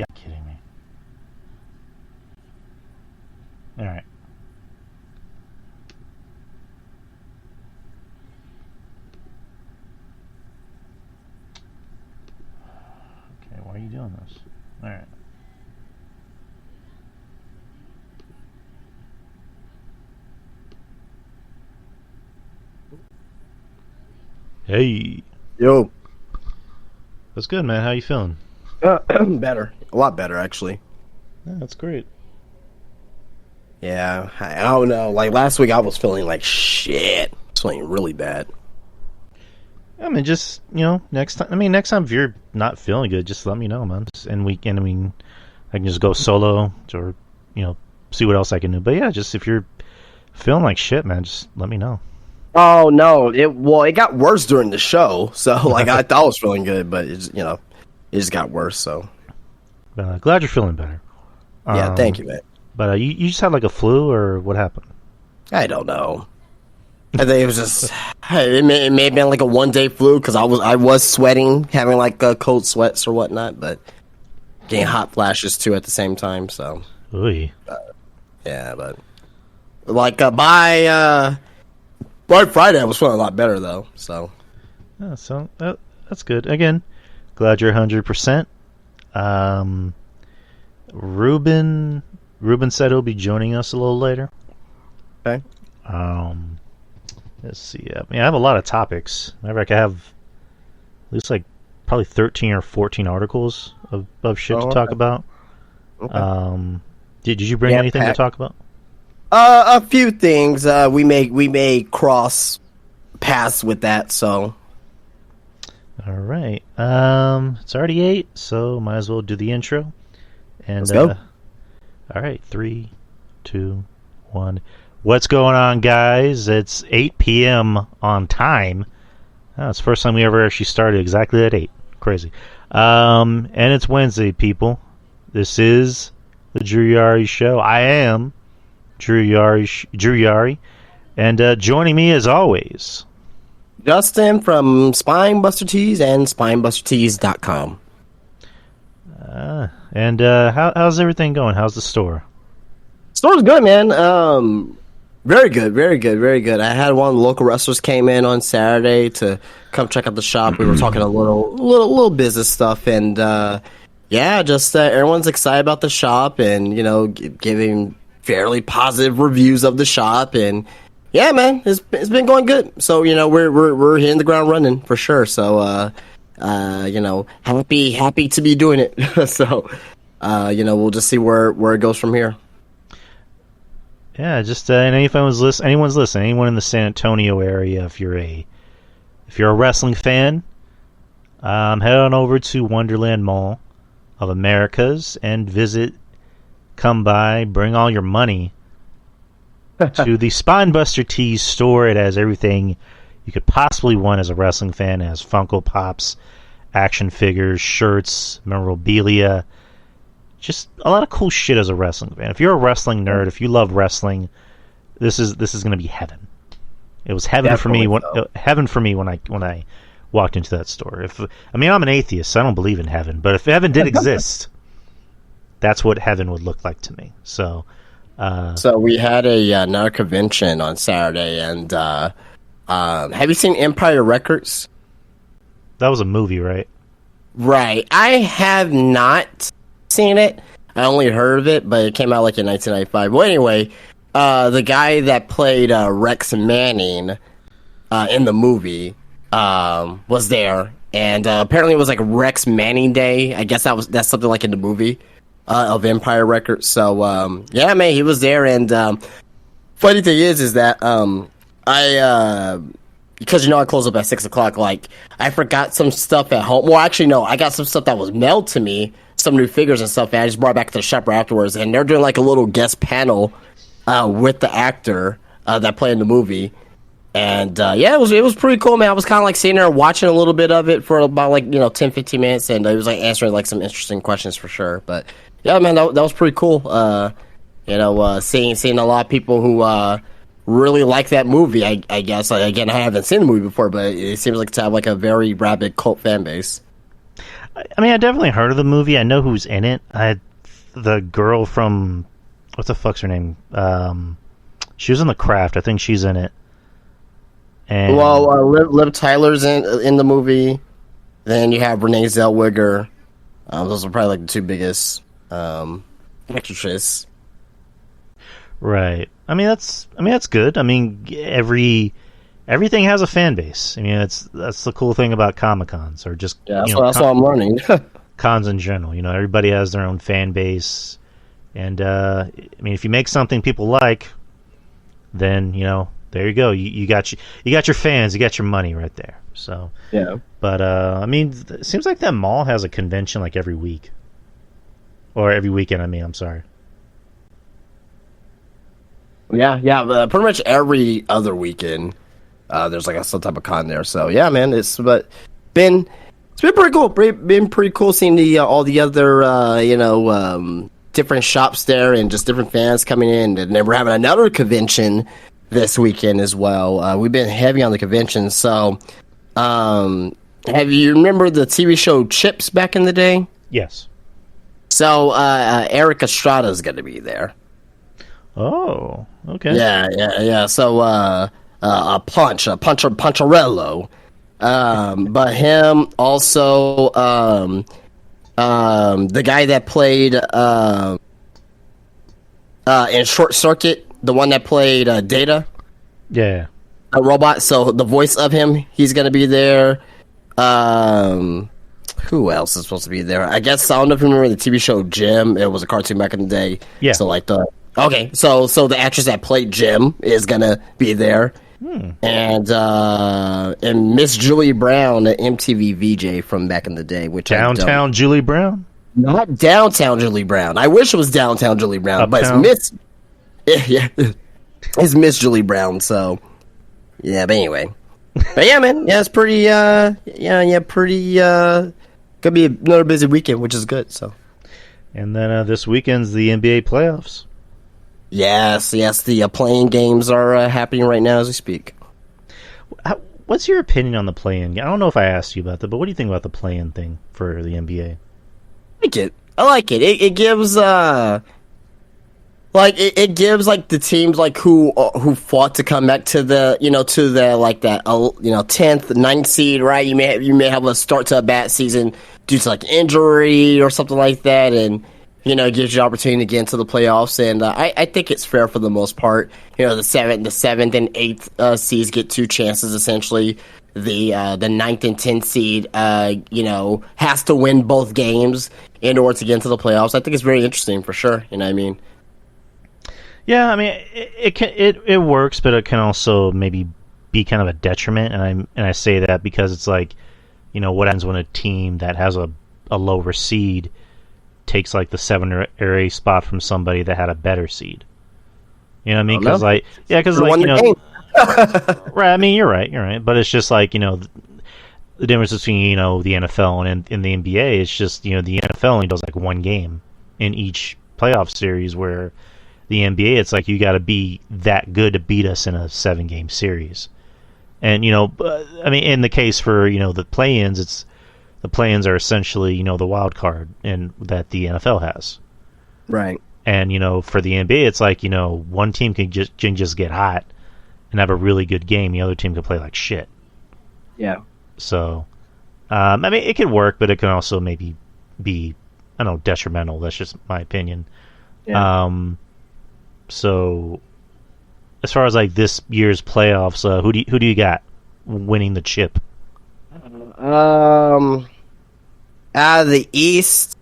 You gotta be kidding me. Alright. Okay, why are you doing this? Alright. Hey. Yo. That's good, man. How you feeling? Better. A lot better, actually. Yeah, that's great. Yeah, I don't know. Like, last week I was feeling like shit. I was feeling really bad. I mean, just, next time. I mean, next time if you're not feeling good, just let me know, man. And I can just go solo or, see what else I can do. But yeah, just if you're feeling like shit, man, just let me know. Oh, no. It got worse during the show. So, like, I thought I was feeling good, but, it just got worse, so. Glad you're feeling better. Yeah, thank you, man. But you just had, like, a flu, or what happened? I don't know. I think it was just, it may have been, like, a one-day flu, because I was sweating, having, like, cold sweats or whatnot, but getting hot flashes, too, at the same time, so. Ooh. Yeah, but, like, by Friday, I was feeling a lot better, though, so. Yeah, so that's good. Again, glad you're 100%. Ruben said he'll be joining us a little later. Okay. Let's see. I have a lot of topics. I could have at least like probably 13 or 14 articles of shit to talk about. Okay. Did you bring anything to talk about? A few things. We may cross paths with that. So. All right. It's already 8, so might as well do the intro. And let's go. All right, 3, 2, 1. What's going on, guys? It's 8 p.m. on time. It's the first time we ever actually started exactly at 8. Crazy. And it's Wednesday, people. This is the Drew Yari Show. I am Drew Yari. And joining me, as always, Justin from Spinebuster Tees and SpinebusterTees.com. And how's everything going? How's the store? Store's good, man. Very good, very good, very good. I had one of the local wrestlers came in on Saturday to come check out the shop. We were talking a little business stuff, and just everyone's excited about the shop, and giving fairly positive reviews of the shop, and yeah, man, it's been going good. So we're hitting the ground running for sure. So happy to be doing it. So we'll just see where it goes from here. Yeah, just anyone's listening, anyone in the San Antonio area, if you're a wrestling fan, head on over to Wonderland Mall of Americas and come by, bring all your money to the Spinebuster Tees store. It has everything you could possibly want as a wrestling fan. It has Funko Pops, action figures, shirts, memorabilia, just a lot of cool shit as a wrestling fan. If you're a wrestling nerd, if you love wrestling, this is going to be heaven. It was heaven for me when I walked into that store. I'm an atheist, so I don't believe in heaven, but if heaven did exist, that's what heaven would look like to me. So we had another convention on Saturday, and have you seen Empire Records? That was a movie, right? Right. I have not seen it. I only heard of it, but it came out like in 1995. Well, anyway, the guy that played Rex Manning in the movie was there, and apparently it was like Rex Manning Day. I guess that's something like in the movie of Empire Records. So yeah, man, he was there, and funny thing is that I because I close up at 6:00. Like, I forgot some stuff at home. Well, actually, no, I got some stuff that was mailed to me, some new figures and stuff, and I just brought it back to the shop right afterwards. And they're doing like a little guest panel with the actor that played in the movie. And yeah, it was pretty cool, man. I was kind of like sitting there watching a little bit of it for about 10-15 minutes, and I was like answering like some interesting questions for sure. But yeah, man, that was pretty cool. Seeing a lot of people who really like that movie. I guess again, I haven't seen the movie before, but it seems like to have like a very rabid cult fan base. I mean, I definitely heard of the movie. I know who's in it. The girl from what the fuck's her name? She was in The Craft. I think she's in it. And Well, Liv Tyler's in the movie. Then you have Renee Zellweger. Those are probably like the two biggest actresses. right. I mean, that's good. I mean, everything has a fan base. I mean, that's the cool thing about Comic Cons, or just That's what I'm learning. cons in general. Everybody has their own fan base, and I mean, if you make something people like, then there you go. You got your fans. You got your money right there. So Yeah. but I mean, it seems like that mall has a convention like every week, or every weekend. I mean, I'm sorry. Yeah. Pretty much every other weekend, there's like some type of con there. So yeah, man, it's been pretty cool. Been pretty cool seeing all the other different shops there and just different fans coming in. And then we're having another convention this weekend as well. We've been heavy on the convention. So, have you remember the TV show Chips back in the day? Yes. So Eric Estrada is going to be there. Oh, okay. Yeah. So Puncharello, but him also the guy that played in Short Circuit, the one that played Data, Yeah. a robot. So the voice of him, he's gonna be there. Who else is supposed to be there? I guess I don't know if you remember the TV show Jim. It was a cartoon back in the day. Yeah. So like so the actress that played Jim is gonna be there. And Miss Julie Brown, the MTV VJ from back in the day, which Downtown Julie Brown? not downtown Julie Brown. I wish it was downtown Julie Brown, but Uptown? it's Miss, yeah, it's Miss Julie Brown. So yeah, but anyway, but yeah, man, yeah, it's pretty, pretty. Gonna be another busy weekend, which is good. So And then this weekend's the NBA playoffs. yes, the playing games are happening right now as we speak. What's your opinion on the play-in? I don't know if I asked you about that, but what do you think about the play-in thing for the NBA? I like it. It gives it gives like the teams like who fought to come back to the to the like that 10th, 9th seed, right? You may have a start to a bad season due to like injury or something like that, and it gives you the opportunity to get into the playoffs. And I think it's fair for the most part. The seventh and eighth seeds get two chances essentially. The ninth and 10th seed, has to win both games in order to get into the playoffs. I think it's very interesting for sure. You know what I mean? Yeah, I mean it works, but it can also maybe be kind of a detriment. And I say that because it's like, what happens when a team that has a lower seed takes like the 7 or 8 spot from somebody that had a better seed. You know what I mean? Because right. I mean, you're right. But it's just like the difference between the NFL and in the NBA. It's just the NFL only does like one game in each playoff series, where the NBA it's like you got to be that good to beat us in a 7-game series. And I mean, in the case for the play-ins, it's the play-ins are essentially the wild card and that the NFL has. Right. And for the NBA, it's like one team can just get hot and have a really good game. The other team can play like shit. Yeah. So, I mean, it could work, but it can also maybe be, I don't know, detrimental. That's just my opinion. Yeah. So, as far as like this year's playoffs, who do you got winning the chip? Out of the East,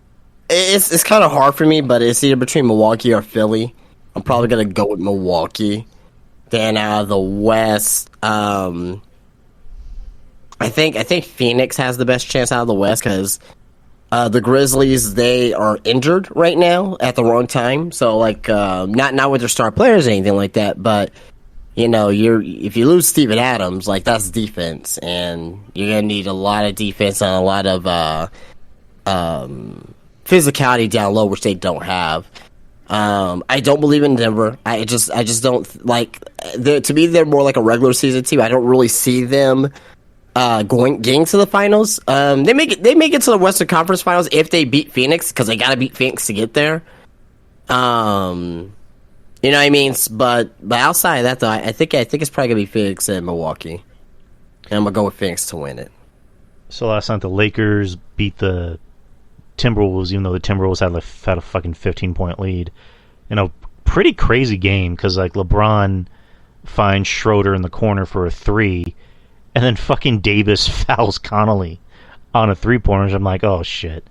it's kind of hard for me, but it's either between Milwaukee or Philly. I'm probably gonna go with Milwaukee. Then out of the West, I think Phoenix has the best chance out of the West because the Grizzlies, they are injured right now at the wrong time. So like not with their star players or anything like that, but if you lose Steven Adams, like that's defense, and you're gonna need a lot of defense and a lot of physicality down low, which they don't have. I don't believe in Denver. I just don't like. To me, they're more like a regular season team. I don't really see them getting to the finals. They make it to the Western Conference Finals if they beat Phoenix, because they got to beat Phoenix to get there. You know what I mean? But outside of that, though, I think it's probably gonna be Phoenix and Milwaukee, and I'm gonna go with Phoenix to win it. So last night the Lakers beat the Timberwolves, even though the Timberwolves had a fucking 15-point lead in a pretty crazy game, because like LeBron finds Schroeder in the corner for a three, and then fucking Davis fouls Connolly on a three-pointer. I'm like, oh shit.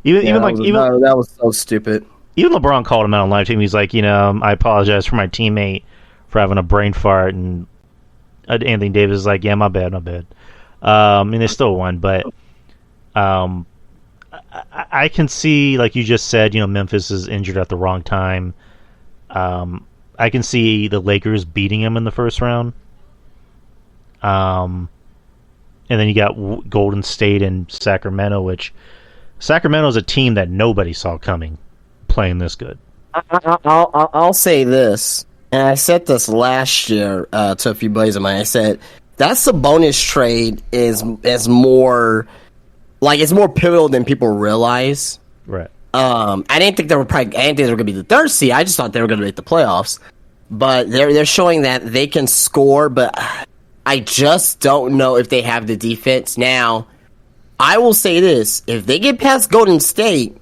That was so stupid. Even LeBron called him out on live team. He's like, I apologize for my teammate for having a brain fart, and Anthony Davis is like, yeah, my bad. They still won, but I can see, like you just said, Memphis is injured at the wrong time. I can see the Lakers beating him in the first round. And then you got Golden State and Sacramento, which Sacramento's a team that nobody saw coming, playing this good. I'll say this, and I said this last year to a few buddies of mine. I said that Sabonis trade is more like, it's more pivotal than people realize. Right. I didn't think they were going to be the third seed. I just thought they were going to make the playoffs. But they're showing that they can score, but I just don't know if they have the defense. Now, I will say this: if they get past Golden State,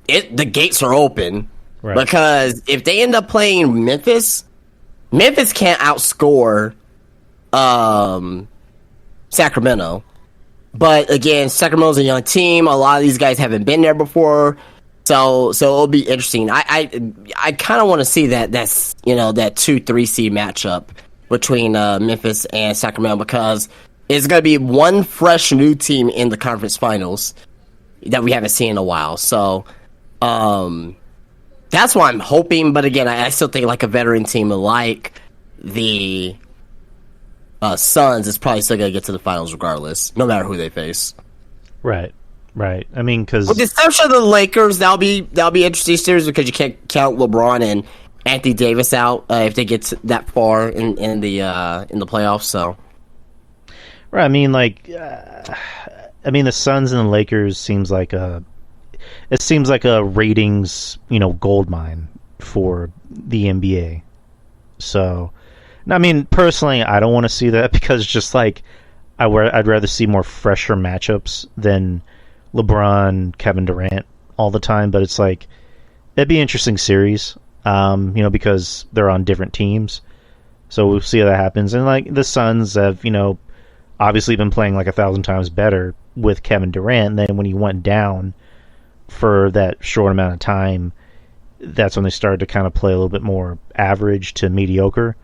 the gates are open. Right. Because if they end up playing Memphis can't outscore Sacramento. But again, Sacramento's a young team. A lot of these guys haven't been there before, so it'll be interesting. I kind of want to see that 2-3 seed matchup between Memphis and Sacramento, because it's going to be one fresh new team in the conference finals that we haven't seen in a while. So that's what I'm hoping. But again, I still think like a veteran team like the Suns is probably still going to get to the finals regardless, no matter who they face. Right. I mean, because with the exception of the Lakers, that'll be interesting series, because you can't count LeBron and Anthony Davis out if they get that far in the playoffs. So, right. I mean, the Suns and the Lakers seems like a ratings gold mine for the NBA. So, I mean, personally, I don't want to see that, because just like I'd rather see more fresher matchups than LeBron, Kevin Durant all the time. But it's like, it'd be an interesting series, because they're on different teams. So we'll see how that happens. And like the Suns have, obviously been playing like 1,000 times better with Kevin Durant. And then when he went down for that short amount of time, that's when they started to kind of play a little bit more average to mediocre.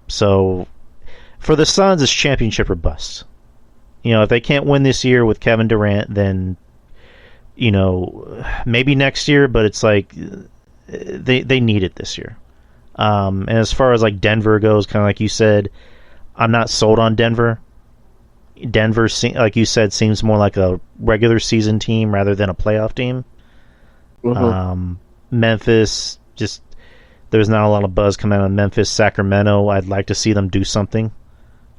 So for the Suns, it's championship or bust. If they can't win this year with Kevin Durant, then maybe next year, but it's like they need it this year. And as far as like Denver goes, kind of like you said, I'm not sold on Denver. Denver, like you said, seems more like a regular season team rather than a playoff team. Mm-hmm. Memphis, just there's not a lot of buzz coming out of Memphis. Sacramento, I'd like to see them do something.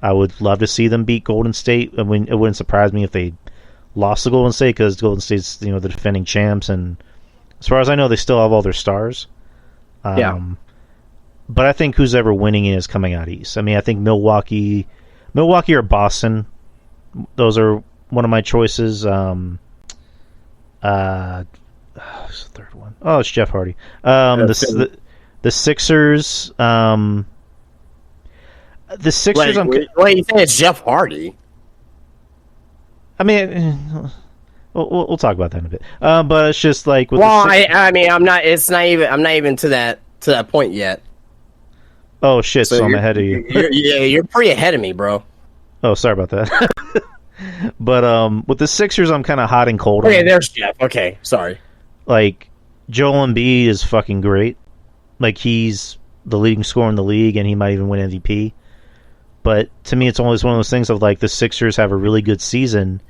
I would love to see them beat Golden State. I mean, it wouldn't surprise me if they lost to Golden State, because Golden State's the defending champs, and as far as I know, they still have all their stars. Yeah. But I think who's ever winning it is coming out east. I mean, I think Milwaukee or Boston. Those are one of my choices. What's the third one? Oh, it's Jeff Hardy. The Sixers. The Sixers. Wait, you think it's Jeff Hardy? I mean, we'll talk about that in a bit. But it's just like. I mean, I'm not. It's not even. I'm not even to that point yet. Oh shit! So I'm ahead of you. You're pretty ahead of me, bro. Oh, sorry about that. But with the Sixers, I'm kind of hot and cold. Okay, there's Jeff. Okay, sorry. Like, Joel Embiid is fucking great. Like, he's the leading scorer in the league, and he might even win MVP. But to me, it's always one of those things of like, the Sixers have a really good season,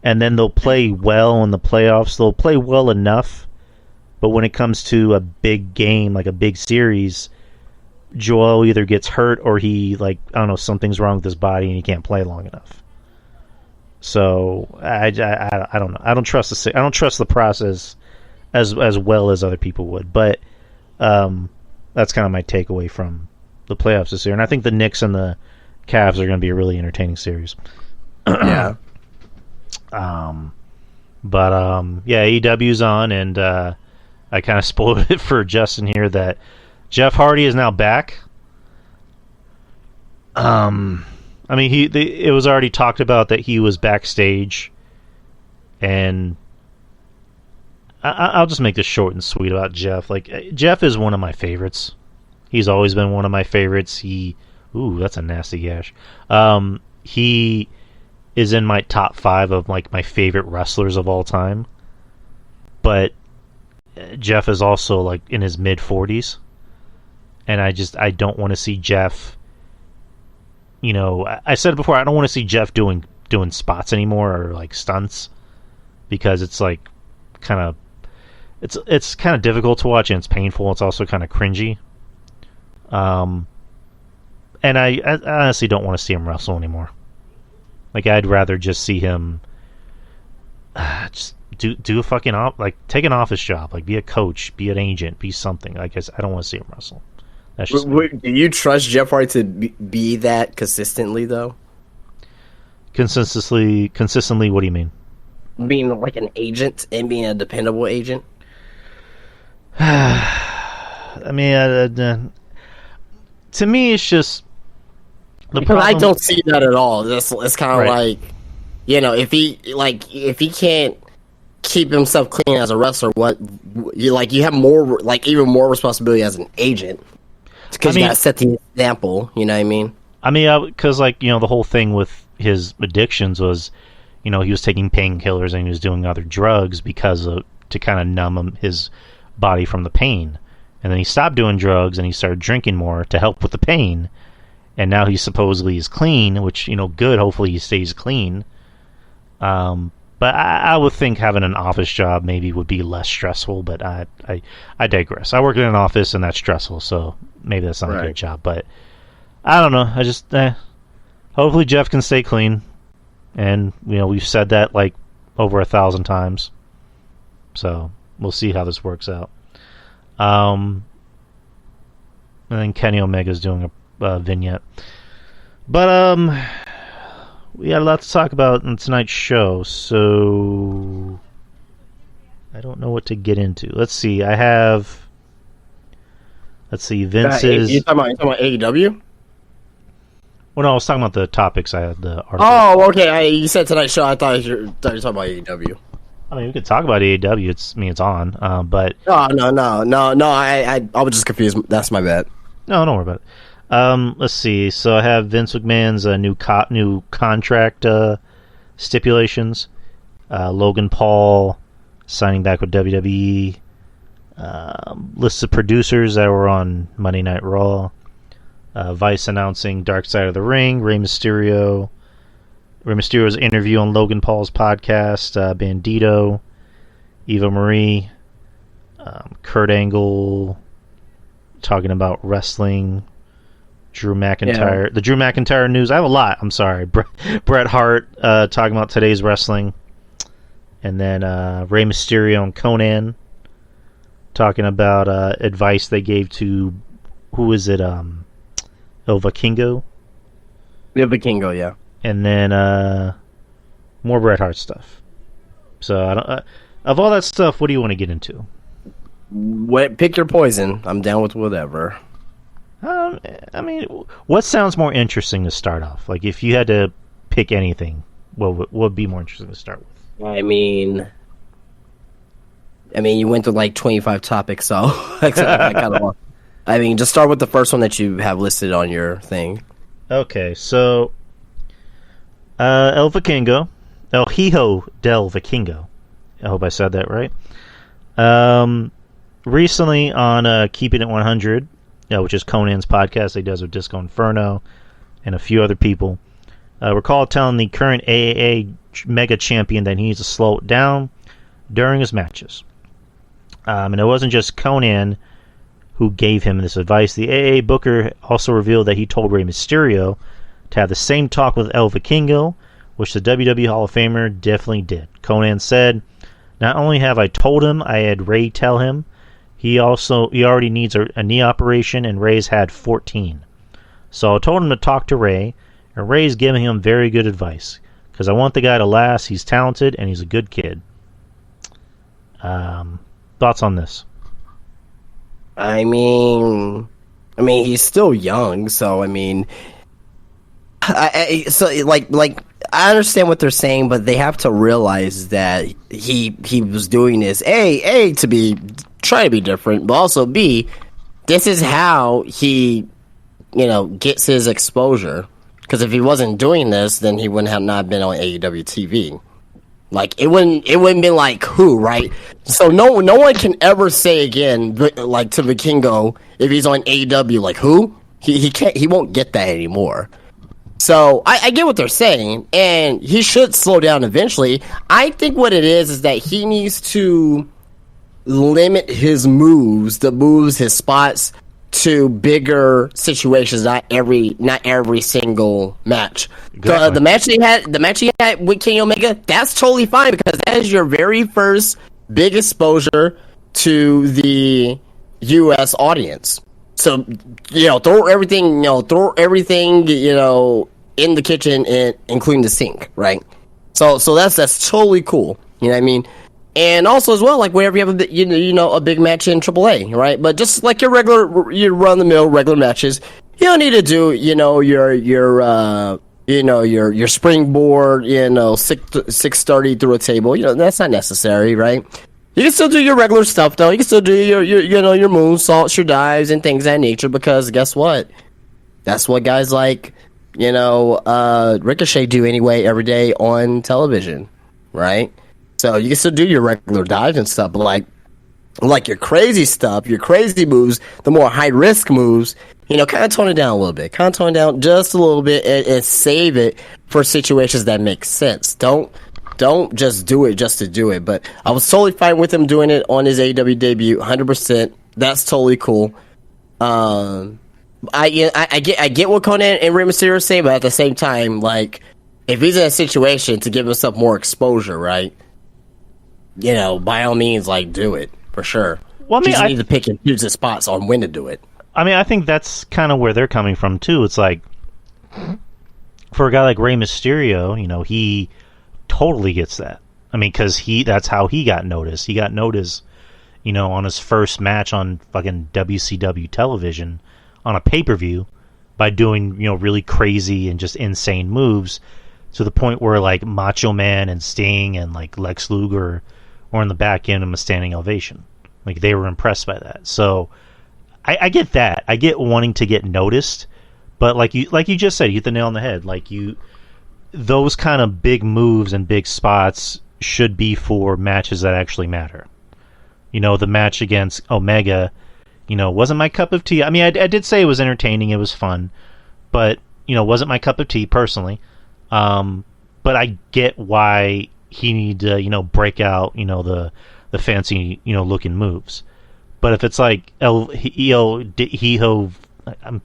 and then they'll play well in the playoffs. They'll play well enough, but when it comes to a big game, like a big series, Joel either gets hurt or he, like, I don't know, something's wrong with his body and he can't play long enough. So I don't know. I don't trust the process as well as other people would. But that's kind of my takeaway from the playoffs this year. And I think the Knicks and the Cavs are going to be a really entertaining series. Yeah. AEW's on, and I kind of spoiled it for Justin here that Jeff Hardy is now back. I mean, it was already talked about that he was backstage, and I'll just make this short and sweet about Jeff. Like, Jeff is one of my favorites. He's always been one of my favorites. Ooh, that's a nasty gash. He is in my top 5 of, like, my favorite wrestlers of all time. But Jeff is also, like, in his mid-40s. And I don't want to see Jeff... You know, I said it before, I don't want to see Jeff doing spots anymore or, like, stunts. Because it's, like, kind of... It's kind of difficult to watch, and it's painful. It's also kind of cringy. And I honestly don't want to see him wrestle anymore. Like, I'd rather just see him just do a fucking take an office job, like be a coach, be an agent, be something. Like, I don't want to see him wrestle. That's just do you trust Jeff Hardy to be that consistently, though? Consistently. What do you mean? Being like an agent and being a dependable agent. I mean, to me, it's just. Because I don't see that at all. It's kind of like, you know, if he can't keep himself clean as a wrestler, you have more, like, even more responsibility as an agent, because you got to set the example. You know what I mean? I mean, because, like, you know, the whole thing with his addictions was, you know, he was taking painkillers and he was doing other drugs to kind of numb his body from the pain, and then he stopped doing drugs and he started drinking more to help with the pain. And now he supposedly is clean, which, you know, good. Hopefully he stays clean. But I would think having an office job maybe would be less stressful, but I digress. I work in an office, and that's stressful, so maybe that's not a good job. But I don't know. I just... hopefully Jeff can stay clean. And, you know, we've said that, like, over 1,000 times. So we'll see how this works out. And then Kenny Omega's doing a vignette. But we got a lot to talk about in tonight's show, so I don't know what to get into. Let's see. Vince's... You talking about AEW? Well, no, I was talking about the topics I had, the article. Oh, okay. You said tonight's show. I thought you were talking about AEW. I mean, we could talk about AEW. It's on. But... No. I was just confused. That's my bad. No, don't worry about it. Let's see. So I have Vince McMahon's new contract stipulations. Logan Paul signing back with WWE. Lists of producers that were on Monday Night Raw. Vice announcing Dark Side of the Ring. Rey Mysterio's interview on Logan Paul's podcast. Bandito. Eva Marie. Kurt Angle talking about wrestling. Drew McIntyre. Yeah. The Drew McIntyre news. I have a lot. I'm sorry. Bret Hart talking about today's wrestling. And then Rey Mysterio and Conan talking about advice they gave to... Who is it? El Vikingo? El Vikingo, yeah. And then more Bret Hart stuff. So, of all that stuff, what do you want to get into? Pick your poison. I'm down with whatever. I mean, what sounds more interesting to start off? Like, if you had to pick anything, what would be more interesting to start with? I mean, you went through like 25 topics, so I kind of. I mean, just start with the first one that you have listed on your thing. Okay, so El Hijo del Vikingo. I hope I said that right. Recently on Keeping It 100. Which is Conan's podcast he does with Disco Inferno and a few other people. Recall telling the current AAA mega champion that he needs to slow it down during his matches. And it wasn't just Conan who gave him this advice. The AA Booker also revealed that he told Rey Mysterio to have the same talk with El Vikingo, which the WWE Hall of Famer definitely did. Conan said, "Not only have I told him, I had Ray tell him. He already needs a knee operation, and Ray's had 14. So I told him to talk to Ray, and Ray's giving him very good advice, because I want the guy to last. He's talented, and he's a good kid." Thoughts on this? I mean, he's still young, so I mean, I understand what they're saying, but they have to realize that he was doing this to be try to be different, but also B, this is how he, gets his exposure. Because if he wasn't doing this, then he wouldn't have not been on AEW TV. Like it wouldn't be like who, right? So no one can ever say again, like to Vikingo, if he's on AEW, like who? He won't get that anymore. So I get what they're saying, and he should slow down eventually. I think what it is that he needs to limit his moves, his spots to bigger situations, not every single match. Exactly. The match he had with Kenny Omega, that's totally fine because that is your very first big exposure to the US audience. So, throw everything in the kitchen, including the sink, right? So that's totally cool. You know what I mean? And also as well, like whenever you have a big match in AAA, right? But just like your run-of-the-mill regular matches, you don't need to do your springboard, 630 through a table. That's not necessary, right? You can still do your regular stuff though. You can still do your moonsaults, your dives, and things of that nature. Because guess what? That's what guys like Ricochet do anyway every day on television, right? So you can still do your regular dives and stuff, but like your crazy stuff, your crazy moves, the more high risk moves, kind of tone it down a little bit, just a little bit, and save it for situations that make sense. Don't just do it just to do it. But I was totally fine with him doing it on his AEW debut, 100%. That's totally cool. I get what Conan and Rey Mysterio say, but at the same time, like if he's in a situation to give himself more exposure, right? By all means, like, do it, for sure. Well, you just need to pick and choose the spots on when to do it. I mean, I think that's kind of where they're coming from, too. It's like, for a guy like Rey Mysterio, he totally gets that. I mean, because that's how he got noticed. He got noticed, on his first match on fucking WCW television on a pay-per-view by doing, really crazy and just insane moves to the point where, like, Macho Man and Sting and, like, Lex Luger or in the back end of a standing ovation. Like, they were impressed by that. So I get that. I get wanting to get noticed, but like you just said, you hit the nail on the head. Like, those kind of big moves and big spots should be for matches that actually matter. The match against Omega, wasn't my cup of tea. I mean, I did say it was entertaining, it was fun, but wasn't my cup of tea personally. But I get why he needed to, break out, the fancy, looking moves. But if it's like I'm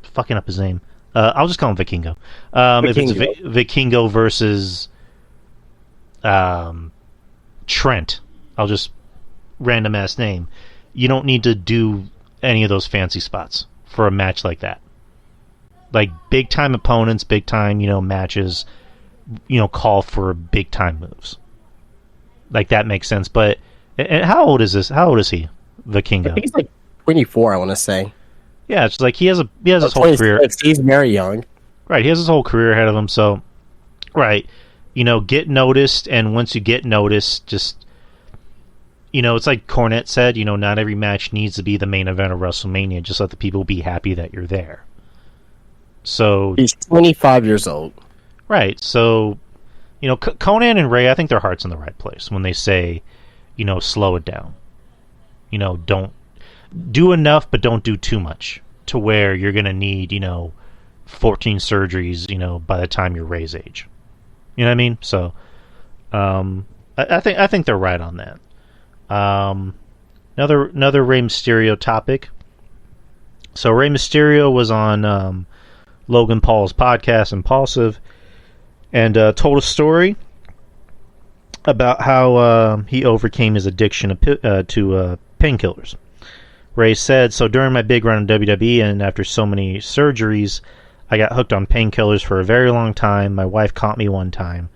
fucking up his name. I'll just call him Vikingo. If it's Vikingo versus Trent, I'll just random ass name. You don't need to do any of those fancy spots for a match like that. Like big time opponents, big time, matches, call for big time moves. Like that makes sense. But and how old is this? How old is he, Vikingo? I think he's like 24. I want to say. Yeah, it's like he has his whole career. He's very young. Right, he has his whole career ahead of him. So, right, get noticed, and once you get noticed, just it's like Cornette said. Not every match needs to be the main event of WrestleMania. Just let the people be happy that you're there. So he's 25 years old. Right. So, Conan and Ray, I think their heart's in the right place when they say, slow it down. Don't do enough, but don't do too much to where you're going to need, 14 surgeries, by the time you're Ray's age. You know what I mean? So, I think they're right on that. Another Rey Mysterio topic. So Rey Mysterio was on Logan Paul's podcast, Impulsive, and told a story about how he overcame his addiction to painkillers. Ray said, so during my big run in WWE and after so many surgeries, I got hooked on painkillers for a very long time. My wife caught me one time.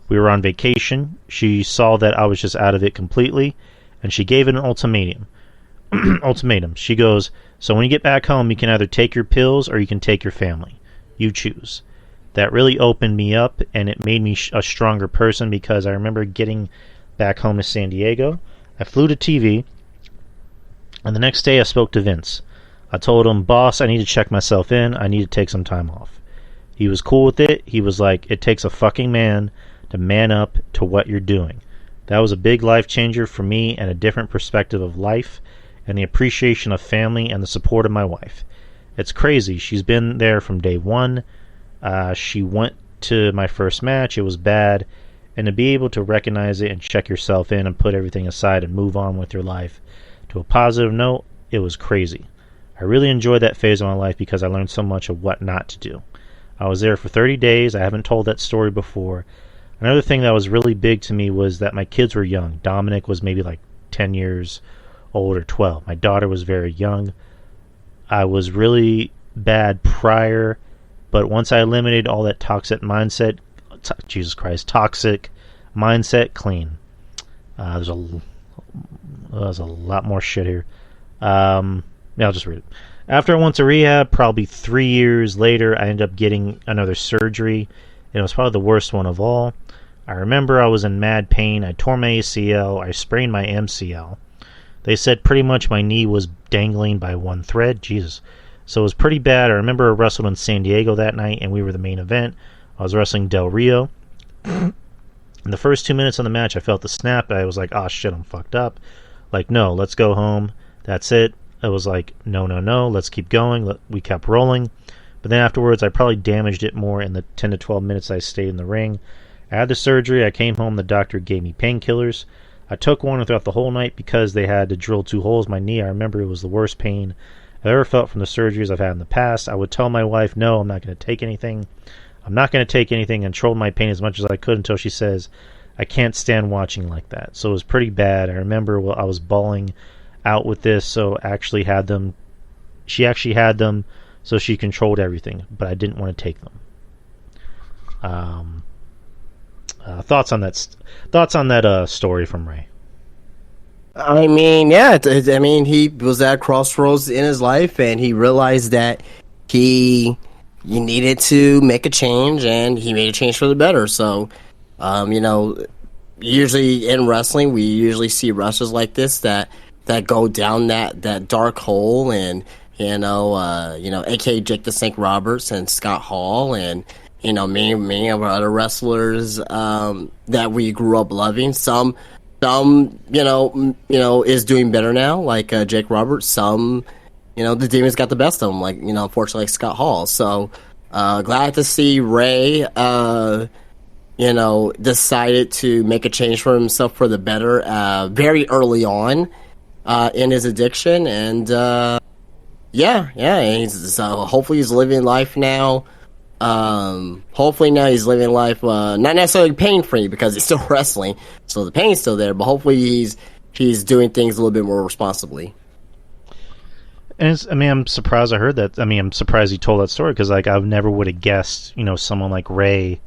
We were on vacation. She saw that I was just out of it completely, and she gave it an ultimatum. She goes, so when you get back home, you can either take your pills or you can take your family. You choose. That really opened me up, and it made me a stronger person, because I remember getting back home to San Diego. I flew to TV, and the next day I spoke to Vince. I told him, boss, I need to check myself in. I need to take some time off. He was cool with it. He was like, it takes a fucking man to man up to what you're doing. That was a big life changer for me, and a different perspective of life, and the appreciation of family and the support of my wife. It's crazy. She's been there from day one. She went to my first match. It was bad. And to be able to recognize it and check yourself in and put everything aside and move on with your life to a positive note, it was crazy. I really enjoyed that phase of my life because I learned so much of what not to do. I was there for 30 days. I haven't told that story before. Another thing that was really big to me was that my kids were young. Dominic was maybe like 10 years old or 12. My daughter was very young. I was really bad prior, but once I eliminated all that toxic mindset, toxic mindset, clean. There's a lot more shit here. Yeah, I'll just read it. After I went to rehab, probably 3 years later, I ended up getting another surgery, and it was probably the worst one of all. I remember I was in mad pain. I tore my ACL. I sprained my MCL. They said pretty much my knee was dangling by one thread. Jesus. So it was pretty bad. I remember I wrestled in San Diego that night, and we were the main event. I was wrestling Del Rio. In the first 2 minutes of the match, I felt the snap. I was like, oh shit, I'm fucked up. Like, no, let's go home. That's it. I was like, no, let's keep going. We kept rolling. But then afterwards, I probably damaged it more in the 10 to 12 minutes I stayed in the ring. I had the surgery. I came home. The doctor gave me painkillers. I took one throughout the whole night because they had to drill 2 holes in my knee. I remember it was the worst pain I've ever felt from the surgeries I've had in the past. I would tell my wife, no, I'm not going to take anything. I'm not going to take anything, and control my pain as much as I could until she says, I can't stand watching like that. So it was pretty bad. I remember I was bawling out with this, so she actually had them, so she controlled everything, but I didn't want to take them. Thoughts on that story from Ray? I mean, yeah, I mean, he was at crossroads in his life, and he realized that he needed to make a change, and he made a change for the better. So, usually in wrestling, we usually see wrestlers like this that go down that dark hole, and aka Jake the Snake Roberts and Scott Hall, and many of our other wrestlers that we grew up loving. Some is doing better now, like Jake Roberts. Some, the demons got the best of them, like unfortunately, like Scott Hall. So glad to see Ray, decided to make a change for himself for the better very early on in his addiction, and hopefully he's living life now. Hopefully now he's living life not necessarily pain free, because he's still wrestling, so the pain's still there, but hopefully he's doing things a little bit more responsibly. And I'm surprised I heard that. I'm surprised he told that story, because I never would have guessed, someone like Ray,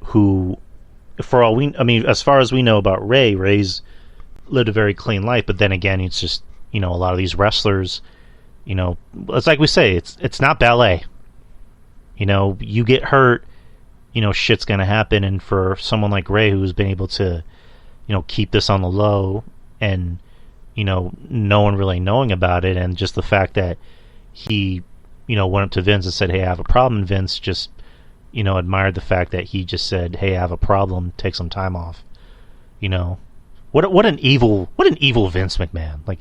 who, for all as far as we know about Ray's lived a very clean life, but then again, it's just, a lot of these wrestlers, it's like we say, it's not ballet. You get hurt, shit's gonna happen, and for someone like Ray, who's been able to, keep this on the low, and no one really knowing about it, and just the fact that he went up to Vince and said, hey, I have a problem, and Vince just admired the fact that he just said, hey, I have a problem, take some time off. What an evil Vince McMahon. Like,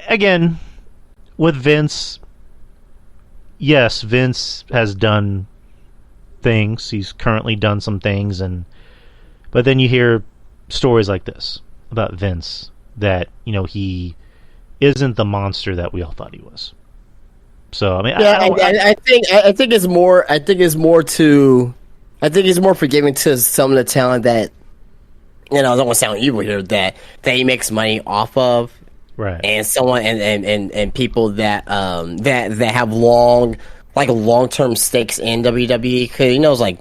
again, with Vince, yes, Vince has done things. He's currently done some things, but then you hear stories like this about Vince, that he isn't the monster that we all thought he was. So I mean, Yeah, I think it's more. I think it's more forgiving to some of the talent that, I don't want to sound evil here, that he makes money off of, right. and someone and people that that have long term stakes in WWE, because he knows, like,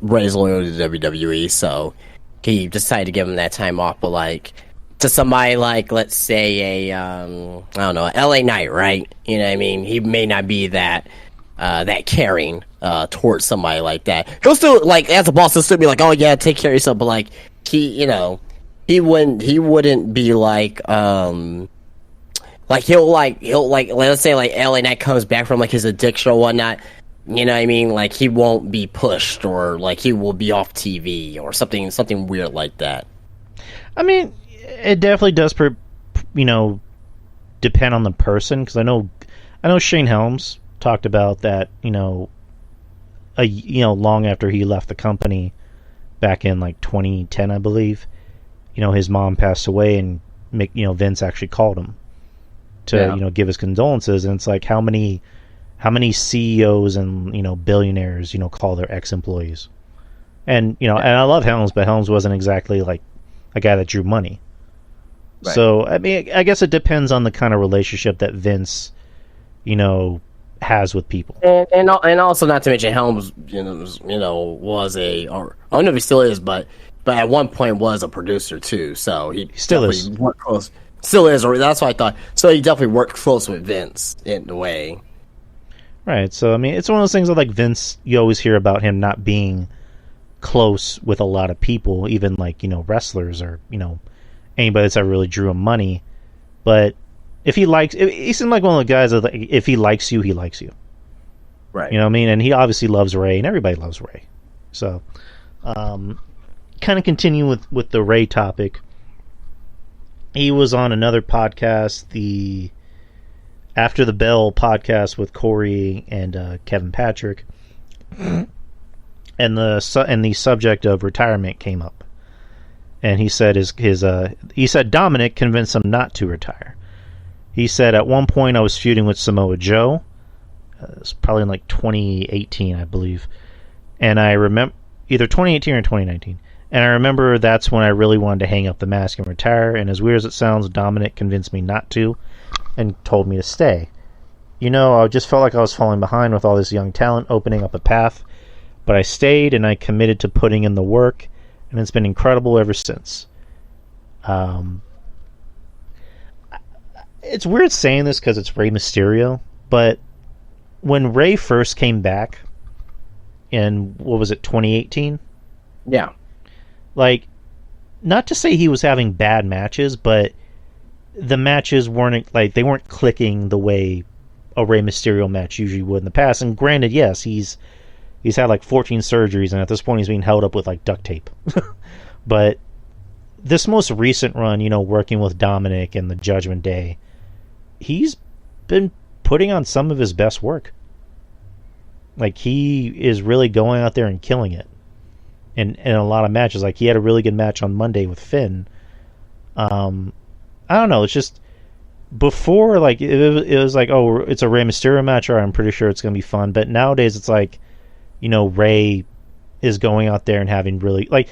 Ray's loyal to WWE, so he decided to give him that time off. But like, to somebody like, let's say, I don't know, LA Knight, right? You know what I mean? He may not be that caring towards somebody like that. He'll still, like, as a boss, he'll still be like, oh yeah, take care of yourself. But like, he wouldn't be like, he'll let's say like LA Knight comes back from like his addiction or whatnot. You know what I mean? Like, he won't be pushed, or like he will be off TV or something weird like that. I mean, it definitely does, depend on the person, because I know Shane Helms talked about that, long after he left the company back in like 2010, I believe. His mom passed away, and Vince actually called him to give his condolences, and it's like, how many CEOs and billionaires call their ex-employees, and and I love Helms, but Helms wasn't exactly like a guy that drew money. Right. So I mean, I guess it depends on the kind of relationship that Vince has with people, and also, not to mention, Helms was or I don't know if he still is, but at one point was a producer too, so he still is. Worked close. Still is, or that's what I thought. So he definitely worked close with Vince in a way. Right. So I mean, it's one of those things that, like, Vince, you always hear about him not being close with a lot of people, even like wrestlers or anybody that's ever really drew him money. But if he seemed like one of the guys that, like, if he likes you, he likes you. Right. You know what I mean? And he obviously loves Ray, and everybody loves Ray. So, kind of continue with the Ray topic. He was on another podcast, the After the Bell podcast with Corey and Kevin Patrick, and the subject of retirement came up, and he said he said Dominic convinced him not to retire. He said, at one point I was feuding with Samoa Joe. It was probably in like 2018, I believe, and I remember either 2018 or 2019. And I remember that's when I really wanted to hang up the mask and retire, and as weird as it sounds, Dominic convinced me not to and told me to stay. I just felt like I was falling behind with all this young talent opening up a path, but I stayed and I committed to putting in the work, and it's been incredible ever since. It's weird saying this because it's Rey Mysterio, but when Rey first came back in, what was it, 2018? Yeah. Like, not to say he was having bad matches, but the matches weren't clicking the way a Rey Mysterio match usually would in the past. And granted, yes, he's had like 14 surgeries, and at this point he's being held up with like duct tape. But this most recent run, working with Dominic and the Judgment Day, he's been putting on some of his best work. Like, he is really going out there and killing it. In a lot of matches. Like, he had a really good match on Monday with Finn. I don't know, it's just, before, like, it was like, oh, it's a Rey Mysterio match, or I'm pretty sure it's going to be fun. But nowadays it's like, Rey is going out there and having really, like,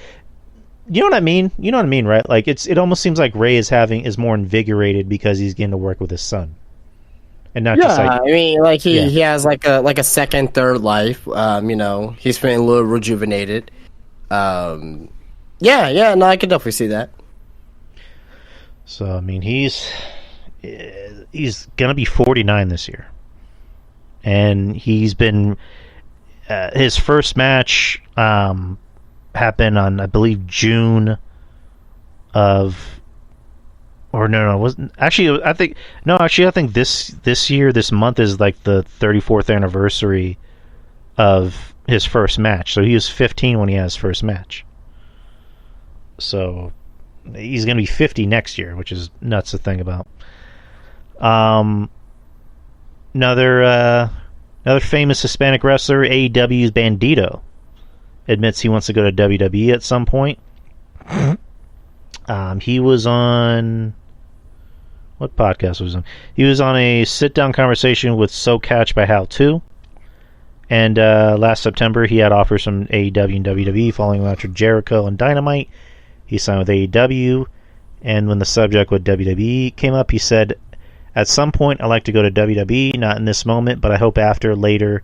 you know what I mean? You know what I mean, right? Like, it almost seems like Rey is more invigorated because he's getting to work with his son. And not just like, I mean, like, he has like a second, third life. He's feeling a little rejuvenated. No, I can definitely see that. So I mean, he's gonna be 49 this year, and he's been his first match happened on, I believe, June of, or no, it wasn't actually. I think this year, this month is like the 34th anniversary of his first match. So he was 15 when he had his first match. So he's going to be 50 next year, which is nuts to think about. Another famous Hispanic wrestler, AEW's Bandito, admits he wants to go to WWE at some point. He was on, What podcast was he on? He was on a sit-down conversation with So Catch by How To. And last September, he had offers from AEW and WWE following after Jericho and Dynamite. He signed with AEW, and when the subject with WWE came up, he said, "At some point, I'd like to go to WWE, not in this moment, but I hope after, later."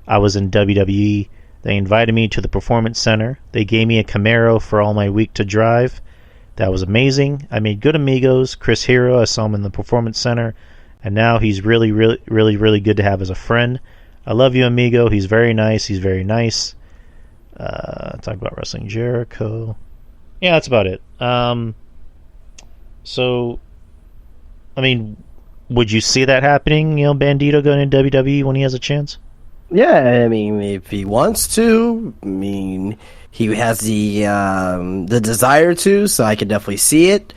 I was in WWE. They invited me to the Performance Center. They gave me a Camaro for all my week to drive. That was amazing. I made good amigos. Chris Hero, I saw him in the Performance Center, and now he's really, really, really, really good to have as a friend. I love you, amigo. He's very nice. He's very nice. Talk about wrestling Jericho. Yeah, that's about it. So, I mean, would you see that happening? You know, Bandito going to WWE when he has a chance? Yeah, I mean, if he wants to, I mean, he has the desire to, so I could definitely see it.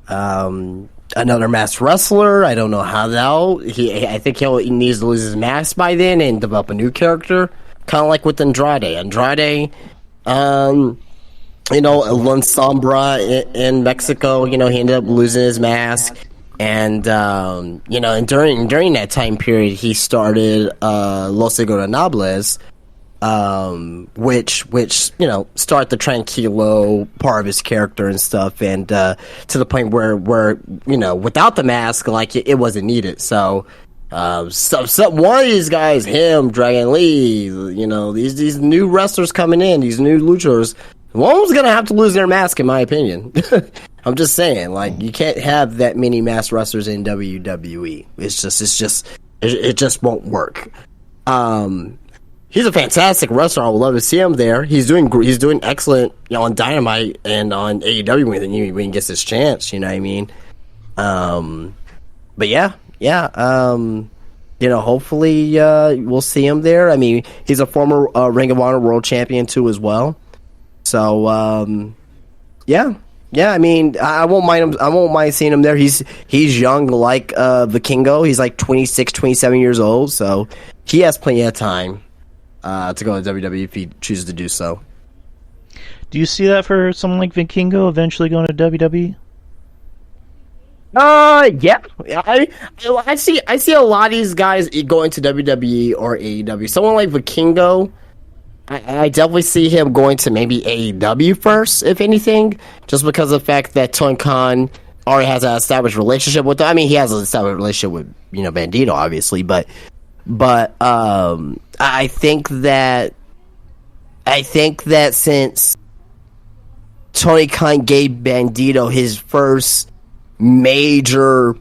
Another masked wrestler, I don't know how I think he needs to lose his mask by then and develop a new character, kind of like with Andrade. Andrade, Lon Sombra in Mexico, he ended up losing his mask. And and during that time period, he started Los Ingobernables, which start the tranquilo part of his character and stuff, and to the point where without the mask, like it wasn't needed. So one of these guys, him, Dragon Lee, these new wrestlers coming in, these new luchadors, one's gonna have to lose their mask, in my opinion. I'm just saying, like, you can't have that many masked wrestlers in WWE. It just won't work. He's a fantastic wrestler. I would love to see him there. He's doing excellent, on Dynamite and on AEW when he gets his chance. You know what I mean? But yeah. Hopefully we'll see him there. I mean, he's a former Ring of Honor World Champion too, as well. So yeah. I mean, I won't mind him. I won't mind seeing him there. He's young, like Vikingo. He's like 26, 27 years old, so he has plenty of time to go to WWE if he chooses to do so. Do you see that for someone like Vikingo eventually going to WWE? Yeah. I see a lot of these guys going to WWE or AEW. Someone like Vikingo, I definitely see him going to maybe AEW first, if anything, just because of the fact that Tony Khan already has an established relationship with them. I mean, he has an established relationship with Bandito, obviously, but I think that since Tony Khan gave Bandito his first major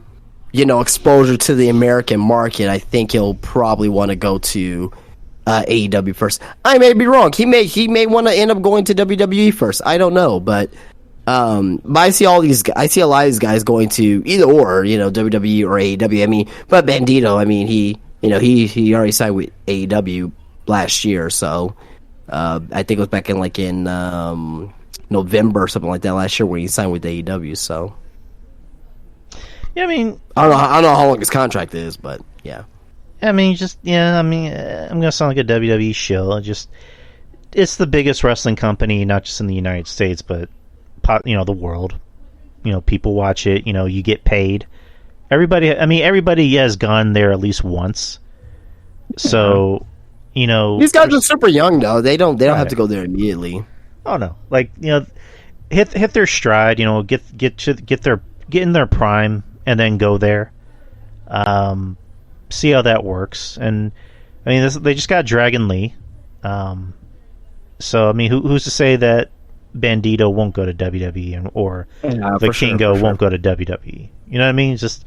exposure to the American market, I think he'll probably want to go to AEW first. I may be wrong. He may want to end up going to WWE first. I don't know, but I see a lot of these guys going to either or, WWE or AEW. I mean, but Bandito, I mean, he already signed with AEW last year, so I think it was back in November or something like that last year when he signed with AEW. So yeah, I mean, I don't know how long his contract is, but yeah. I mean, I'm gonna sound like a WWE shill. It's the biggest wrestling company, not just in the United States, but the world. People watch it. You get paid. Everybody has gone there at least once. So, these guys are super young though. They don't have to go there immediately. Oh no, hit their stride. Get in their prime and then go there. See how that works. And I mean, they just got Dragon Lee. So I mean, who's to say that Bandito won't go to WWE or Vikingo won't go to WWE? You know what I mean? It's just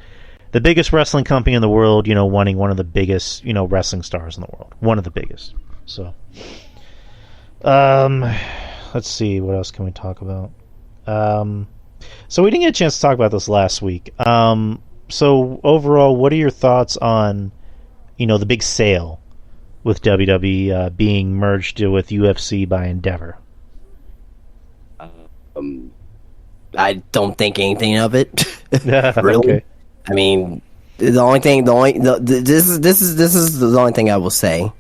the biggest wrestling company in the world, wanting one of the biggest, wrestling stars in the world. One of the biggest. So, let's see, what else can we talk about? So we didn't get a chance to talk about this last week. So overall, what are your thoughts on, the big sale with WWE being merged with UFC by Endeavor? I don't think anything of it. Really. Okay. I mean, this is the only thing I will say.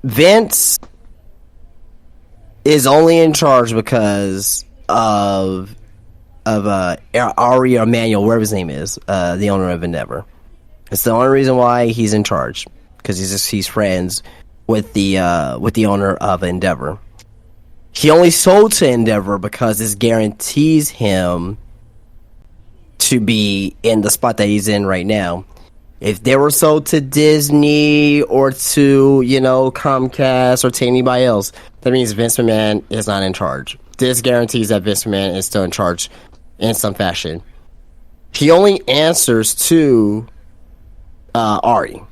Vince is only in charge because of Ari or Manuel, whatever his name is, the owner of Endeavor. It's the only reason why he's in charge, because he's friends with the owner of Endeavor. He only sold to Endeavor because this guarantees him to be in the spot that he's in right now. If they were sold to Disney or to, Comcast or to anybody else, that means Vince McMahon is not in charge. This guarantees that Vince McMahon is still in charge in some fashion. He only answers to Ari.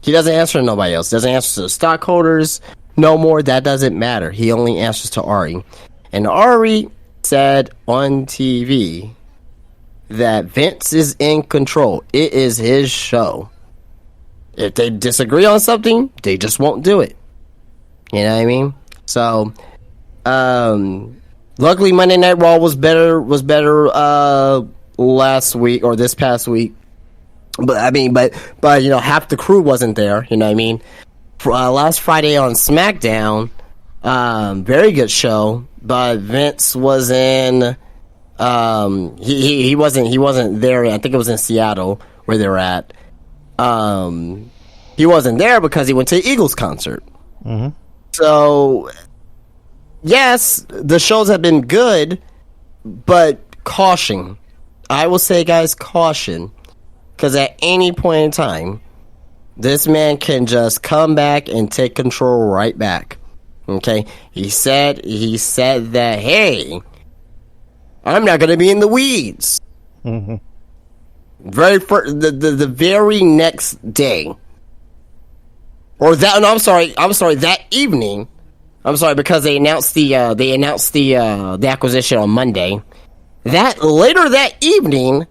He doesn't answer to nobody else. Doesn't answer to the stockholders no more. That doesn't matter. He only answers to Ari. And Ari said on TV that Vince is in control. It is his show. If they disagree on something, they just won't do it. You know what I mean? So, luckily Monday Night Raw was better last week or this past week. But half the crew wasn't there. You know what I mean? Last Friday on SmackDown, very good show. But Vince was in. He wasn't there. I think it was in Seattle where they were at. He wasn't there because he went to the Eagles concert. Mm-hmm. So, yes, the shows have been good, but caution. I will say, guys, caution. Because at any point in time, this man can just come back and take control right back. Okay? He said that, hey, I'm not going to be in the weeds. Mm-hmm. The very next day. Or that, no, I'm sorry, that evening. I'm sorry, because they announced the acquisition on Monday. Later that evening,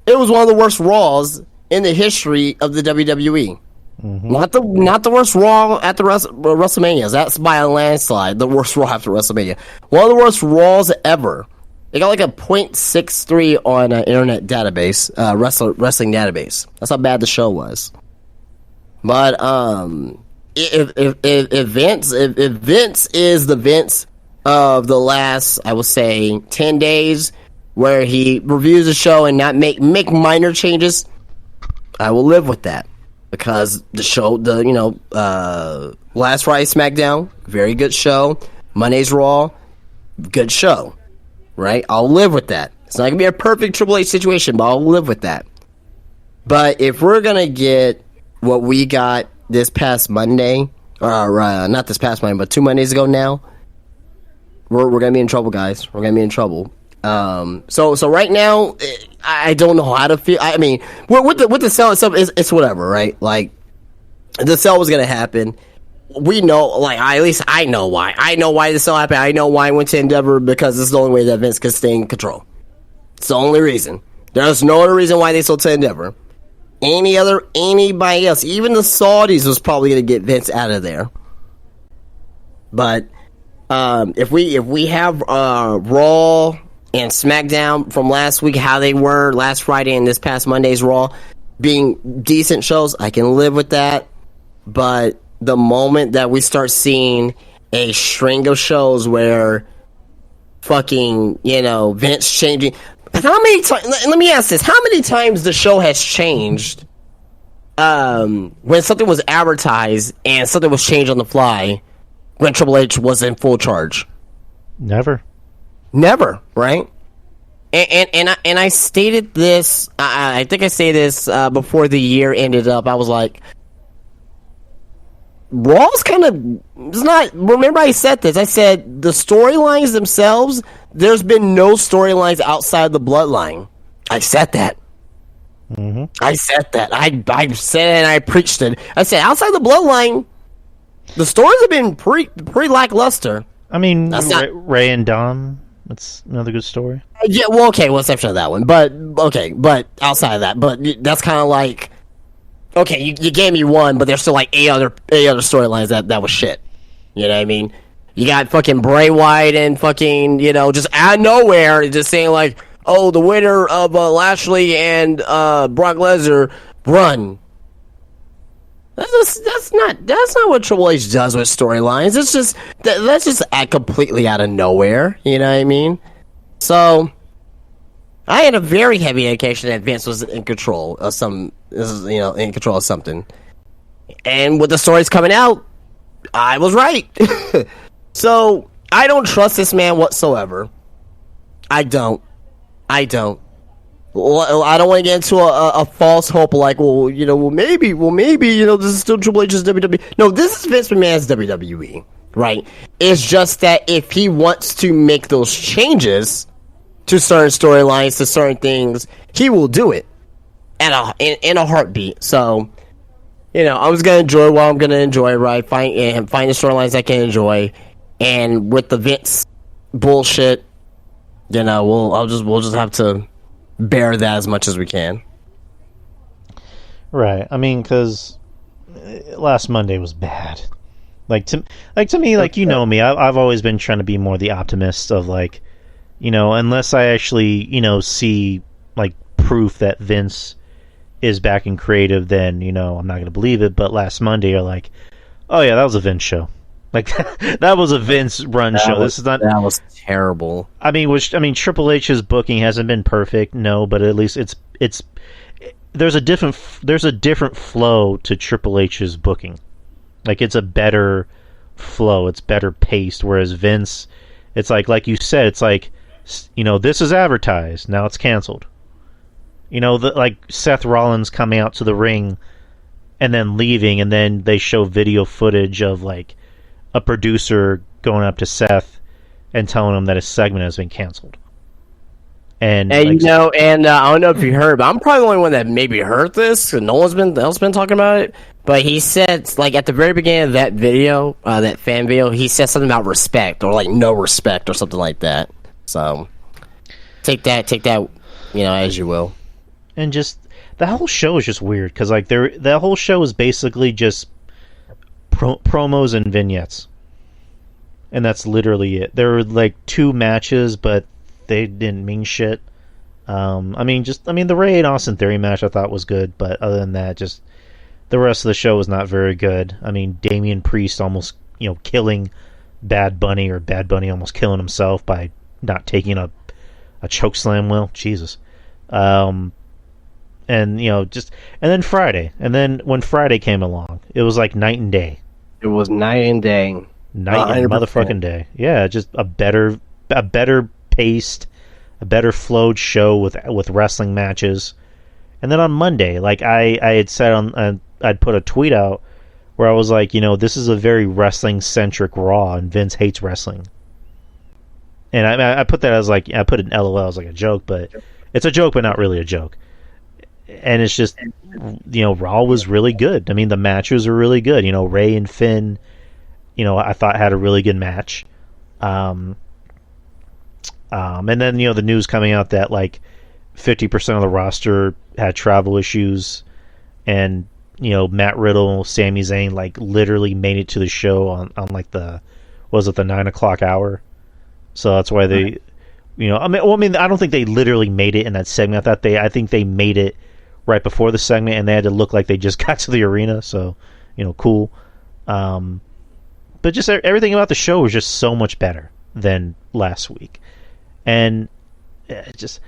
it was one of the worst Raws in the history of the WWE. Mm-hmm. Not the worst Raw at the WrestleMania. That's by a landslide. The worst Raw after WrestleMania. One of the worst Raws ever. They got like a .63 on an internet database, wrestling database. That's how bad the show was. But if Vince is the Vince of the last, I would say, 10 days, where he reviews the show and not make minor changes, I will live with that. Because the show, last Friday SmackDown, very good show. Monday's Raw, good show. Right? I'll live with that. It's not going to be a perfect Triple H situation, but I'll live with that. But if we're going to get what we got this past Monday, or not this past Monday, but 2 Mondays ago now, we're going to be in trouble, guys. We're going to be in trouble. So right now, I don't know how to feel. I mean, with the sell itself, it's whatever, right? Like, the sell was going to happen. We know, like, at least I know why. I know why the sell happened. I know why I went to Endeavor, because it's the only way that Vince could stay in control. It's the only reason. There's no other reason why they sold to Endeavor. Anybody else, even the Saudis, was probably going to get Vince out of there. But if we have Raw and SmackDown from last week, how they were last Friday and this past Monday's Raw being decent shows, I can live with that. But the moment that we start seeing a string of shows where fucking, Vince changing, how many times, let me ask this, how many times the show has changed when something was advertised and something was changed on the fly when Triple H was in full charge? Never, right? And I stated this, I think I stated this before the year ended up. I was like, Raw's kind of, it's not, remember I said this, I said the storylines themselves, there's been no storylines outside the bloodline. I said that. Mm-hmm. I said that. I said it and I preached it. I said outside the bloodline, the stories have been pretty lackluster. I mean, Ray and Dom, that's another good story. Yeah, well, okay, well, exception of that one. But outside of that, but that's kind of like, okay, you gave me one, but there's still like eight other storylines that was shit. You know what I mean? You got fucking Bray Wyatt and fucking, just out of nowhere, just saying like, oh, the winner of Lashley and Brock Lesnar run. That's not what Triple H does with storylines. It's just that's just completely out of nowhere. You know what I mean? So I had a very heavy indication that Vince was in control of in control of something. And with the stories coming out, I was right. So I don't trust this man whatsoever. I don't. Well, I don't want to get into a false hope like, maybe, this is still Triple H's WWE. No, this is Vince McMahon's WWE, right? It's just that if he wants to make those changes to certain storylines, to certain things, he will do it in a heartbeat. So, I'm just gonna enjoy what I'm gonna enjoy, right? Find the storylines I can enjoy, and with the Vince bullshit, we'll just have to bear that as much as we can. Right. I mean, because last Monday was bad. To me, like, you know me, I've always been trying to be more the optimist of, like, unless I actually, see, like, proof that Vince is back in creative, then, I'm not going to believe it. But last Monday, you're like, oh, yeah, that was a Vince show. Like, that was a Vince run show. That was terrible. I mean, Triple H's booking hasn't been perfect, no, but at least it's there's a different flow to Triple H's booking. Like, it's a better flow, it's better paced. Whereas Vince, it's like you said, it's like, this is advertised, now it's canceled. Like Seth Rollins coming out to the ring and then leaving, and then they show video footage of, like, a producer going up to Seth and telling him that his segment has been canceled. And I don't know if you heard, but I'm probably the only one that maybe heard this, and no one's been talking about it. But he said, like, at the very beginning of that video, that fan video, he said something about respect, or like no respect, or something like that. So take that, as you will. And just the whole show is just weird because, like, that whole show is basically just promos and vignettes, and that's literally it. There were like 2 matches, but they didn't mean shit. The Ray and Austin Theory match I thought was good, but other than that, just the rest of the show was not very good. I mean, Damian Priest almost killing Bad Bunny, or Bad Bunny almost killing himself by not taking a chokeslam. Well, Jesus. And then Friday, and then when Friday came along, it was like night and day. It was night and day. Night and motherfucking day. Yeah, just a better paced, a better flowed show with wrestling matches. And then on Monday, like I had said I'd put a tweet out where I was like, this is a very wrestling centric Raw, and Vince hates wrestling. And I put that as like, I put an LOL as like a joke, but it's a joke, but not really a joke. And it's just, Raw was really good. I mean, the matches were really good. Ray and Finn, I thought had a really good match. And then, the news coming out that, like, 50% of the roster had travel issues, and, Matt Riddle, Sami Zayn, like, literally made it to the show on like the 9 o'clock hour. So that's why they, I don't think they literally made it in that segment. I think they made it right before the segment, and they had to look like they just got to the arena, so, cool. But just everything about the show was just so much better than last week. And just,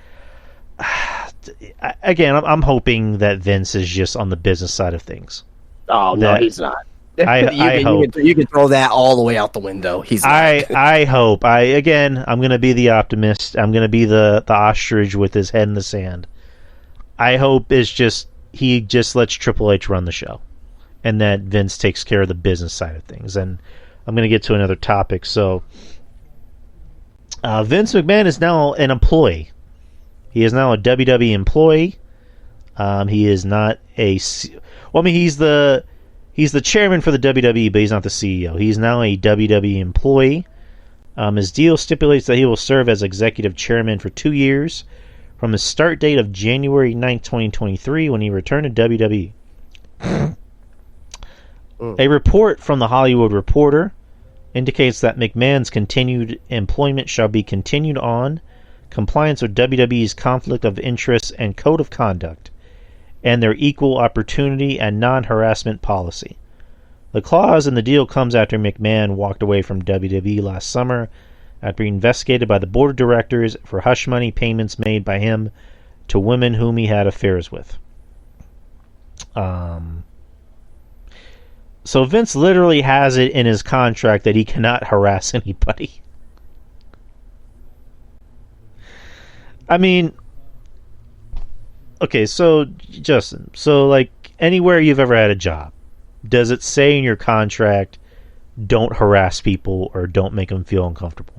again, I'm hoping that Vince is just on the business side of things. Oh, no, he's not. I hope. You can throw that all the way out the window. He's not. I hope. I'm going to be the optimist. I'm going to be the ostrich with his head in the sand. I hope he just lets Triple H run the show, and that Vince takes care of the business side of things. And I'm going to get to another topic. So, Vince McMahon is now an employee. He is now a WWE employee. He is not he's the chairman for the WWE, but he's not the CEO. He's now a WWE employee. His deal stipulates that he will serve as executive chairman for 2 years, from his start date of January 9th, 2023, when he returned to WWE. A report from the Hollywood Reporter indicates that McMahon's continued employment shall be continued on compliance with WWE's conflict of interest and code of conduct, and their equal opportunity and non-harassment policy. The clause in the deal comes after McMahon walked away from WWE last summer after being investigated by the board of directors for hush money payments made by him to women whom he had affairs with. So Vince literally has it in his contract that he cannot harass anybody. I mean, okay, so Justin, so like anywhere you've ever had a job, does it say in your contract, don't harass people or don't make them feel uncomfortable?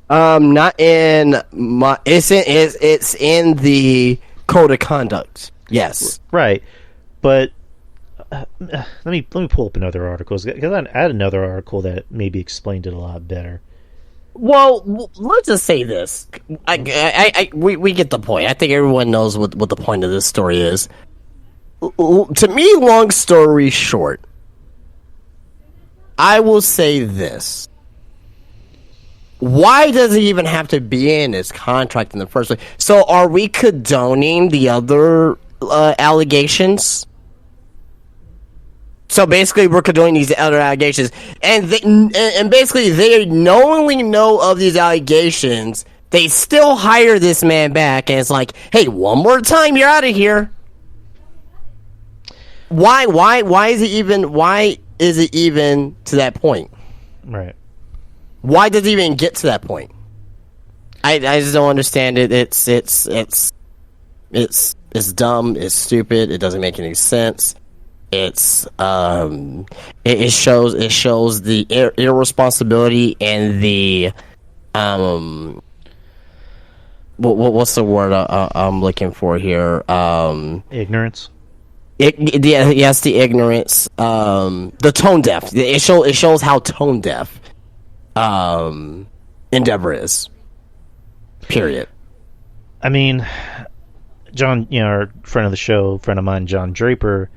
Not in my. It's in the code of conduct. Yes. Right, but let me pull up another article because I had another article that maybe explained it a lot better. Well, let's just say this. We get the point. I think everyone knows what the point of this story is. To me, long story short, I will say this. Why does it even have to be in his contract in the first place? So are we condoning the other allegations? So basically, we're condoning these other allegations, and basically, they knowingly know of these allegations. They still hire this man back, and it's like, hey, one more time, you're out of here. Why is it even? Why is it even to that point? Right. Why does it even get to that point? I just don't understand it. It's dumb. It's stupid. It doesn't make any sense. It shows the irresponsibility and the what's the word I'm looking for here? Ignorance. Yes, the ignorance. The tone deaf. It shows how tone deaf Endeavor is. Period. I mean, John, our friend of the show, friend of mine, John Draper,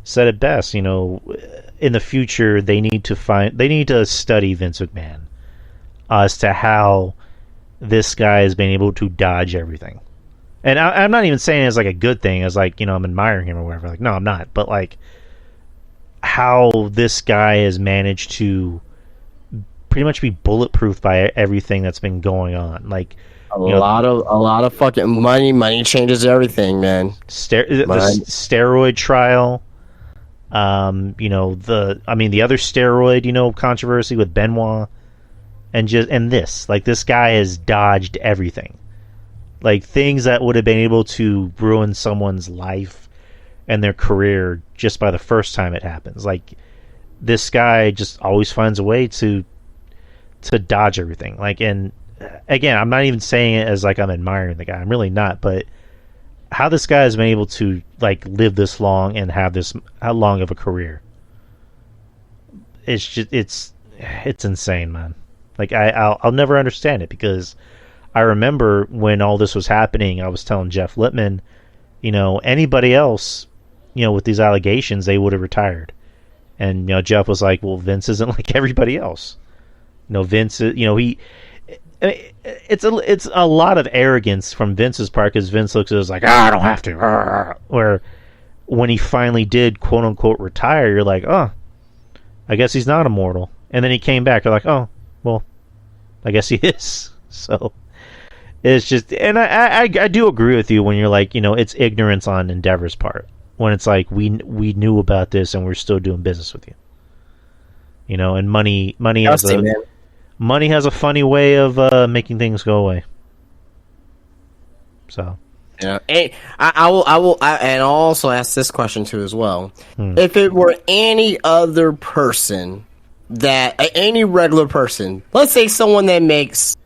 said it best. In the future, they need to study Vince McMahon as to how this guy has been able to dodge everything. And I'm not even saying it as like a good thing, as like, I'm admiring him or whatever. Like, no, I'm not. But like, how this guy has managed to pretty much be bulletproof by everything that's been going on. Like, a lot of fucking money. Money changes everything, man. The steroid trial. The other steroid, controversy with Benoit, and this guy has dodged everything. Like, things that would have been able to ruin someone's life and their career just by the first time it happens. Like, this guy just always finds a way to dodge everything. Like, and again, I'm not even saying it as like I'm admiring the guy. I'm really not. But how this guy has been able to like live this long and have how long of a career, it's just it's insane, man. Like, I'll never understand it, because I remember when all this was happening, I was telling Jeff Lippman, anybody else, with these allegations, they would have retired. And Jeff was like, well, Vince isn't like everybody else. Vince, it's a lot of arrogance from Vince's part, because Vince looks at it as like, I don't have to. Where when he finally did, quote unquote, retire, you're like, oh, I guess he's not immortal. And then he came back. You're like, oh, well, I guess he is. So it's just, and I do agree with you when you're like, it's ignorance on Endeavor's part. When it's like, we knew about this and we're still doing business with you. And money has a funny way of making things go away. So, yeah. And I'll also ask this question too as well. If it were any other person, any regular person, let's say someone that makes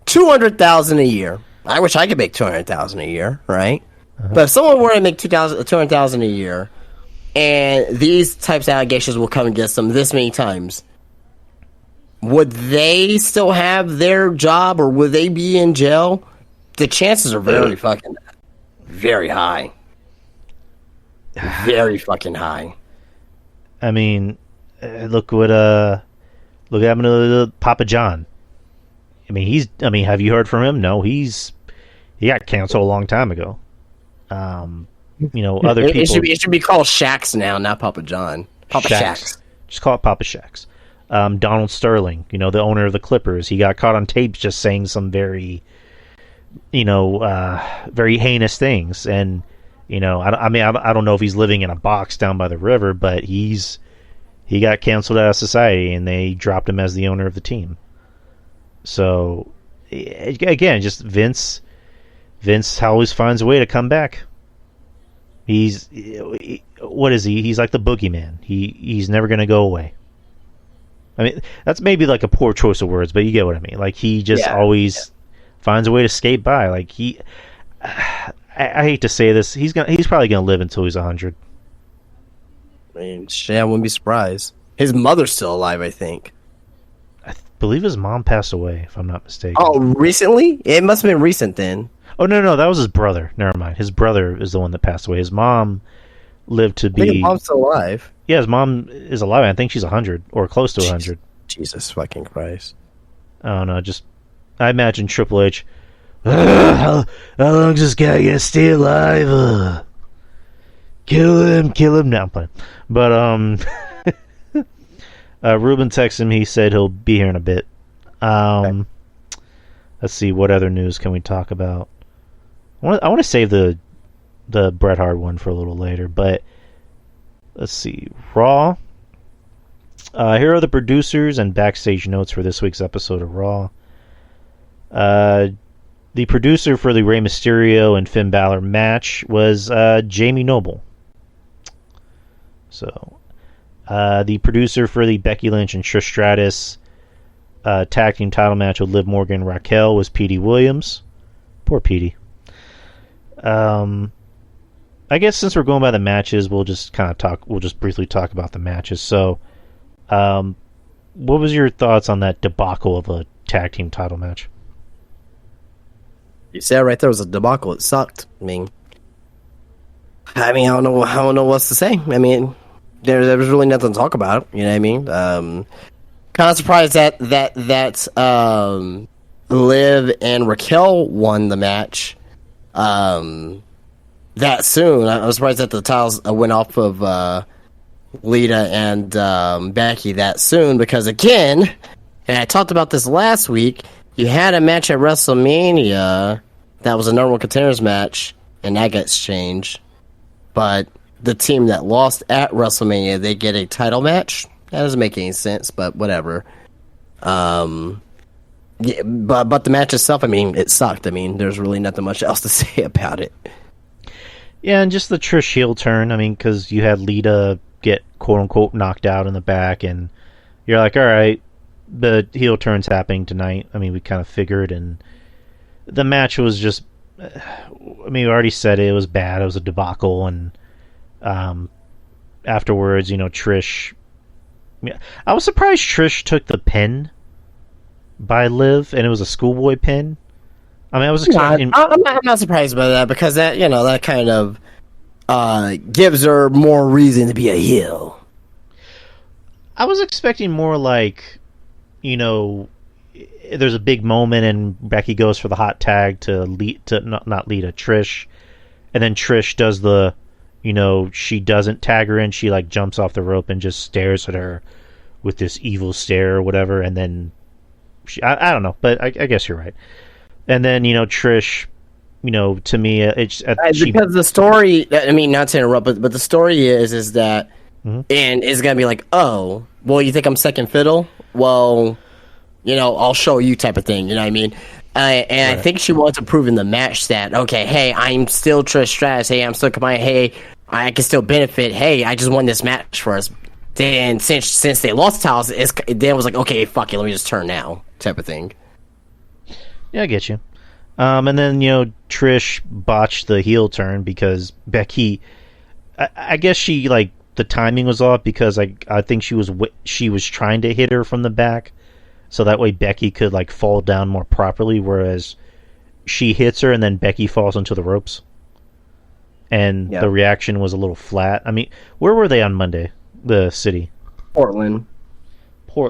$200,000 a year. I wish I could make $200,000 a year, right? Uh-huh. But if someone were to make $200,000 a year, and these types of allegations will come against them this many times, would they still have their job, or would they be in jail? The chances are very high. Very fucking high. I mean, look what happened to Papa John. I mean, have you heard from him? No, he got canceled a long time ago. Other people. It should be called Shax now, not Papa John. Papa Shax. Just call it Papa Shax. Donald Sterling, the owner of the Clippers. He got caught on tape just saying some very, very heinous things. And, I don't know if he's living in a box down by the river, but he got canceled out of society, and they dropped him as the owner of the team. So, again, just Vince always finds a way to come back. What is he? He's like the boogeyman. He's never going to go away. I mean, that's maybe like a poor choice of words, but you get what I mean. Like, he just always finds a way to skate by. Like, I hate to say this, he's probably gonna live until he's 100. I mean, shit, I wouldn't be surprised. His mother's still alive, I think. I believe his mom passed away, if I'm not mistaken. Oh, recently? It must have been recent then. Oh, no, that was his brother. Never mind. His brother is the one that passed away. His mom lived to be... I think his mom's still alive. Yeah, his mom is alive. I think she's 100 or close to 100. Jesus fucking Christ. I don't know. I imagine Triple H. How long is this guy gonna stay alive? Kill him. No, I'm playing. But Ruben texted him. He said he'll be here in a bit. Okay. Let's see, what other news can we talk about? I want to save the Bret Hart one for a little later, but let's see. Raw. Here are the producers and backstage notes for this week's episode of Raw. The producer for the Rey Mysterio and Finn Balor match was Jamie Noble. So, the producer for the Becky Lynch and Trish Stratus tag team title match with Liv Morgan and Raquel was Petey Williams. Poor Petey. I guess since we're going by the matches, we'll just briefly talk about the matches. So, what was your thoughts on that debacle of a tag team title match? You said right there was a debacle. It sucked. I mean, I don't know what to say. I mean, there was really nothing to talk about. You know what I mean? Kind of surprised that Liv and Raquel won the match that soon. I was surprised that the titles went off of Lita and Becky that soon, because again, and I talked about this last week, you had a match at WrestleMania that was a normal contenders match, and that gets changed. But the team that lost at WrestleMania, they get a title match. That doesn't make any sense, but whatever. Yeah, but the match itself, I mean, it sucked. I mean, there's really nothing much else to say about it. Yeah, and just the Trish heel turn. I mean, because you had Lita get quote-unquote knocked out in the back, and you're like, all right, the heel turn's happening tonight. I mean, we kind of figured, and the match was just, I mean, we already said it was bad. It was a debacle, and afterwards, Trish... I was surprised Trish took the pin by Liv, and it was a schoolboy pin. I mean, I was expecting... I'm not surprised by that, because that, that kind of gives her more reason to be a heel. I was expecting more like, there's a big moment and Becky goes for the hot tag to not Lita, Trish, and then Trish does the, she doesn't tag her in, she like jumps off the rope and just stares at her with this evil stare or whatever, and then I don't know, but I guess you're right. And then Trish, to me, it's because the story. I mean, not to interrupt, but the story is that, and it's gonna be like, oh, well, you think I'm second fiddle? Well, I'll show you, type of thing. You know what I mean? Right. I think she wants to prove in the match that, okay, hey, I'm still Trish Stratus. Hey, I'm still combining. Hey, I can still benefit. Hey, I just won this match for us. Then since they lost titles, then it was like, okay, fuck it, let me just turn now, type of thing. Yeah, I get you. And then, Trish botched the heel turn because Becky, I guess she, like, the timing was off because I think she was trying to hit her from the back so that way Becky could, like, fall down more properly, whereas she hits her and then Becky falls into the ropes. And the reaction was a little flat. I mean, where were they on Monday? The city? Portland. I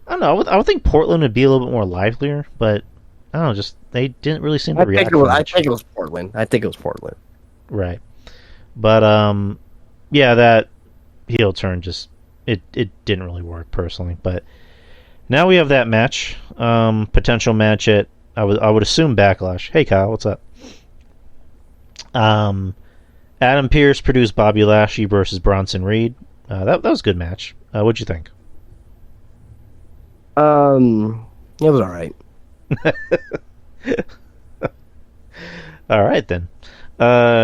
don't know. I would think Portland would be a little bit more livelier, but I don't know. Just they didn't really seem to react. I think it was Portland. Right. But yeah, that heel turn just it didn't really work personally. But now we have that match, potential match at I would assume Backlash. Hey Kyle, what's up? Adam Pearce produced Bobby Lashley versus Bronson Reed. That was a good match. What'd you think? It was all right. All right then.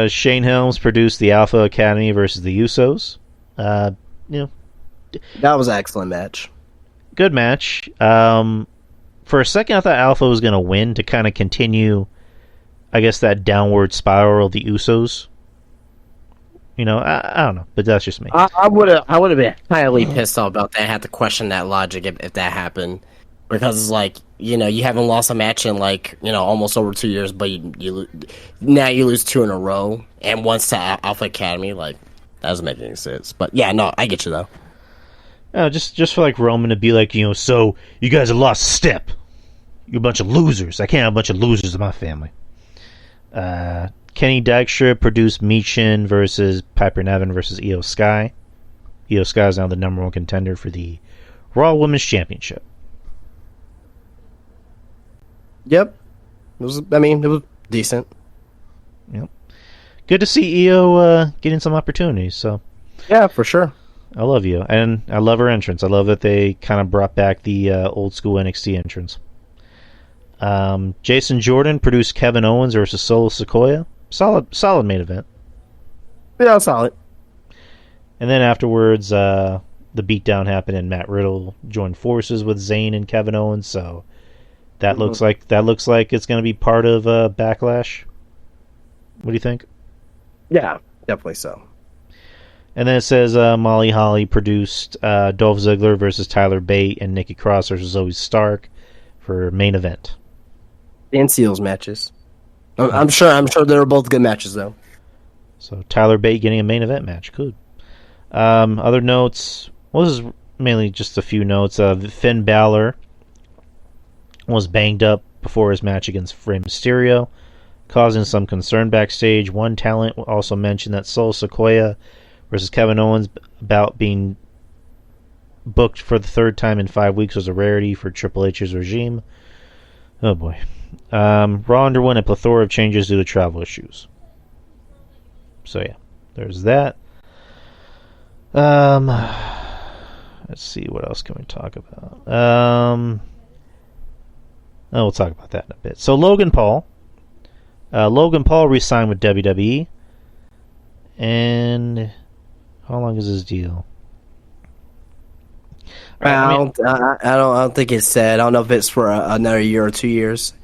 Shane Helms produced the Alpha Academy versus the Usos. You know, That was an excellent match. good match. For a second, I thought Alpha was going to win to kind of continue, I guess, that downward spiral of the Usos. You know, I don't know, but that's just me. I would have been highly pissed off about that. I had to question that logic if that happened, because it's like, you know, you haven't lost a match in like, you know, almost over 2 years, but now you lose 2 in a row and once to Alpha Academy. Like, that doesn't make any sense. But yeah, no, I get you though. Just for like Roman to be like, you know, so you guys have lost a step. You're a bunch of losers. I can't have a bunch of losers in my family. Kenny Dykstra produced Michin versus Piper Niven versus Io Sky. Io Sky is now the number 1 contender for the Raw Women's Championship. Yep. It was decent. Yep. Good to see Io getting some opportunities. So Yeah, for sure. I love Io, and I love her entrance. I love that they kind of brought back the old school NXT entrance. Jason Jordan produced Kevin Owens versus Solo Sikoa. Solid main event. Yeah, solid. And then afterwards, the beatdown happened, and Matt Riddle joined forces with Zayn and Kevin Owens. So that looks like it's going to be part of Backlash. What do you think? Yeah, definitely so. And then it says Molly Holly produced Dolph Ziggler versus Tyler Bate and Nikki Cross versus Zoe Stark for main event. And Seals matches. I'm sure they were both good matches though. So Tyler Bate getting a main event match. Good. Other notes. Well, this is mainly just a few notes. Finn Balor was banged up before his match against Rey Mysterio, causing some concern backstage. One talent also mentioned that Solo Sikoa versus Kevin Owens about being booked for the 3rd time in 5 weeks was a rarity for Triple H's regime. Oh boy. Raw underwent a plethora of changes due to travel issues. So yeah, there's that. Let's see, what else can we talk about? We'll talk about that in a bit. So Logan Paul re-signed with WWE, and how long is his deal? I don't think it's said. I don't know if it's for another year or 2 years.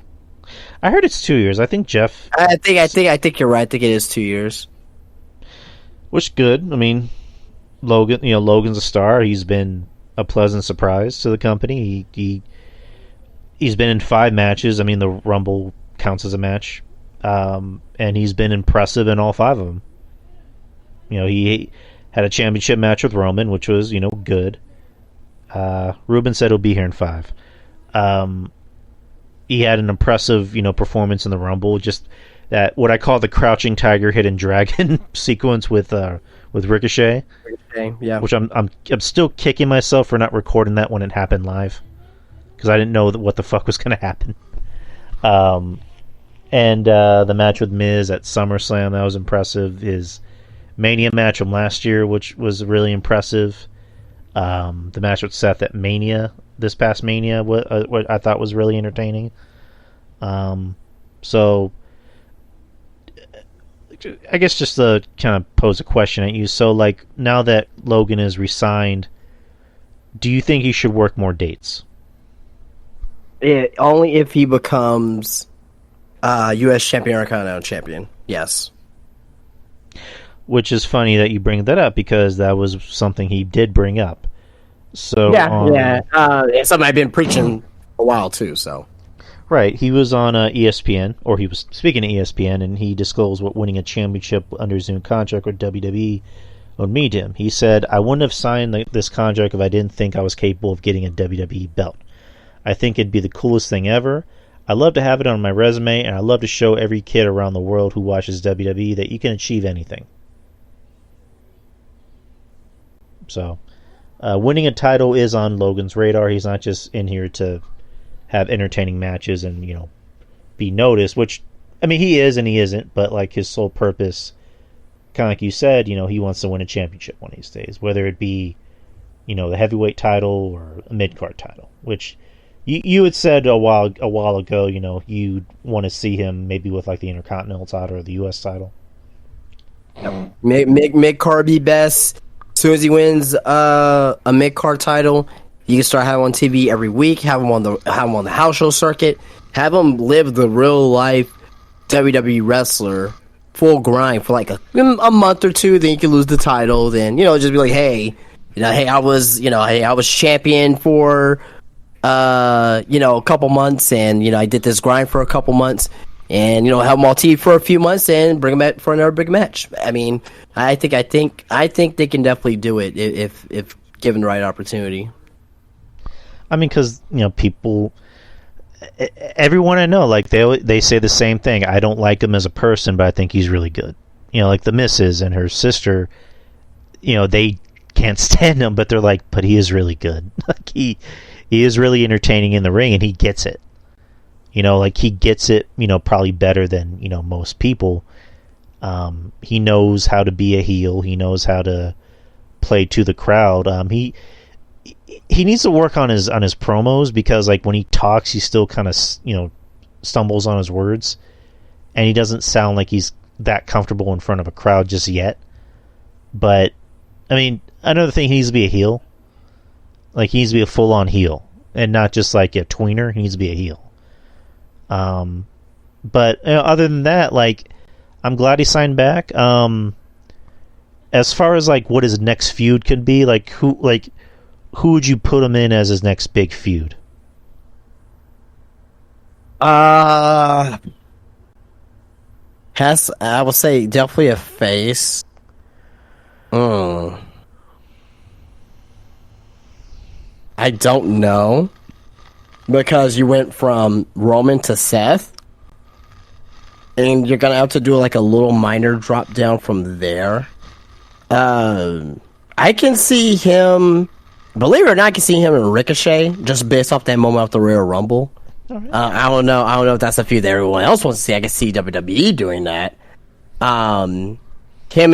I heard it's 2 years. I think Jeff. I think you're right. I think it is 2 years. Which good. I mean, Logan's a star. He's been a pleasant surprise to the company. He's been in 5 matches. I mean, the Rumble counts as a match, and he's been impressive in all 5 of them. You know, he had a championship match with Roman, which was good. Ruben said he'll be here in 5. He had an impressive, performance in the Rumble. Just that what I call the crouching tiger, hidden dragon sequence with Ricochet. Yeah. Which I'm still kicking myself for not recording that when it happened live, because I didn't know what the fuck was going to happen. And the match with Miz at SummerSlam, that was impressive. His Mania match from last year, which was really impressive. The match with Seth at Mania, this past Mania, what I thought was really entertaining. So I guess just to kind of pose a question at you. So, like, now that Logan is re-signed, do you think he should work more dates? Only if he becomes U.S. champion or Continental champion. Yes. Which is funny that you bring that up, because that was something he did bring up. So it's something I've been preaching for a while too. So right, he was on ESPN, or he was speaking to ESPN, and he disclosed what winning a championship under his new contract with WWE would mean to him. He said, "I wouldn't have signed this contract if I didn't think I was capable of getting a WWE belt. I think it'd be the coolest thing ever. I love to have it on my resume, and I love to show every kid around the world who watches WWE that you can achieve anything." So, Winning a title is on Logan's radar. He's not just in here to have entertaining matches and, be noticed, which, I mean, he is and he isn't, but like his sole purpose, kind of like you said, he wants to win a championship one of these days, whether it be, the heavyweight title or a mid-card title, which you had said a while ago, you'd want to see him maybe with like the Intercontinental title or the U.S. title. Mid-card be best. As soon as he wins a mid-card title, you can start having him on TV every week, have him on the house show circuit, have him live the real-life WWE wrestler, full grind for like a month or two, then you can lose the title, then, just be like, hey, I was champion for, a couple months, and, I did this grind for a couple months, and, have him on TV for a few months, and bring him back for another big match. I mean, I think they can definitely do it if given the right opportunity. I mean, because, people, everyone I know, like, they say the same thing. I don't like him as a person, but I think he's really good. Like the missus and her sister, they can't stand him, but they're like, but he is really good. Like, he is really entertaining in the ring, and he gets it. Like, he gets it, probably better than, most people. He knows how to be a heel. He knows how to play to the crowd. He needs to work on his promos, because like when he talks, he still kind of stumbles on his words, and he doesn't sound like he's that comfortable in front of a crowd just yet. But I mean, another thing, he needs to be a heel. Like, he needs to be a full on heel, and not just like a tweener. He needs to be a heel. But other than that, like, I'm glad he signed back. As far as like what his next feud could be, like who would you put him in as his next big feud? I would say definitely a face. I don't know, because you went from Roman to Seth, and you're gonna have to do like a little minor drop down from there. I can see him. Believe it or not, I can see him in Ricochet, just based off that moment after the Royal Rumble. I don't know if that's a feud that everyone else wants to see. I can see WWE doing that. Him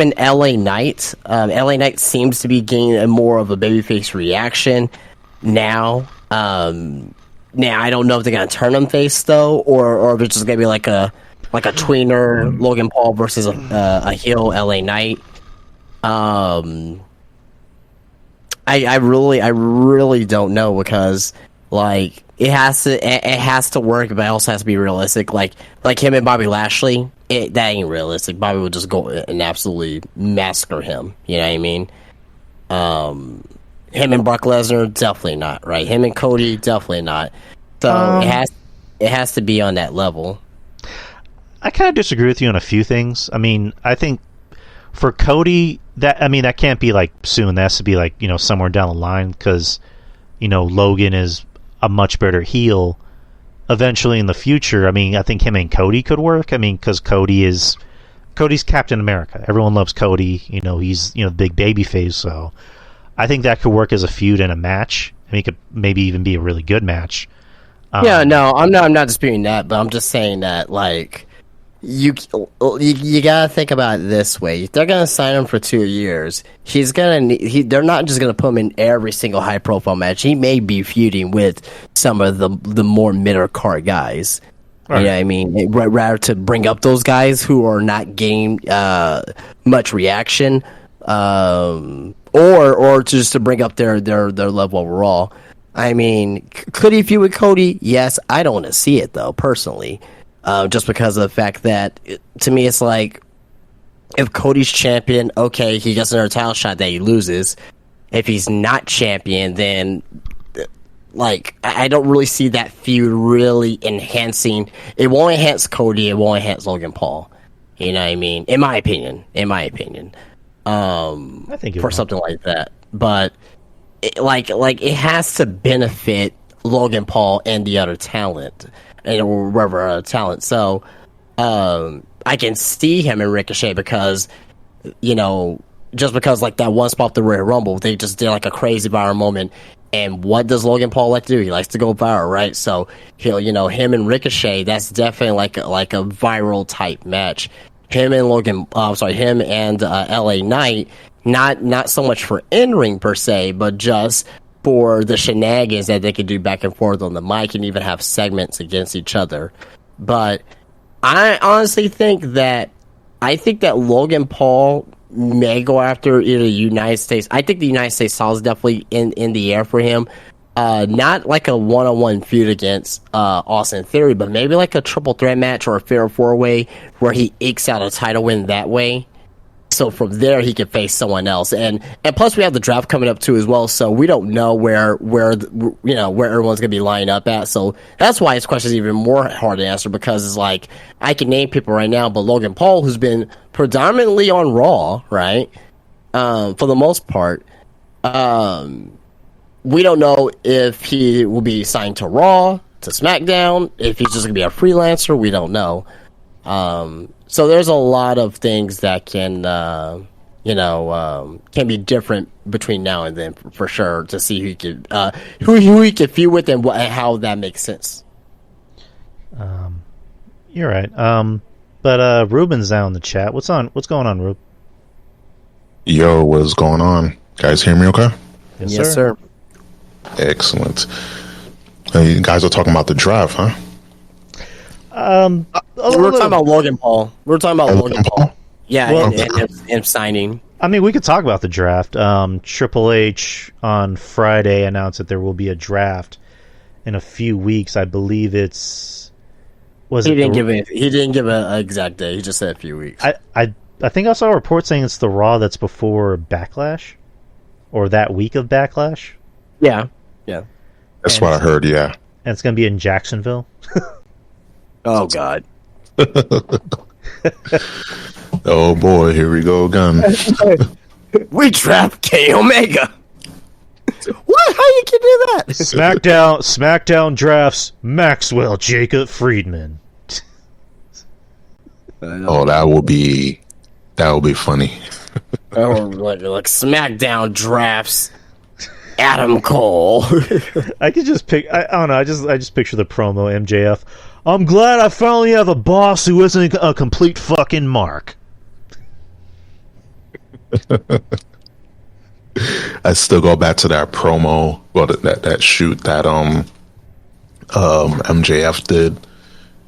and LA Knight. LA Knight seems to be gaining more of a babyface reaction now. Now I don't know if they're gonna turn him face though, or if it's just gonna be like a tweener Logan Paul versus a heel LA Knight. I really don't know, because like it has to work, but it also has to be realistic. Like him and Bobby Lashley, that ain't realistic. Bobby would just go and absolutely massacre him. You know what I mean? Him and Brock Lesnar, definitely not. Right? Him and Cody, definitely not. So it has to be on that level. I kind of disagree with you on a few things. I mean, I think for Cody, that can't be like soon. That has to be like, somewhere down the line, because Logan is a much better heel eventually in the future. I mean, I think him and Cody could work. I mean, because Cody's Captain America. Everyone loves Cody. He's the big baby face. So I think that could work as a feud and a match. I mean, it could maybe even be a really good match. I'm not disputing that, but I'm just saying that like. You gotta think about it this way. If they're gonna sign him for 2 years, they're not just gonna put him in every single high profile match. He may be feuding with some of the more middle card guys. Right. You know what I mean? Rather to bring up those guys who are not getting much reaction, or just to bring up their level overall. I mean, could he feud with Cody? Yes. I don't want to see it though, personally. Just because of the fact that, to me, it's like, if Cody's champion, okay, he gets another title shot that he loses. If he's not champion, then, like, I don't really see that feud really enhancing. It won't enhance Cody, it won't enhance Logan Paul. You know what I mean? In my opinion. I think for something like that. But, it has to benefit Logan Paul and the other talent. Or wherever talent. So I can see him in Ricochet, because just because like that one spot the Royal Rumble, they just did like a crazy viral moment. And what does Logan Paul like to do? He likes to go viral, right? So he'll, him and Ricochet, that's definitely like a viral type match. Him and LA Knight, not so much for in-ring per se, but just for the shenanigans that they could do back and forth on the mic and even have segments against each other. But I honestly think that Logan Paul may go after either the United States. I think the United States title is definitely in the air for him. Not like a one-on-one feud against Austin Theory, but maybe like a triple threat match or a fair four-way where he ekes out a title win that way. So from there he can face someone else, and plus we have the draft coming up too as well. So we don't know where everyone's gonna be lining up at. So that's why this question is even more hard to answer, because it's like I can name people right now, but Logan Paul, who's been predominantly on Raw, right, for the most part, we don't know if he will be signed to Raw, to SmackDown, if he's just gonna be a freelancer. We don't know. So there's a lot of things that can be different between now and then for sure, to see who he can feud with and how that makes sense. You're right. But Ruben's down in the chat. What's going on, Rube? Yo, what's going on? Guys hear me okay? Yes, sir. Excellent. You guys are talking about the draft, huh? We were talking about Logan Paul. Logan Paul. Yeah, well, and signing. I mean, we could talk about the draft. Triple H on Friday announced that there will be a draft in a few weeks. I believe it's. He didn't give an exact day. He just said a few weeks. I think I saw a report saying it's the Raw that's before Backlash, or that week of Backlash. Yeah. That's what I heard. Yeah, and it's going to be in Jacksonville. Oh God. Oh boy, here we go again. We draft K Omega. What? How you can do that? SmackDown drafts Maxwell Jacob Friedman. Oh, that will be funny. Or like SmackDown drafts Adam Cole. I could just I don't know. I just picture the promo MJF. I'm glad I finally have a boss who isn't a complete fucking mark. I still go back to that promo, well, that shoot that MJF did,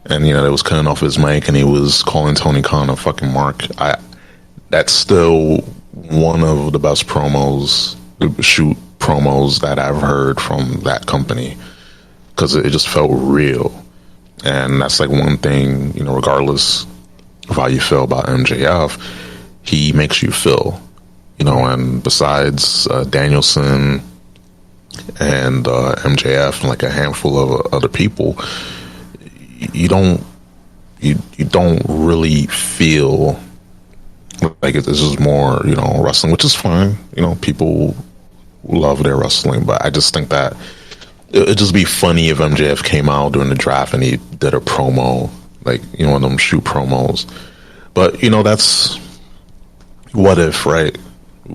and it was cutting off his mic, and he was calling Tony Khan a fucking mark. That's still one of the best shoot promos that I've heard from that company, because it just felt real. And that's like one thing, regardless of how you feel about MJF, he makes you feel, and besides Danielson and MJF and like a handful of other people, you don't really feel like this is more, wrestling, which is fine. People love their wrestling, but I just think that it'd just be funny if MJF came out during the draft and he did a promo, like, one of them shoot promos. But, that's what if, right?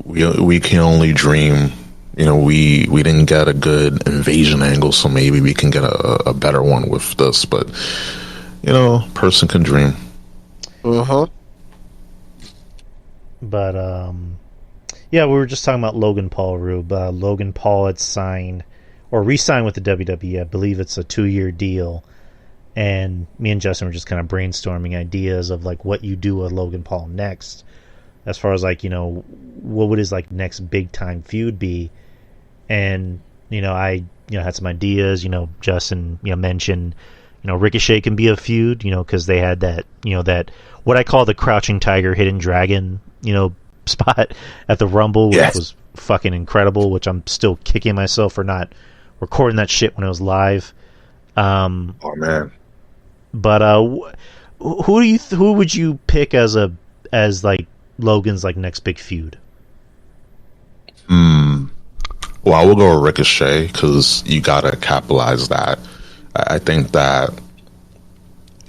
We can only dream. We didn't get a good invasion angle, so maybe we can get a better one with this. But, person can dream. Uh-huh. But, yeah, we were just talking about Logan Paul, Rube. Logan Paul had signed or re-signed with the WWE. I believe it's a 2-year deal. And me and Justin were just kind of brainstorming ideas of like what you do with Logan Paul next, as far as like, what would his like next big time feud be. And I had some ideas. Justin mentioned Ricochet can be a feud, because they had that that what I call the crouching tiger hidden dragon spot at the Rumble, which was fucking incredible, which I'm still kicking myself for not recording that shit when it was live. Oh man. But who would you pick as like Logan's like next big feud? Well, I will go with Ricochet, because you gotta capitalize that. I think that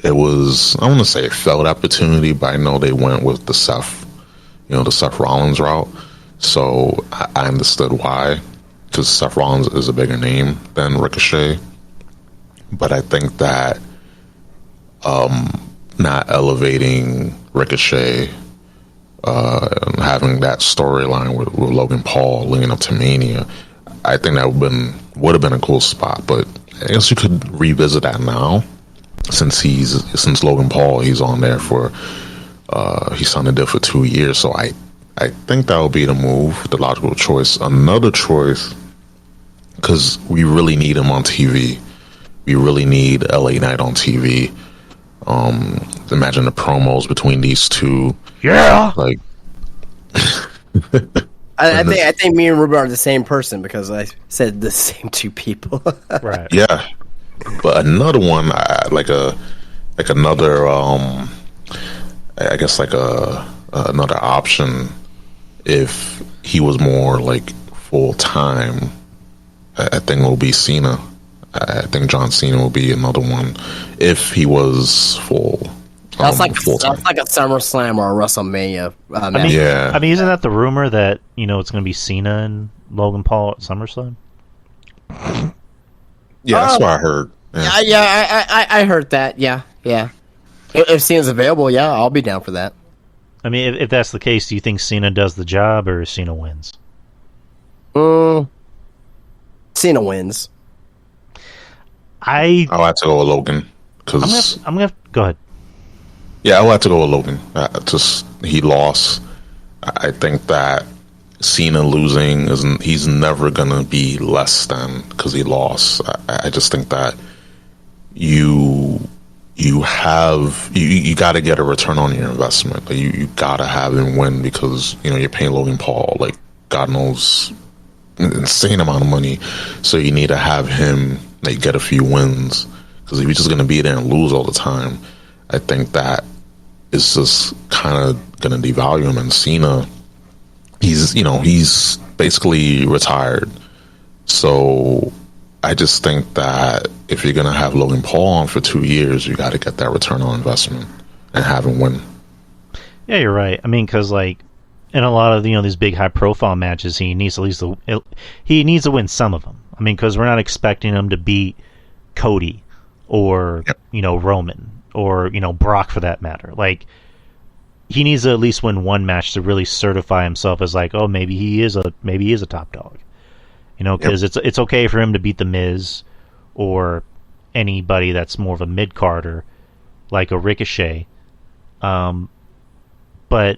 it was, I want to say a failed opportunity, but I know they went with the Seth the Seth Rollins route. So I understood why, because Seth Rollins is a bigger name than Ricochet. But I think that not elevating Ricochet, and having that storyline with Logan Paul leading up to Mania, I think that would have been a cool spot. But I guess you could revisit that now, since Logan Paul, he's on there for he signed a deal for 2 years. So I think that would be the move, the logical choice. Another choice, because we really need him on TV. We really need LA Knight on TV. Imagine the promos between these two. Yeah. Like, I think me and Ruben are the same person because I said the same two people. Right. yeah. But another one, another, I guess another option, if he was more like full time, I think it will be Cena. I think John Cena will be another one if he was full. That's like a SummerSlam or a WrestleMania. Yeah. I mean, isn't that the rumor that it's going to be Cena and Logan Paul at SummerSlam? Yeah, that's what I heard. Yeah, I heard that. Yeah. If Cena's available, yeah, I'll be down for that. I mean, if that's the case, do you think Cena does the job or Cena wins? Cena wins. I'll have to go with Logan because I'm gonna go ahead. Yeah, I'll have to go with Logan. He lost. I think that Cena losing he's never gonna be less than because he lost. I just think that you got to get a return on your investment. Like you got to have him win because you're paying Logan Paul like God knows an insane amount of money. So you need to have him like get a few wins because if you're just gonna be there and lose all the time, I think that it's just kind of gonna devalue him. And Cena, he's basically retired. So I just think that if you're gonna have Logan Paul on for 2 years, you got to get that return on investment and have him win. Yeah, you're right. I mean, because like in a lot of these big high profile matches, he needs to win some of them. I mean, because we're not expecting him to beat Cody or Roman or Brock for that matter. Like he needs to at least win one match to really certify himself as like, oh, maybe he is a top dog. Because it's okay for him to beat the Miz or anybody that's more of a mid carder like a Ricochet, but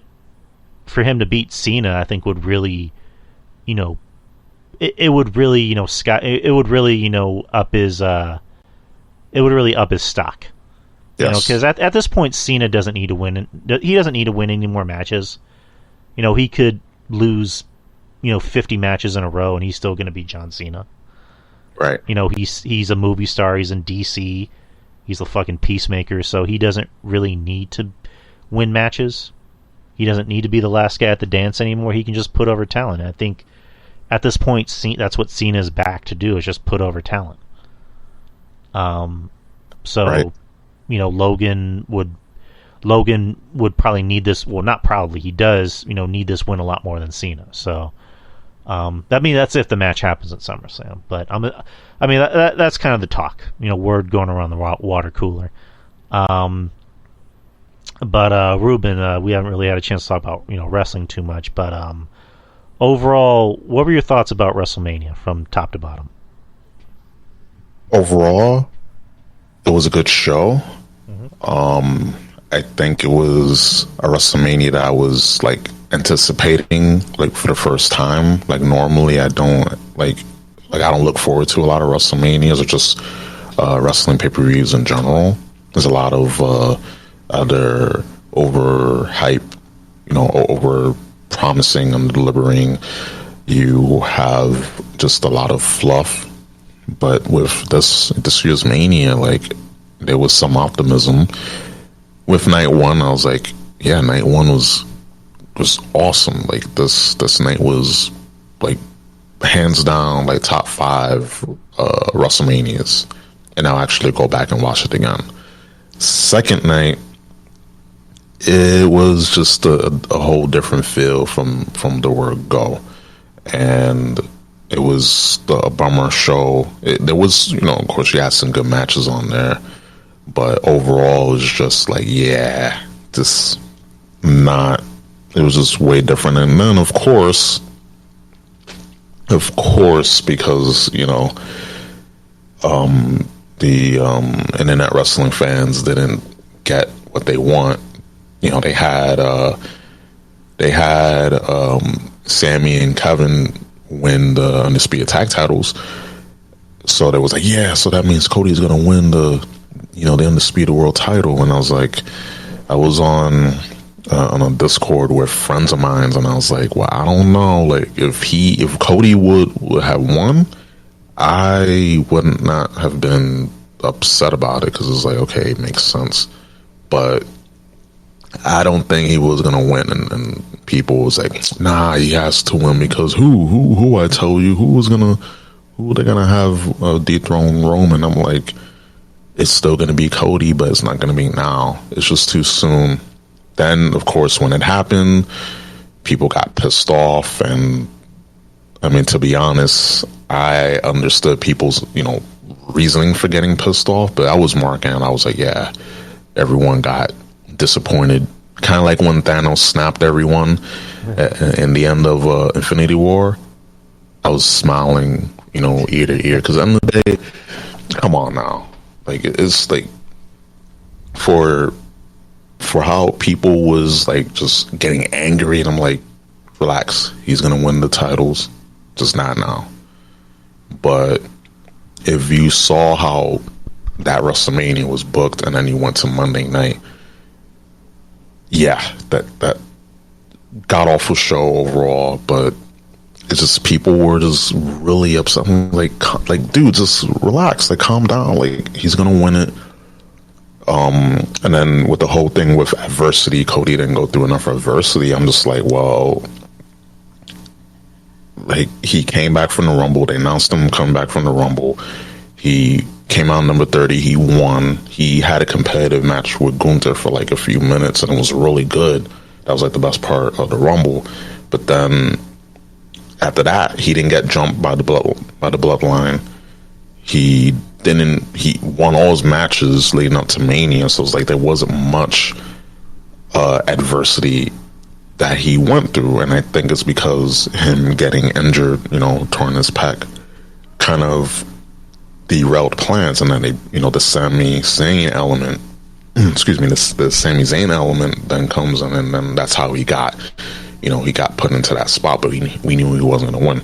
for him to beat Cena, I think would really, it would really up his stock. Yes. Because at this point, Cena doesn't need to win. He doesn't need to win any more matches. He could lose 50 matches in a row and he's still going to be John Cena. Right. He's a movie star. He's in DC. He's a fucking peacemaker, so he doesn't really need to win matches. He doesn't need to be the last guy at the dance anymore. He can just put over talent. And I think at this point, that's what Cena's back to do, is just put over talent. So, right. Logan would probably need this. Well, not probably. He does, need this win a lot more than Cena. So, that's if the match happens at SummerSlam. But that's kind of the talk. Word going around the water cooler. But Ruben, we haven't really had a chance to talk about wrestling too much. But overall, what were your thoughts about WrestleMania from top to bottom? Overall, it was a good show. Mm-hmm. I think it was a WrestleMania that I was like anticipating like for the first time. Like normally I don't I don't look forward to a lot of WrestleManias or just wrestling pay-per-views in general. There's a lot of other over-hype, over promising and delivering. You have just a lot of fluff. But with this year's Mania, like there was some optimism. With night one, I was like, yeah, night one was awesome. Like this night was like hands down like top 5 WrestleManias, and I'll actually go back and watch it again. Second night, it was just a whole different feel from the word go, and it was a bummer show. There was, of course, you had some good matches on there, but overall, it was just like, yeah, just not. It was just way different, and then of course, because the internet wrestling fans didn't get what they want. They had Sammy and Kevin win the Undisputed Tag Titles, so there was like, yeah, so that means Cody's gonna win the Undisputed World Title. And I was like, I was on a Discord with friends of mine, and I was like, well, I don't know, like if Cody would have won, I would not have been upset about it, because it's like, okay, it makes sense, but I don't think he was gonna win, and people was like, nah, he has to win, because who I tell you, who are they gonna have dethrone Roman? I'm like, it's still gonna be Cody, but it's not gonna be now. It's just too soon. Then, of course, when it happened, people got pissed off, and I mean, to be honest, I understood people's reasoning for getting pissed off, but I was Mark, and I was like, yeah, everyone got disappointed, kind of like when Thanos snapped everyone in the end of Infinity War. I was smiling, ear to ear, because at the end of the day, come on now, like, it's like for how people was like just getting angry, and I'm like, relax, he's gonna win the titles, just not now. But if you saw how that WrestleMania was booked, and then you went to Monday night, yeah, that god awful show overall, but it's just people were just really upset. Like, dude, just relax, like, calm down, like, he's gonna win it. And then with the whole thing with adversity, Cody didn't go through enough adversity. I'm just like, well, like, he came back from the Rumble. They announced him coming back from the Rumble. He came out number 30. He won. He had a competitive match with Gunther for like a few minutes, and it was really good. That was like the best part of the Rumble. But then after that, he didn't get jumped by the bloodline. He won all his matches leading up to Mania, so it's like there wasn't much adversity that he went through, and I think it's because him getting injured, torn his pec, kind of derailed plans, and then the Sami Zayn element, excuse me, the Sami Zayn element then comes in, and then that's how he got, he got put into that spot, but we knew he wasn't going to win.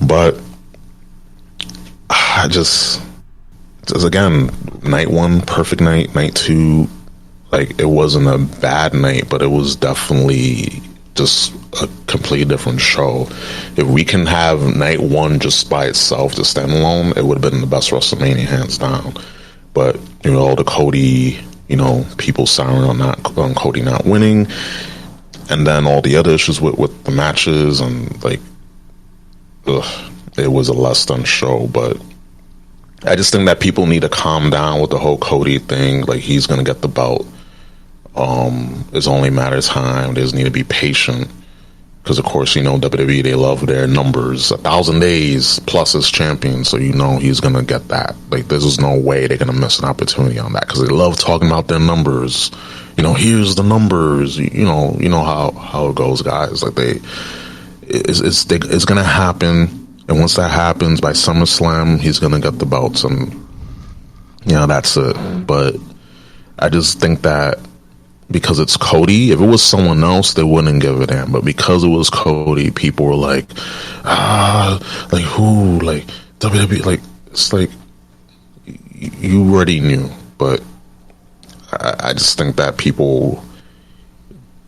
But I just again, night one, perfect night. Night two, like, it wasn't a bad night, but it was definitely just a completely different show. If we can have night one just by itself, just stand alone, it would have been the best WrestleMania, hands down. But all the Cody, people souring on Cody not winning, and then all the other issues with the matches, and like, it was a less than show. But I just think that people need to calm down with the whole Cody thing. Like, he's gonna get the belt. It's only a matter of time. They just need to be patient, because of course, WWE, they love their numbers. 1,000 days plus as champion, so he's gonna get that. Like, there's no way they're gonna miss an opportunity on that, because they love talking about their numbers. Here's the numbers. You know how it goes, guys. Like, it's gonna happen. And once that happens, by SummerSlam, he's going to get the belts, and, that's it. But I just think that because it's Cody, if it was someone else, they wouldn't give a damn. But because it was Cody, people were like, like, who? Like, WWE? Like, it's like, you already knew. But I just think that people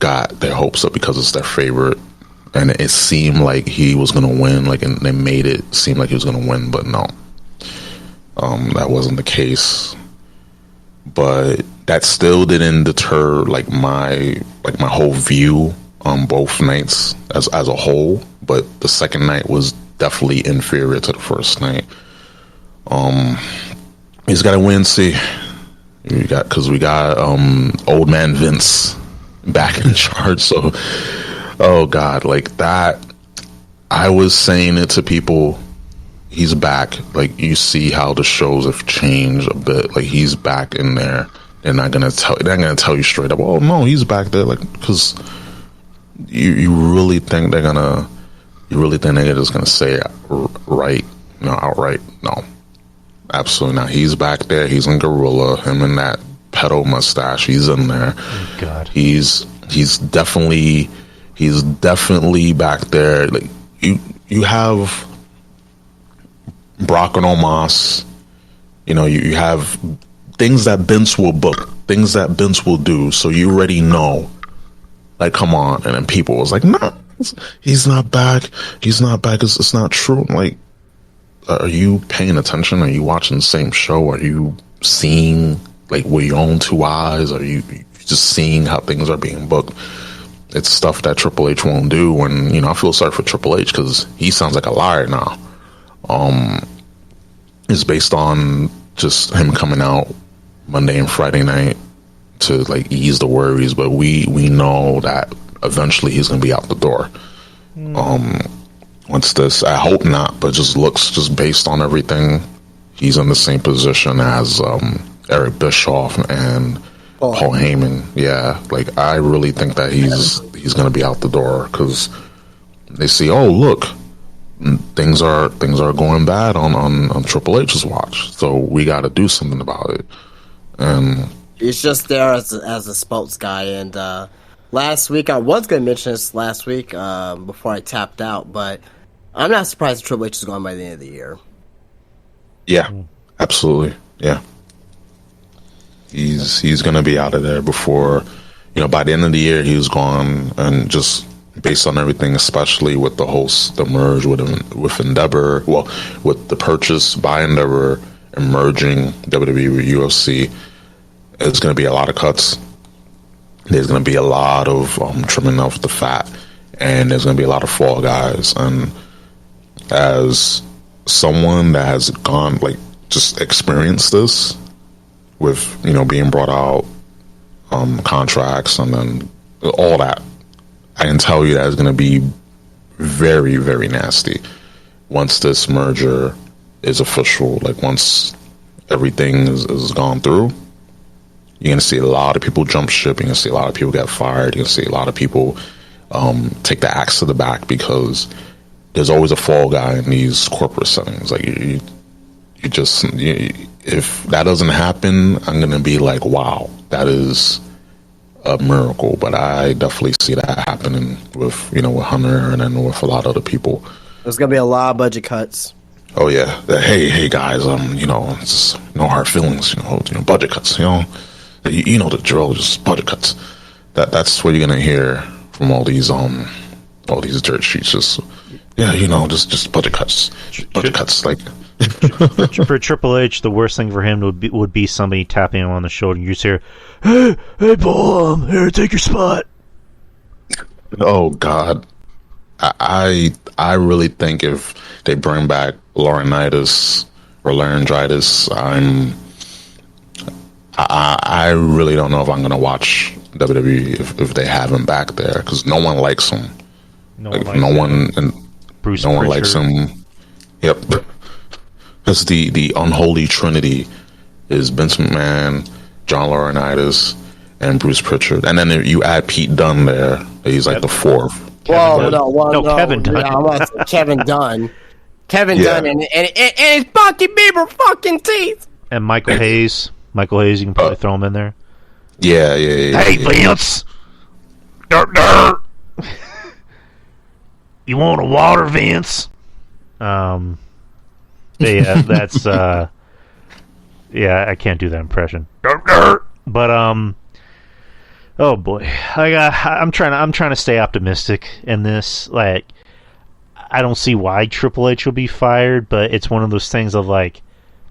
got their hopes up because it's their favorite. And it seemed like he was going to win, like, and they made it seem like he was going to win, but no. That wasn't the case. But that still didn't deter, like, my whole view on both nights as a whole. But the second night was definitely inferior to the first night. He's got to win, see. We got old man Vince back in charge. So, oh God, like that. I was saying it to people. He's back. Like, you see how the shows have changed a bit. Like, he's back in there. They're not gonna tell you straight up, oh no, he's back there. Like, because you really think they're just gonna say it right, outright? No, absolutely not. He's back there. He's in Gorilla. Him and that pedo mustache. He's in there. Oh, God. He's definitely back there. Like, you have Brock and Omos. You have things that Vince will book, things that Vince will do. So you already know. Like, come on. And then people was like, nah, he's not back. He's not back. It's not true. Like, are you paying attention? Are you watching the same show? Are you seeing, like, with your own two eyes? Are you just seeing how things are being booked? It's stuff that Triple H won't do. And, I feel sorry for Triple H because he sounds like a liar now. It's based on just him coming out Monday and Friday night to, like, ease the worries. But we know that eventually he's going to be out the door. Once this, I hope not, but just based on everything, he's in the same position as Eric Bischoff and Paul Heyman. Yeah, like, I really think that he's going to be out the door because they see, oh look, things are going bad on Triple H's watch, so we got to do something about it. And he's just there as a spokes guy. And last week, I was going to mention this last week before I tapped out, but I'm not surprised Triple H is gone by the end of the year. Yeah, absolutely. Yeah. He's going to be out of there before, by the end of the year, he was gone. And just based on everything, especially with the merge with Endeavor, with the purchase by Endeavor and merging WWE with UFC, there's going to be a lot of cuts. There's going to be a lot of trimming off the fat, and there's going to be a lot of fall guys. And as someone that has gone, like, just experienced this with, being brought out, contracts and then all that, I can tell you that it's going to be very, very nasty once this merger is official. Like, once everything is gone through, you're going to see a lot of people jump ship. You're going to see a lot of people get fired. You're going to see a lot of people take the axe to the back because there's always a fall guy in these corporate settings. Like, if that doesn't happen, I'm going to be like, wow, that is a miracle. But I definitely see that happening with, with Hunter and then with a lot of other people. There's going to be a lot of budget cuts. Oh yeah. Hey guys, it's no hard feelings, budget cuts, you know the drill, just budget cuts. That's what you're going to hear from all these dirt sheets. Just budget cuts. Budget cuts, like. For Triple H, the worst thing for him would be somebody tapping him on the shoulder and you just hear, hey Paul, here, take your spot. Oh God. I really think if they bring back laryngitis, I really don't know if I'm going to watch WWE if they have him back there, because no one likes him. No one likes him. Yep. Because the unholy trinity is Vince McMahon, John Laurinaitis, and Bruce Pritchard. And then you add Pete Dunne there. He's like the fourth. Kevin Dunn. Yeah, I want to say Kevin Dunn. Kevin Dunn and his Bucky Bieber fucking teeth. And Michael Hayes. You can probably throw him in there. Yeah. Hey, Vince! Dirt! You want a water, Vince? Yeah, that's I can't do that impression. But oh boy, I'm trying to stay optimistic in this. Like, I don't see why Triple H will be fired, but it's one of those things of like,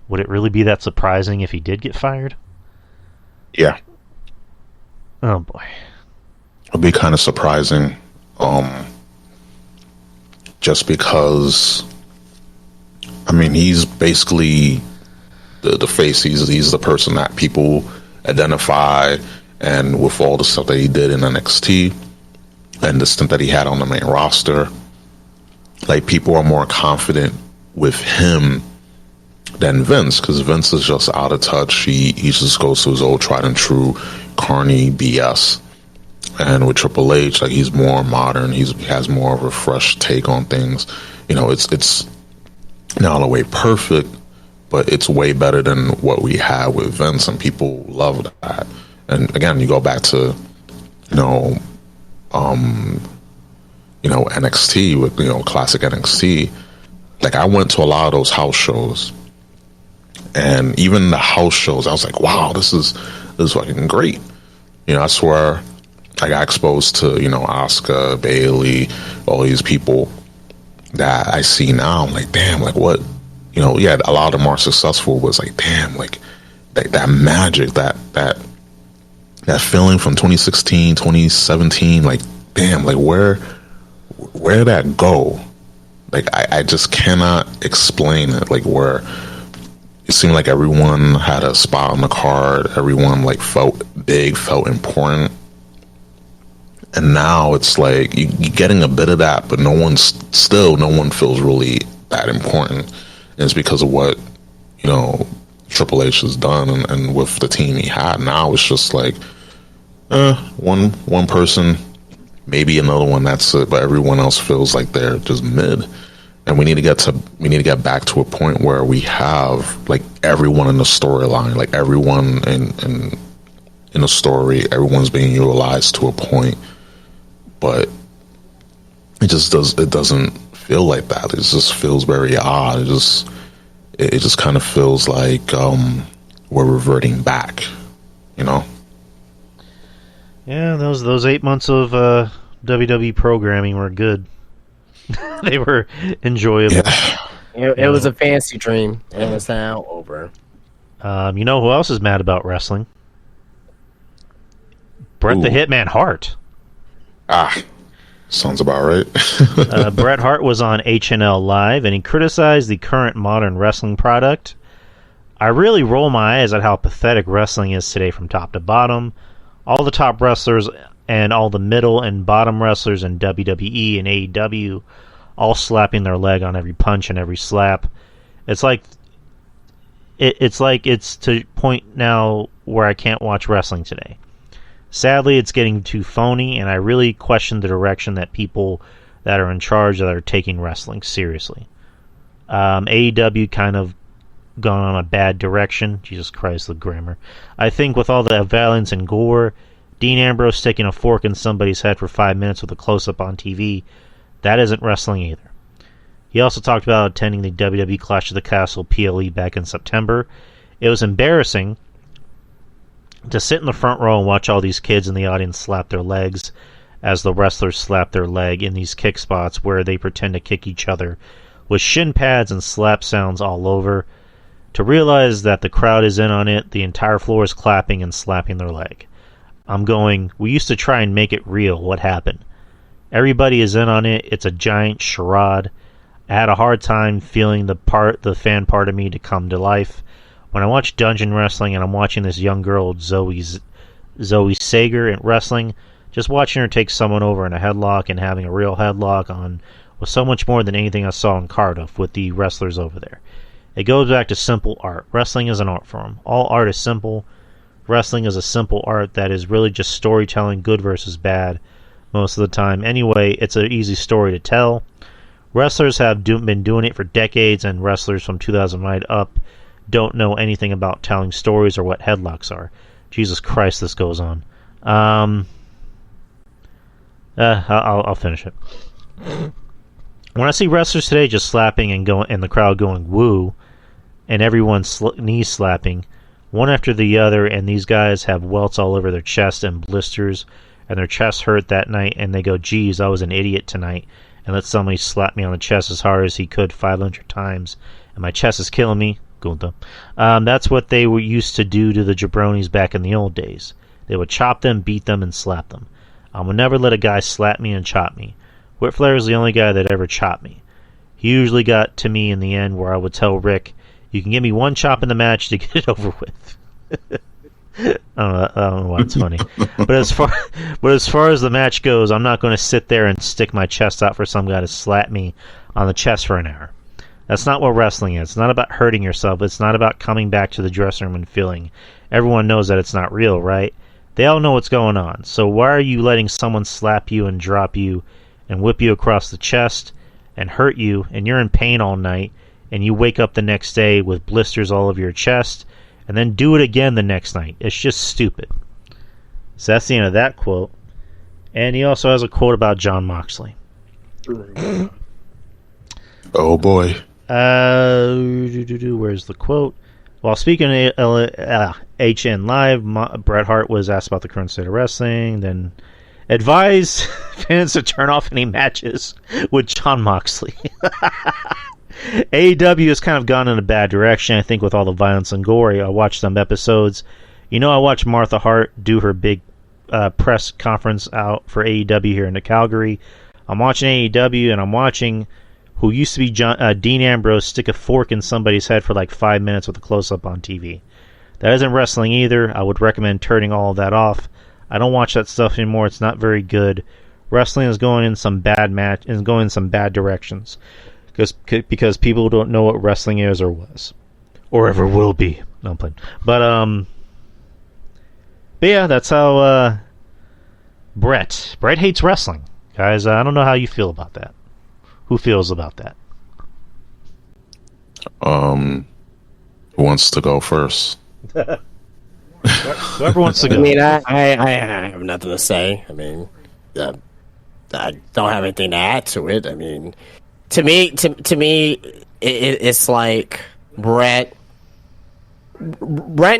would it really be that surprising if he did get fired? Yeah. Oh boy, it'll be kind of surprising, just because. I mean, he's basically the face. He's the person that people identify, and with all the stuff that he did in NXT and the stint that he had on the main roster, like, people are more confident with him than Vince, because Vince is just out of touch. He just goes to his old tried and true carny BS. And with Triple H, like, he's more modern. He has more of a fresh take on things. You know, it's not in a way perfect, but it's way better than what we had with Vince, and people love that. And again, you go back to, NXT with, classic NXT. Like, I went to a lot of those house shows, and even the house shows, I was like, wow, this is fucking great. I swear, I got exposed to, Asuka, Bailey, all these people that I see now. I'm like, damn, like, what? Yeah, a lot of them are successful, but it's like, damn, like, that magic, that feeling from 2016, 2017, like, damn, like, where did that go? Like, I just cannot explain it. Like, where it seemed like everyone had a spot on the card, everyone, like, felt big, felt important. And now it's like you're getting a bit of that, but no one feels really that important. And it's because of what, Triple H has done, and with the team he had. Now it's just like, one person, maybe another one, that's it. But everyone else feels like they're just mid. And we need to get back to a point where we have, like, everyone in the storyline, like, everyone in the story, everyone's being utilized to a point. But it doesn't feel like that. It just feels very odd. It just kind of feels like we're reverting back, Yeah, those 8 months of WWE programming were good. They were enjoyable. Yeah. It was a fancy dream, and it's now over. You know who else is mad about wrestling? Bret the Hitman Hart. Sounds about right. Bret Hart was on HNL Live, and he criticized the current modern wrestling product. I really roll my eyes at how pathetic wrestling is today from top to bottom. All the top wrestlers and all the middle and bottom wrestlers in WWE and AEW all slapping their leg on every punch and every slap. It's like it's to point now where I can't watch wrestling today. Sadly, it's getting too phony, and I really question the direction that people that are in charge that are taking wrestling seriously. AEW kind of gone on a bad direction. Jesus Christ, the grammar. I think with all the violence and gore, Dean Ambrose sticking a fork in somebody's head for 5 minutes with a close-up on TV, that isn't wrestling either. He also talked about attending the WWE Clash of the Castle PLE back in September. It was embarrassing to sit in the front row and watch all these kids in the audience slap their legs as the wrestlers slap their leg in these kick spots where they pretend to kick each other with shin pads and slap sounds all over. To realize that the crowd is in on it, the entire floor is clapping and slapping their leg. I'm going, we used to try and make it real. What happened? Everybody is in on it. It's a giant charade. I had a hard time feeling the fan part of me to come to life. When I watch Dungeon Wrestling and I'm watching this young girl, Zoe Sager, in wrestling, just watching her take someone over in a headlock and having a real headlock on was so much more than anything I saw in Cardiff with the wrestlers over there. It goes back to simple art. Wrestling is an art form. All art is simple. Wrestling is a simple art that is really just storytelling, good versus bad, most of the time. Anyway, it's an easy story to tell. Wrestlers have been doing it for decades, and wrestlers from 2009 up don't know anything about telling stories or what headlocks are. Jesus Christ, this goes on. I'll finish it. When I see wrestlers today just slapping and the crowd going woo, and everyone knees slapping, one after the other, and these guys have welts all over their chest and blisters, and their chests hurt that night, and they go, geez, I was an idiot tonight, and let somebody slap me on the chest as hard as he could 500 times, and my chest is killing me. Gunta. That's what they were used to do to the jabronis back in the old days. They would chop them, beat them, and slap them. I will never let a guy slap me and chop me. Whit Flair is the only guy that ever chopped me. He usually got to me in the end where I would tell Rick, you can give me one chop in the match to get it over with. I don't know why it's funny. but as far as the match goes, I'm not going to sit there and stick my chest out for some guy to slap me on the chest for an hour. That's not what wrestling is. It's not about hurting yourself. It's not about coming back to the dressing room and feeling. Everyone knows that it's not real, right? They all know what's going on. So why are you letting someone slap you and drop you and whip you across the chest and hurt you, and you're in pain all night, and you wake up the next day with blisters all over your chest, and then do it again the next night? It's just stupid. So that's the end of that quote. And he also has a quote about John Moxley. Oh boy. Where's the quote? While speaking at HN Live, Bret Hart was asked about the current state of wrestling, then advised fans to turn off any matches with John Moxley. AEW has kind of gone in a bad direction, I think, with all the violence and gore. I watched some episodes. I watched Martha Hart do her big press conference out for AEW here in Calgary. I'm watching AEW, and I'm watching who used to be Dean Ambrose stick a fork in somebody's head for like 5 minutes with a close-up on TV. That isn't wrestling either. I would recommend turning all of that off. I don't watch that stuff anymore. It's not very good. Wrestling is going in some bad directions because people don't know what wrestling is or was or ever will be. No, I'm playing. But yeah, that's how Brett hates wrestling, guys. I don't know how you feel about that. Who feels about that? Who wants to go first? Whoever wants to go. I mean, I have nothing to say. I mean, I don't have anything to add to it. I mean, to me, it's like Brett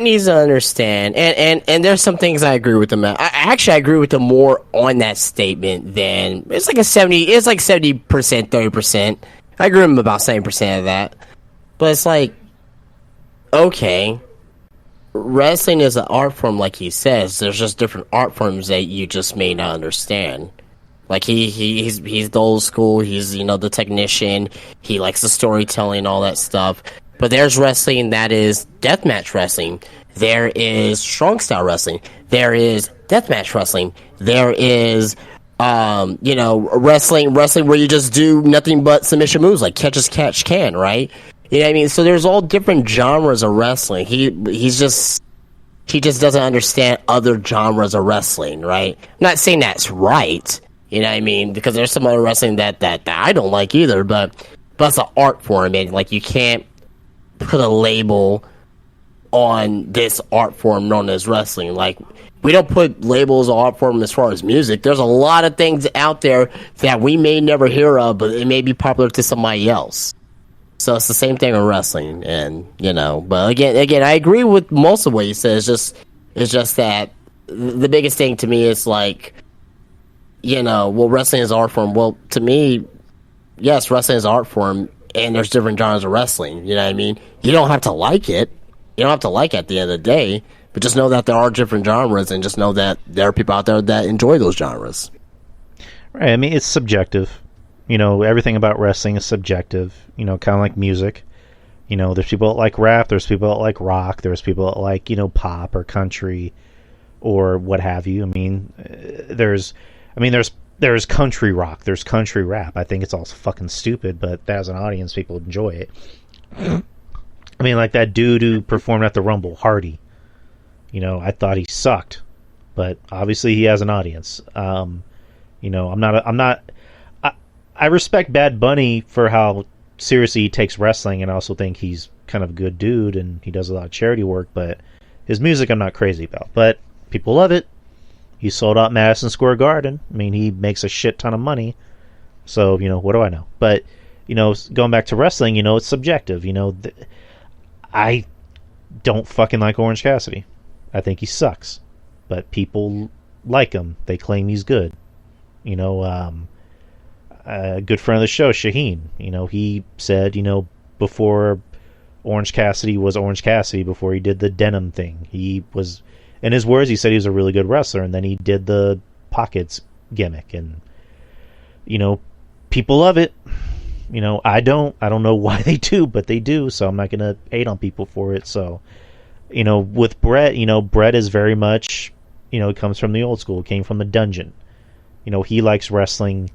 needs to understand, and there's some things I agree with him. I agree with him more on that statement than it's like 70%, 30%. I agree with him about 70% of that, but it's like, okay, wrestling is an art form, like he says. There's just different art forms that you just may not understand. Like he's the old school. He's the technician. He likes the storytelling, all that stuff. But there's wrestling that is deathmatch wrestling. There is strong style wrestling. There is deathmatch wrestling. There is, wrestling where you just do nothing but submission moves, like catch as catch can, right? You know what I mean? So there's all different genres of wrestling. He just doesn't understand other genres of wrestling, right? I'm not saying that's right. You know what I mean? Because there's some other wrestling that I don't like either, but that's an art form, and like you can't put a label on this art form known as wrestling. Like, we don't put labels on art form as far as music. There's a lot of things out there that we may never hear of, but it may be popular to somebody else. So it's the same thing with wrestling, and but again, I agree with most of what you said. It's just that the biggest thing to me is like, well, wrestling is art form. Well, to me, yes, wrestling is art form, and there's different genres of wrestling. You know what I mean? You don't have to like it. You don't have to like it at the end of the day, but just know that there are different genres, and just know that there are people out there that enjoy those genres. Right. I mean, it's subjective. Everything about wrestling is subjective. Kind of like music. There's people that like rap. There's people that like rock. There's people that like, pop or country or what have you. I mean, there's country rock. There's country rap. I think it's all fucking stupid, but as an audience, people enjoy it. I mean, like that dude who performed at the Rumble, Hardy. I thought he sucked, but obviously he has an audience. I respect Bad Bunny for how seriously he takes wrestling, and I also think he's kind of a good dude, and he does a lot of charity work, but his music I'm not crazy about. But people love it. He sold out Madison Square Garden. I mean, he makes a shit ton of money. So, what do I know? But, going back to wrestling, it's subjective. I don't fucking like Orange Cassidy. I think he sucks. But people like him. They claim he's good. A good friend of the show, Shaheen, he said, before Orange Cassidy was Orange Cassidy, before he did the denim thing, he was, in his words, he said he was a really good wrestler, and then he did the pockets gimmick, and, people love it. I don't know why they do, but they do, so I'm not going to hate on people for it. So With Brett, Brett is very much, comes from the old school, came from the dungeon. He likes wrestling,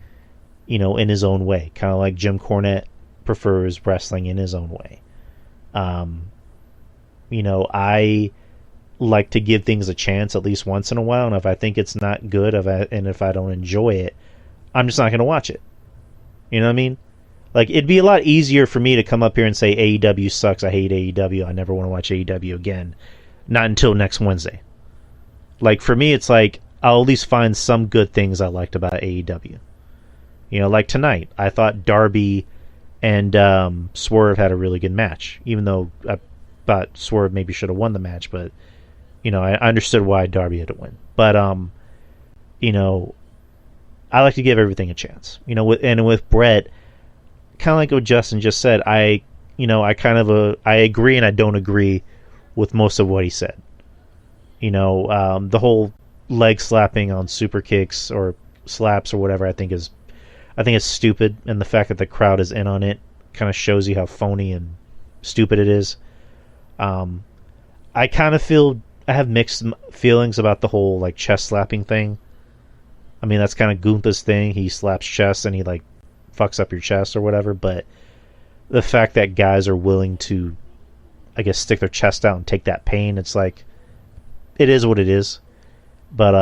in his own way, kind of like Jim Cornette prefers wrestling in his own way. I like to give things a chance at least once in a while, and if I think it's not good, and if I don't enjoy it, I'm just not going to watch it. You know what I mean? Like, it'd be a lot easier for me to come up here and say AEW sucks, I hate AEW, I never want to watch AEW again. Not until next Wednesday. Like, for me, it's like, I'll at least find some good things I liked about AEW. Like tonight, I thought Darby and Swerve had a really good match, even though I thought Swerve maybe should have won the match, but, I understood why Darby had to win. But, I like to give everything a chance. With Brett, kind of like what Justin just said, I agree and I don't agree with most of what he said. The whole leg slapping on super kicks or slaps or whatever, I think is stupid, and the fact that the crowd is in on it kind of shows you how phony and stupid it is. I kind of feel I have mixed feelings about the whole like chest slapping thing. I mean, that's kind of Gunther's thing. He slaps chest and he like fucks up your chest or whatever, but the fact that guys are willing to, I guess, stick their chest out and take that pain, it's like, it is what it is. But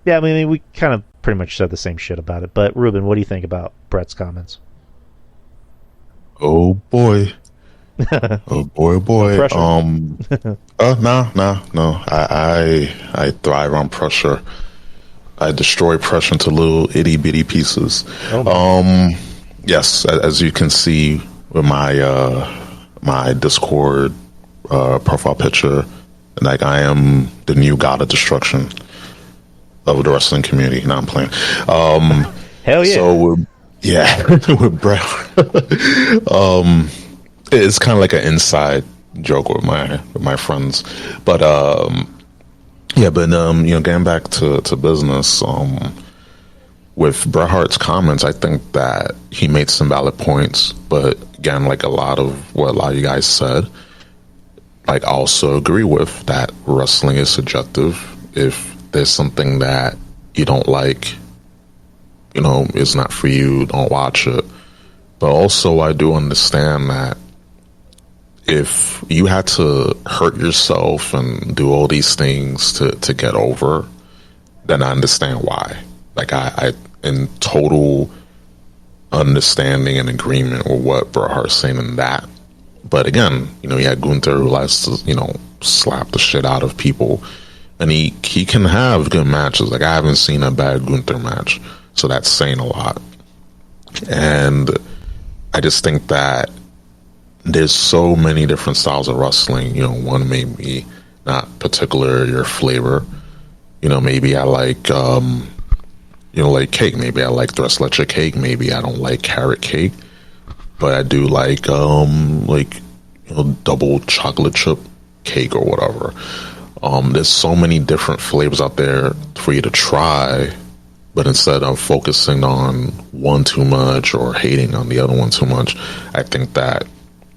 yeah, I mean, we kind of pretty much said the same shit about it. But Ruben, what do you think about Brett's comments? Oh boy. Oh boy. No. I thrive on pressure. I destroy pressure into little itty bitty pieces. Yes, as you can see with my Discord profile picture, like, I am the new god of destruction of the wrestling community. Now I'm playing. Hell yeah. So with Brett, it's kind of like an inside joke with my friends, but getting back to business, with Bret Hart's comments, I think that he made some valid points, but again, like a lot of you guys said, like, I also agree with that wrestling is subjective. If there's something that you don't like, is not for you, don't watch it. But also, I do understand that if you had to hurt yourself and do all these things to get over, then I understand why. Like, I in total understanding and agreement with what Bret Hart's saying in that. But again, you had Gunther who likes to, slap the shit out of people. And he can have good matches. Like, I haven't seen a bad Gunther match. So that's saying a lot. And I just think that there's so many different styles of wrestling. One may be not particular your flavor. Maybe I like, like cake. Maybe I like tres leche cake. Maybe I don't like carrot cake. But I do like, double chocolate chip cake or whatever. There's so many different flavors out there for you to try. But instead of focusing on one too much or hating on the other one too much, I think that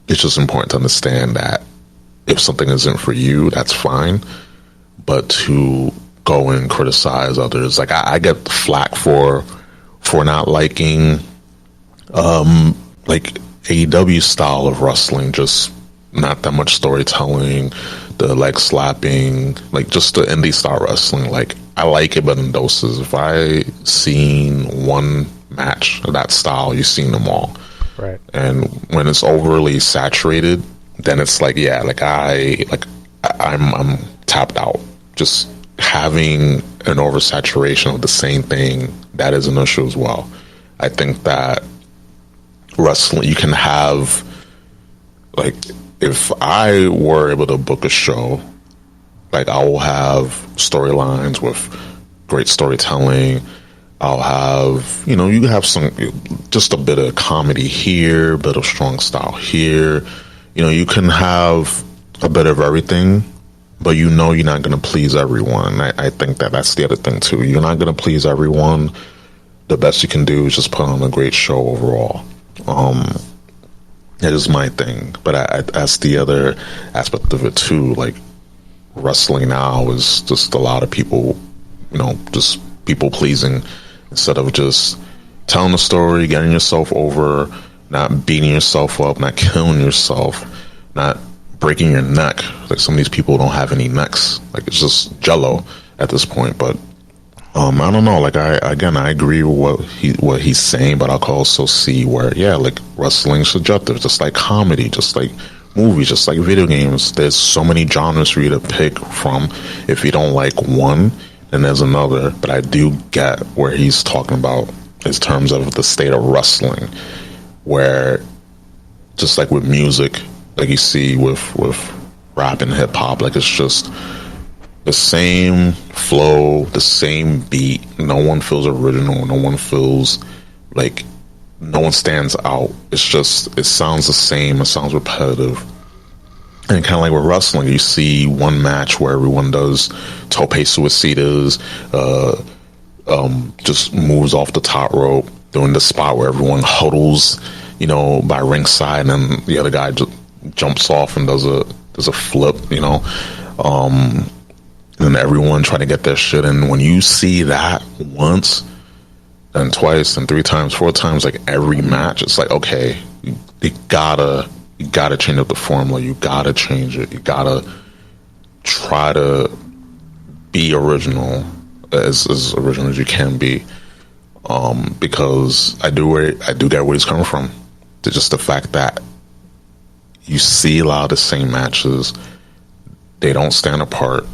it's just important to understand that if something isn't for you, that's fine. But to go and criticize others, like, I get flack for not liking like AEW style of wrestling, just not that much storytelling, the leg slapping, like just the indie style wrestling. Like, I like it, but in doses. If I seen one match of that style, you've seen them all. Right. And when it's overly saturated, then it's like, I'm tapped out. Just having an oversaturation of the same thing, that is an issue as well. I think that wrestling, you can have, like, if I were able to book a show, like, I will have storylines with great storytelling. I'll have, you have just a bit of comedy here, a bit of strong style here. You can have a bit of everything, but you're not going to please everyone. I think that's the other thing too. You're not going to please everyone. The best you can do is just put on a great show overall. That is my thing. But that's the other aspect of it too. Like, wrestling now is just a lot of people, just people pleasing instead of just telling a story, getting yourself over, not beating yourself up, not killing yourself, not breaking your neck. Like, some of these people don't have any necks. Like, it's just jello at this point. But I don't know. Like, I agree with what he's saying, but I can also see where, yeah, like, wrestling's subjective, just like comedy, just like movies, just like video games. There's so many genres for you to pick from. If you don't like one, then there's another. But I do get where he's talking about in terms of the state of wrestling, where just like with music, like you see with rap and hip hop, like, it's just the same flow, the same beat. No one feels original. No one feels like, no one stands out. It's just, it sounds the same. It sounds repetitive. And kind of like with wrestling, you see one match where everyone does tope suicidas, just moves off the top rope, doing the spot where everyone huddles, by ringside, and then the other guy just jumps off and does a flip, and everyone trying to get their shit. And when you see that once, and twice, and 3 times, 4 times, like every match, it's like, okay, you gotta change up the formula. You gotta change it. You gotta try to be original, as original as you can be. Because I do get where he's coming from. It's just the fact that you see a lot of the same matches. They don't stand apart.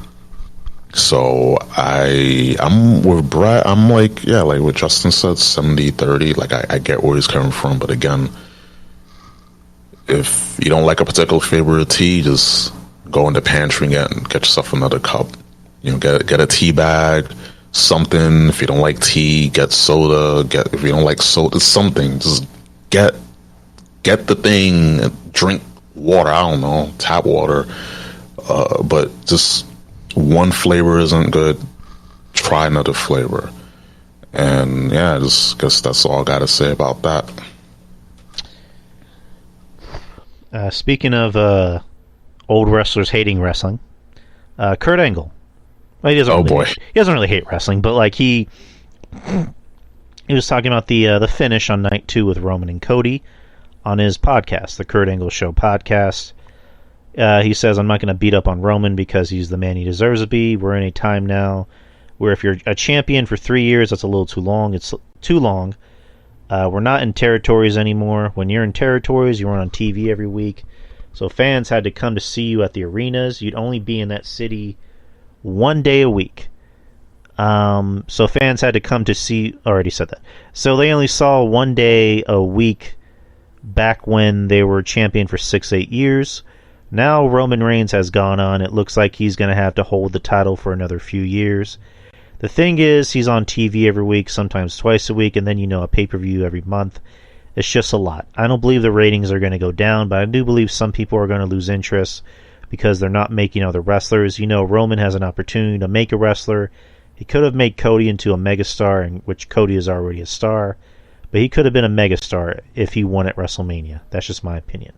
So I'm with Brett. I'm like, yeah, like what Justin said, 70-30. Like, I get where he's coming from. But again, if you don't like a particular flavor of tea, just go in the pantry and get yourself another cup. Get a tea bag, something. If you don't like tea, get soda. If you don't like soda, something. Just get the thing. Drink water. I don't know, tap water. But just, one flavor isn't good, try another flavor. And yeah, I just guess that's all I gotta say about that. Speaking of old wrestlers hating wrestling, Kurt Angle. Well, he doesn't really hate wrestling, but like he was talking about the finish on night 2 with Roman and Cody on his podcast, the Kurt Angle Show podcast. He says, I'm not going to beat up on Roman because he's the man he deserves to be. We're in a time now where if you're a champion for 3 years, that's a little too long. It's too long. We're not in territories anymore. When you're in territories, you're on TV every week. So fans had to come to see you at the arenas. You'd only be in that city 1 day a week. So fans had to come to see... Already said that. So they only saw 1 day a week back when they were champion for 6-8 years. Now Roman Reigns has gone on. It looks like he's going to have to hold the title for another few years. The thing is, he's on TV every week, sometimes twice a week, and then, a pay-per-view every month. It's just a lot. I don't believe the ratings are going to go down, but I do believe some people are going to lose interest because they're not making other wrestlers. Roman has an opportunity to make a wrestler. He could have made Cody into a megastar, in which Cody is already a star, but he could have been a megastar if he won at WrestleMania. That's just my opinion.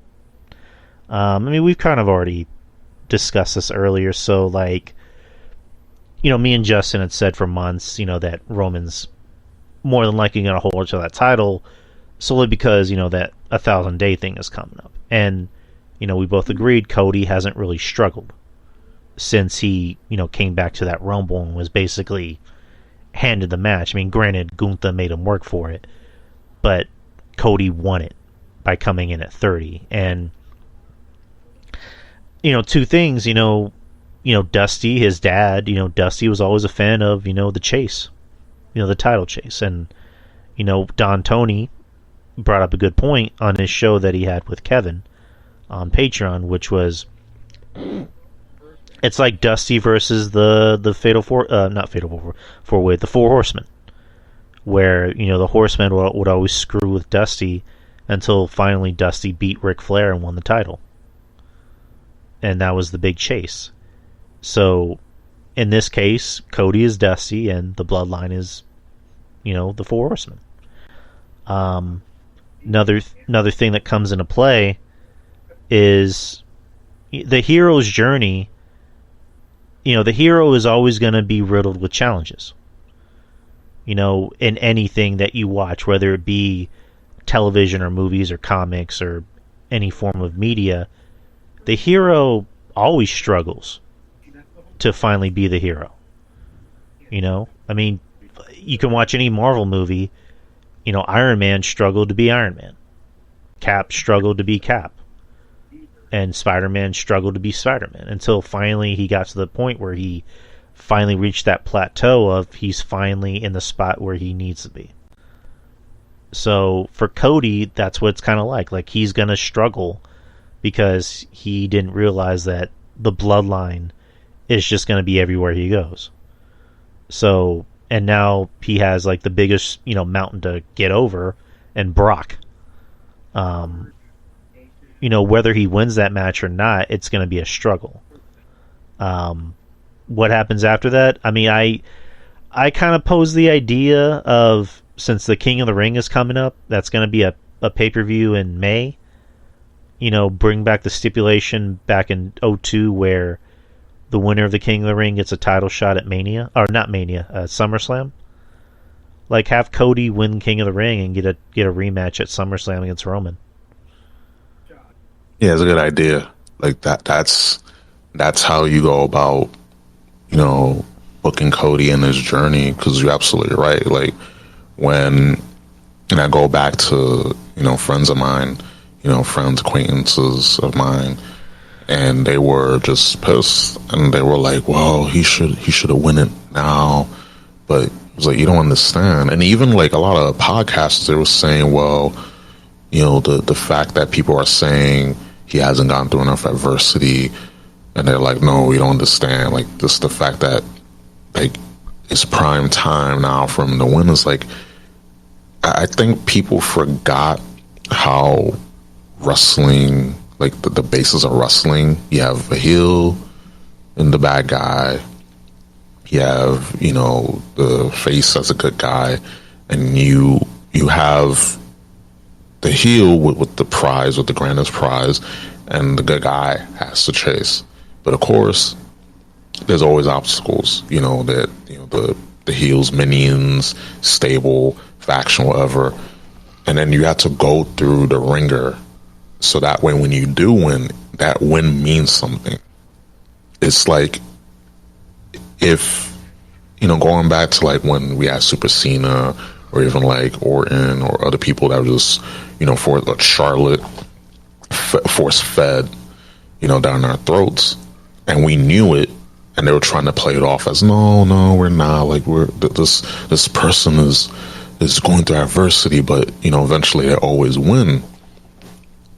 We've kind of already discussed this earlier, so, like, me and Justin had said for months, that Roman's more than likely going to hold to that title solely because, that 1,000-day thing is coming up. And, we both agreed Cody hasn't really struggled since he, came back to that Rumble and was basically handed the match. Granted, Gunther made him work for it, but Cody won it by coming in at 30. And two things, Dusty, his dad, Dusty was always a fan of, the chase, the title chase. And, Don Tony brought up a good point on his show that he had with Kevin on Patreon, which was, it's like Dusty versus the Fatal Four-Way, the Four Horsemen, where, the Horsemen would always screw with Dusty until finally Dusty beat Ric Flair and won the title. And that was the big chase. So, in this case, Cody is Dusty, and the Bloodline is, the Four Horsemen. another thing that comes into play is the hero's journey. The hero is always going to be riddled with challenges. In anything that you watch, whether it be television or movies or comics or any form of media, the hero always struggles to finally be the hero. I mean, you can watch any Marvel movie. Iron Man struggled to be Iron Man. Cap struggled to be Cap. And Spider-Man struggled to be Spider-Man until finally he got to the point where he finally reached that plateau of he's finally in the spot where he needs to be. So for Cody, that's what it's kind of like. Like, he's going to struggle because he didn't realize that the bloodline is just going to be everywhere he goes. So, and now he has like the biggest, mountain to get over, and Brock. Whether he wins that match or not, it's going to be a struggle. What happens after that? I mean, I kind of pose the idea of, since the King of the Ring is coming up, that's going to be a pay-per-view in May. Bring back the stipulation back in 2002 where the winner of the King of the Ring gets a title shot at Mania, or not Mania, SummerSlam. Like, have Cody win King of the Ring and get a rematch at SummerSlam against Roman. Yeah, it's a good idea. Like that's how you go about, booking Cody in his journey, because you're absolutely right. Like, and I go back to, friends of mine, friends, acquaintances of mine, and they were just pissed, and they were like, well, he should have won it now. But it was like, you don't understand. And even like a lot of podcasts, they were saying, well, the fact that people are saying he hasn't gone through enough adversity, and they're like, no, you don't understand. Like, this, the fact that like it's prime time now for him to win is like, I think people forgot how wrestling, like the basis of wrestling, you have a heel and the bad guy, you have, the face as a good guy, and you have the heel with the prize, with the grandest prize, and the good guy has to chase. But of course, there's always obstacles, that the heel's minions, stable, faction, whatever, and then you have to go through the ringer, so that way when you do win, that win means something. It's like, if going back to like when we had Super Cena, or even like Orton or other people that were just, for like Charlotte, force fed, down our throats, and we knew it, and they were trying to play it off as, no, we're not, like, this person is going through adversity, but eventually they always win.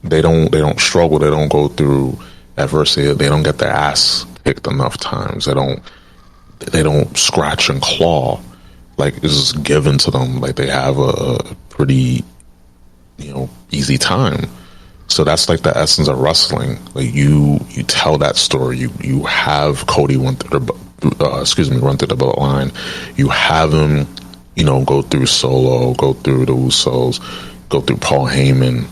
They don't struggle, they don't go through adversity, they don't get their ass kicked enough times, they don't scratch and claw. Like, it's just given to them. Like, they have a pretty, easy time. So that's like the essence of wrestling. Like, you tell that story. You have Cody run through the bloodline. You have him, go through Solo, go through the Usos, go through Paul Heyman,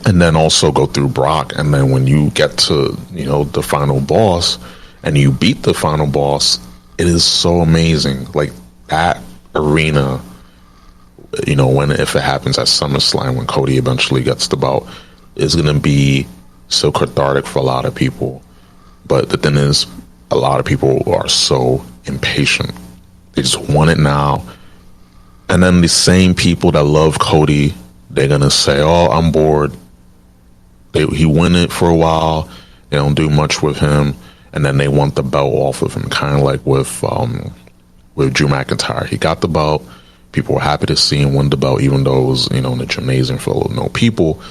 and then also go through Brock. And then when you get to, the final boss, and you beat the final boss, it is so amazing. Like, that arena, if it happens at SummerSlam, when Cody eventually gets the belt, is going to be so cathartic for a lot of people. But the thing is, a lot of people are so impatient. They just want it now. And then the same people that love Cody, they're going to say, oh, I'm bored. He win it for a while. They don't do much with him. And then they want the belt off of him, kind of like with Drew McIntyre. He got the belt. People were happy to see him win the belt, even though it was, in a gymnasium full of no people.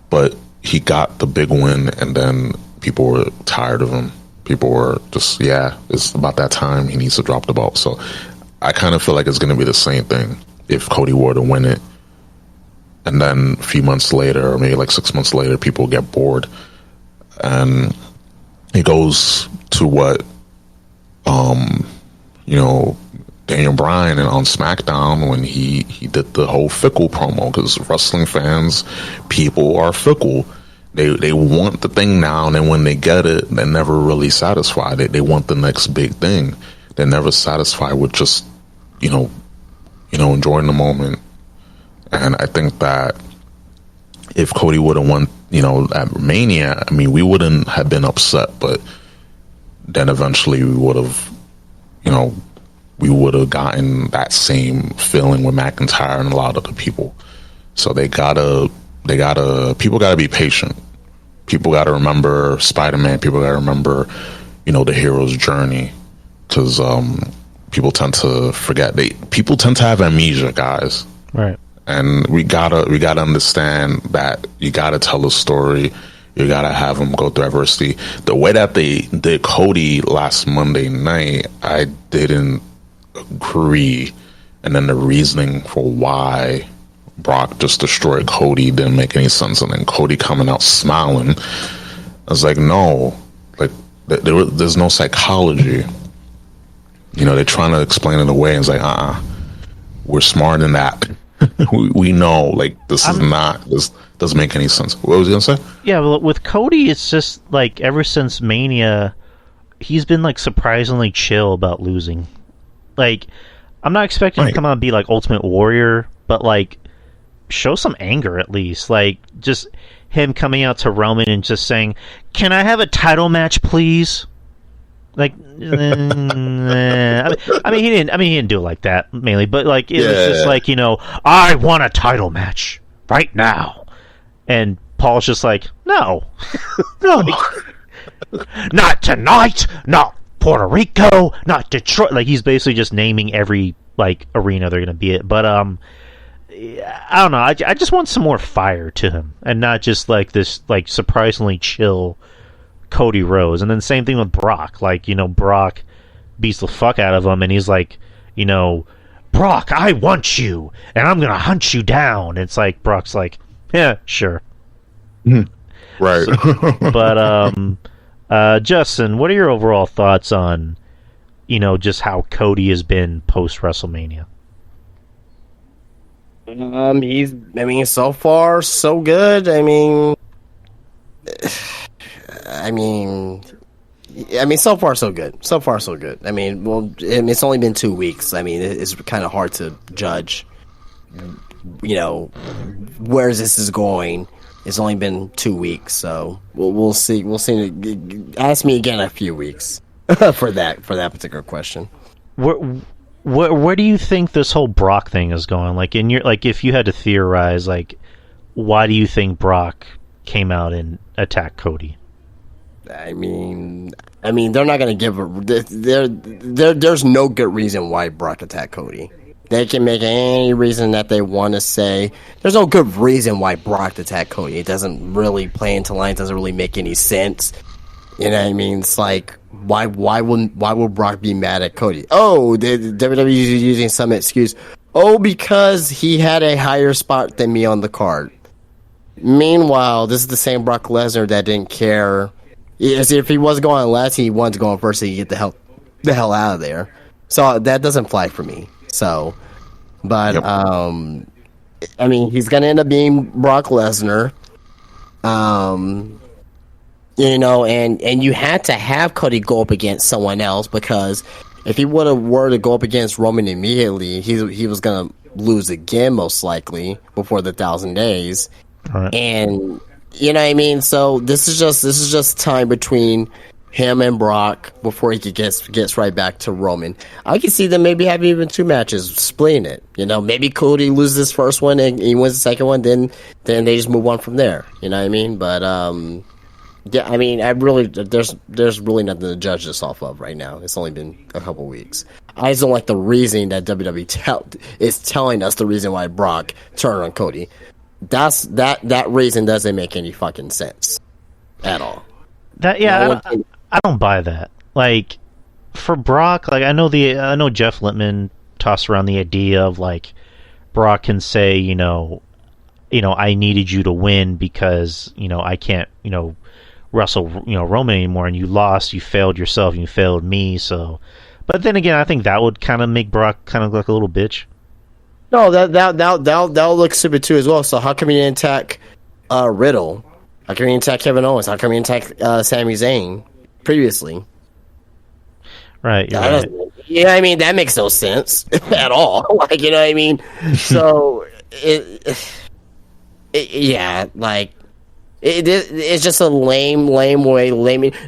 But he got the big win, and then people were tired of him. People were just, it's about that time. He needs to drop the belt. So I kind of feel like it's going to be the same thing if Cody were to win it. And then a few months later, or maybe like 6 months later, people get bored. And it goes to what, they Daniel Bryan and on SmackDown when he did the whole fickle promo, because wrestling fans, people are fickle. They want the thing now, and then when they get it, they're never really satisfied. They want the next big thing. They're never satisfied with just, enjoying the moment. And I think that if Cody would have won, at Mania, I mean, we wouldn't have been upset, but then eventually we would have, gotten that same feeling with McIntyre and a lot of the people. So people gotta be patient. People gotta remember Spider-Man. People gotta remember, the hero's journey, because people tend to forget. People tend to have amnesia, guys. Right. And we gotta understand that you gotta tell a story. You gotta have them go through adversity. The way that they did Cody last Monday night, I didn't agree. And then the reasoning for why Brock just destroyed Cody didn't make any sense. And then Cody coming out smiling, I was like, no, like there's no psychology. They're trying to explain it away. And it's like, we're smarter than that. we know, like, this doesn't make any sense. What was you gonna say? Yeah, well, with Cody, it's just like ever since Mania, he's been like surprisingly chill about losing. Like, I'm not expecting him to come out and be like Ultimate Warrior, but like show some anger at least. Like, just him coming out to Roman and just saying, "Can I have a title match, please?" Like, I mean, he didn't do it like that mainly, but like it was just like, I want a title match right now, and Paul's just like, no, no, not tonight, not Puerto Rico, not Detroit. Like, he's basically just naming every like arena they're gonna be at. But I don't know. I just want some more fire to him, and not just like this like surprisingly chill Cody Rhodes. And then same thing with Brock. Like, Brock beats the fuck out of him, and he's like, Brock, I want you, and I'm gonna hunt you down. It's like Brock's like, yeah, sure. Right. So, but Justin, what are your overall thoughts on, just how Cody has been post WrestleMania? So far so good. So far so good. So far so good. It's only been 2 weeks. It's kind of hard to judge, where this is going. It's only been 2 weeks, so we'll see. We'll see. Ask me again in a few weeks for that particular question. Where do you think this whole Brock thing is going? Like, if you had to theorize, like, why do you think Brock came out and attacked Cody? They're not going to give there's no good reason why Brock attacked Cody. They can make any reason that they want to say. There's no good reason why Brock attacked Cody. It doesn't really play into line. It doesn't really make any sense. You know what I mean? It's like, why would Brock be mad at Cody? Oh, the WWE is using some excuse. Oh, because he had a higher spot than me on the card. Meanwhile, this is the same Brock Lesnar that didn't care. If he was going last, he wanted to go on first, so he get the hell out of there. So that doesn't fly for me. So, but yep. He's gonna end up being Brock Lesnar. And you had to have Cody go up against someone else, because if he were to go up against Roman immediately, he was gonna lose again, most likely, before the 1,000 days. Right. And so this is just time between him and Brock before he gets right back to Roman. I can see them maybe having even 2 matches, splitting it. Maybe Cody loses his first one and he wins the second one, then they just move on from there. You know what I mean? But there's really nothing to judge this off of right now. It's only been a couple weeks. I just don't like the reason that WWE is telling us the reason why Brock turned on Cody. That reason doesn't make any fucking sense at all. I don't buy that. Like, for Brock, like, I know Jeff Littman tossed around the idea of, like, Brock can say, I needed you to win because, I can't, wrestle, Roman anymore, and you lost, you failed yourself, and you failed me, so But then again, I think that would kind of make Brock kind of look like a little bitch. No, that'll look stupid too as well. So how come you didn't attack Riddle? How come you didn't attack Kevin Owens? How come you didn't attack Sami Zayn previously? Right. Right. Yeah, I mean that makes no sense at all. Like, you know what I mean? So it's just a lame way.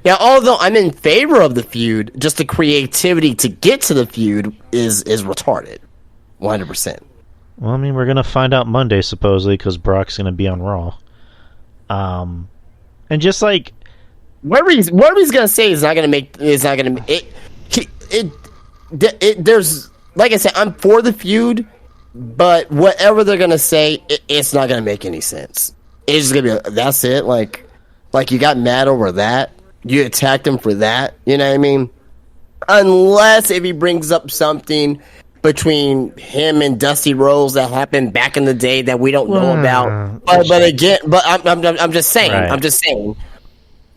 Now, although I'm in favor of the feud, just the creativity to get to the feud is retarded, 100%. Well, I mean, we're gonna find out Monday supposedly because Brock's gonna be on Raw. And just like whatever he's gonna say is not gonna there's, like I said, I'm for the feud, but whatever they're gonna say, it's not gonna make any sense. It's just gonna be that's it. Like you got mad over that, you attacked him for that. You know what I mean? Unless if he brings up something between him and Dusty Rhodes that happened back in the day that we don't know about. But I'm just saying. Right. I'm just saying.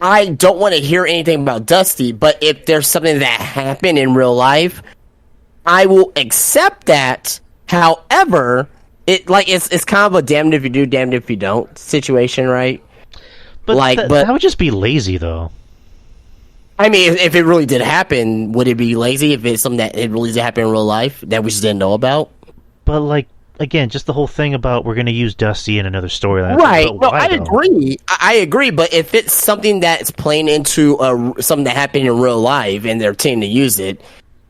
I don't want to hear anything about Dusty, but if there's something that happened in real life, I will accept that. However, it's kind of a damned if you do, damned if you don't situation, right? But that would just be lazy, though. I mean, if it really did happen, would it be lazy if it's something that it really did happen in real life that we just didn't know about? But, like, again, just the whole thing about we're going to use Dusty in another storyline. Right. No, I agree. I agree, but if it's something that's playing into something that happened in real life and they're tending to use it,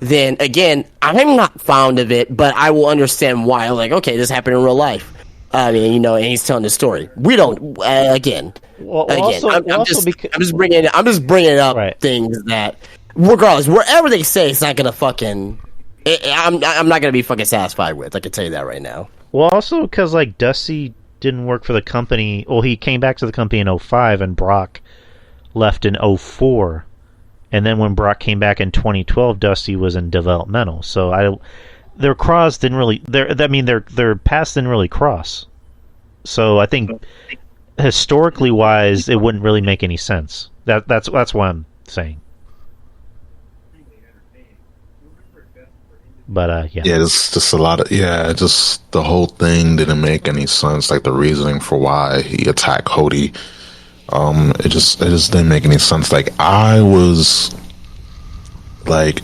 then, again, I'm not fond of it, but I will understand why. Like, okay, this happened in real life. I mean, you know, and he's telling the story. We don't. I'm just bringing up right. Things that, regardless, wherever they say, it's not gonna fucking. I'm not gonna be fucking satisfied with. I can tell you that right now. Well, also because like Dusty didn't work for the company. Well, he came back to the company in 2005, and Brock left in 2004. And then when Brock came back in 2012, Dusty was in developmental. So their paths didn't really cross. So I think historically wise, it wouldn't really make any sense. That's why I'm saying. But yeah, it's just a lot of just the whole thing didn't make any sense. Like the reasoning for why he attacked Cody, it just didn't make any sense. Like I was like,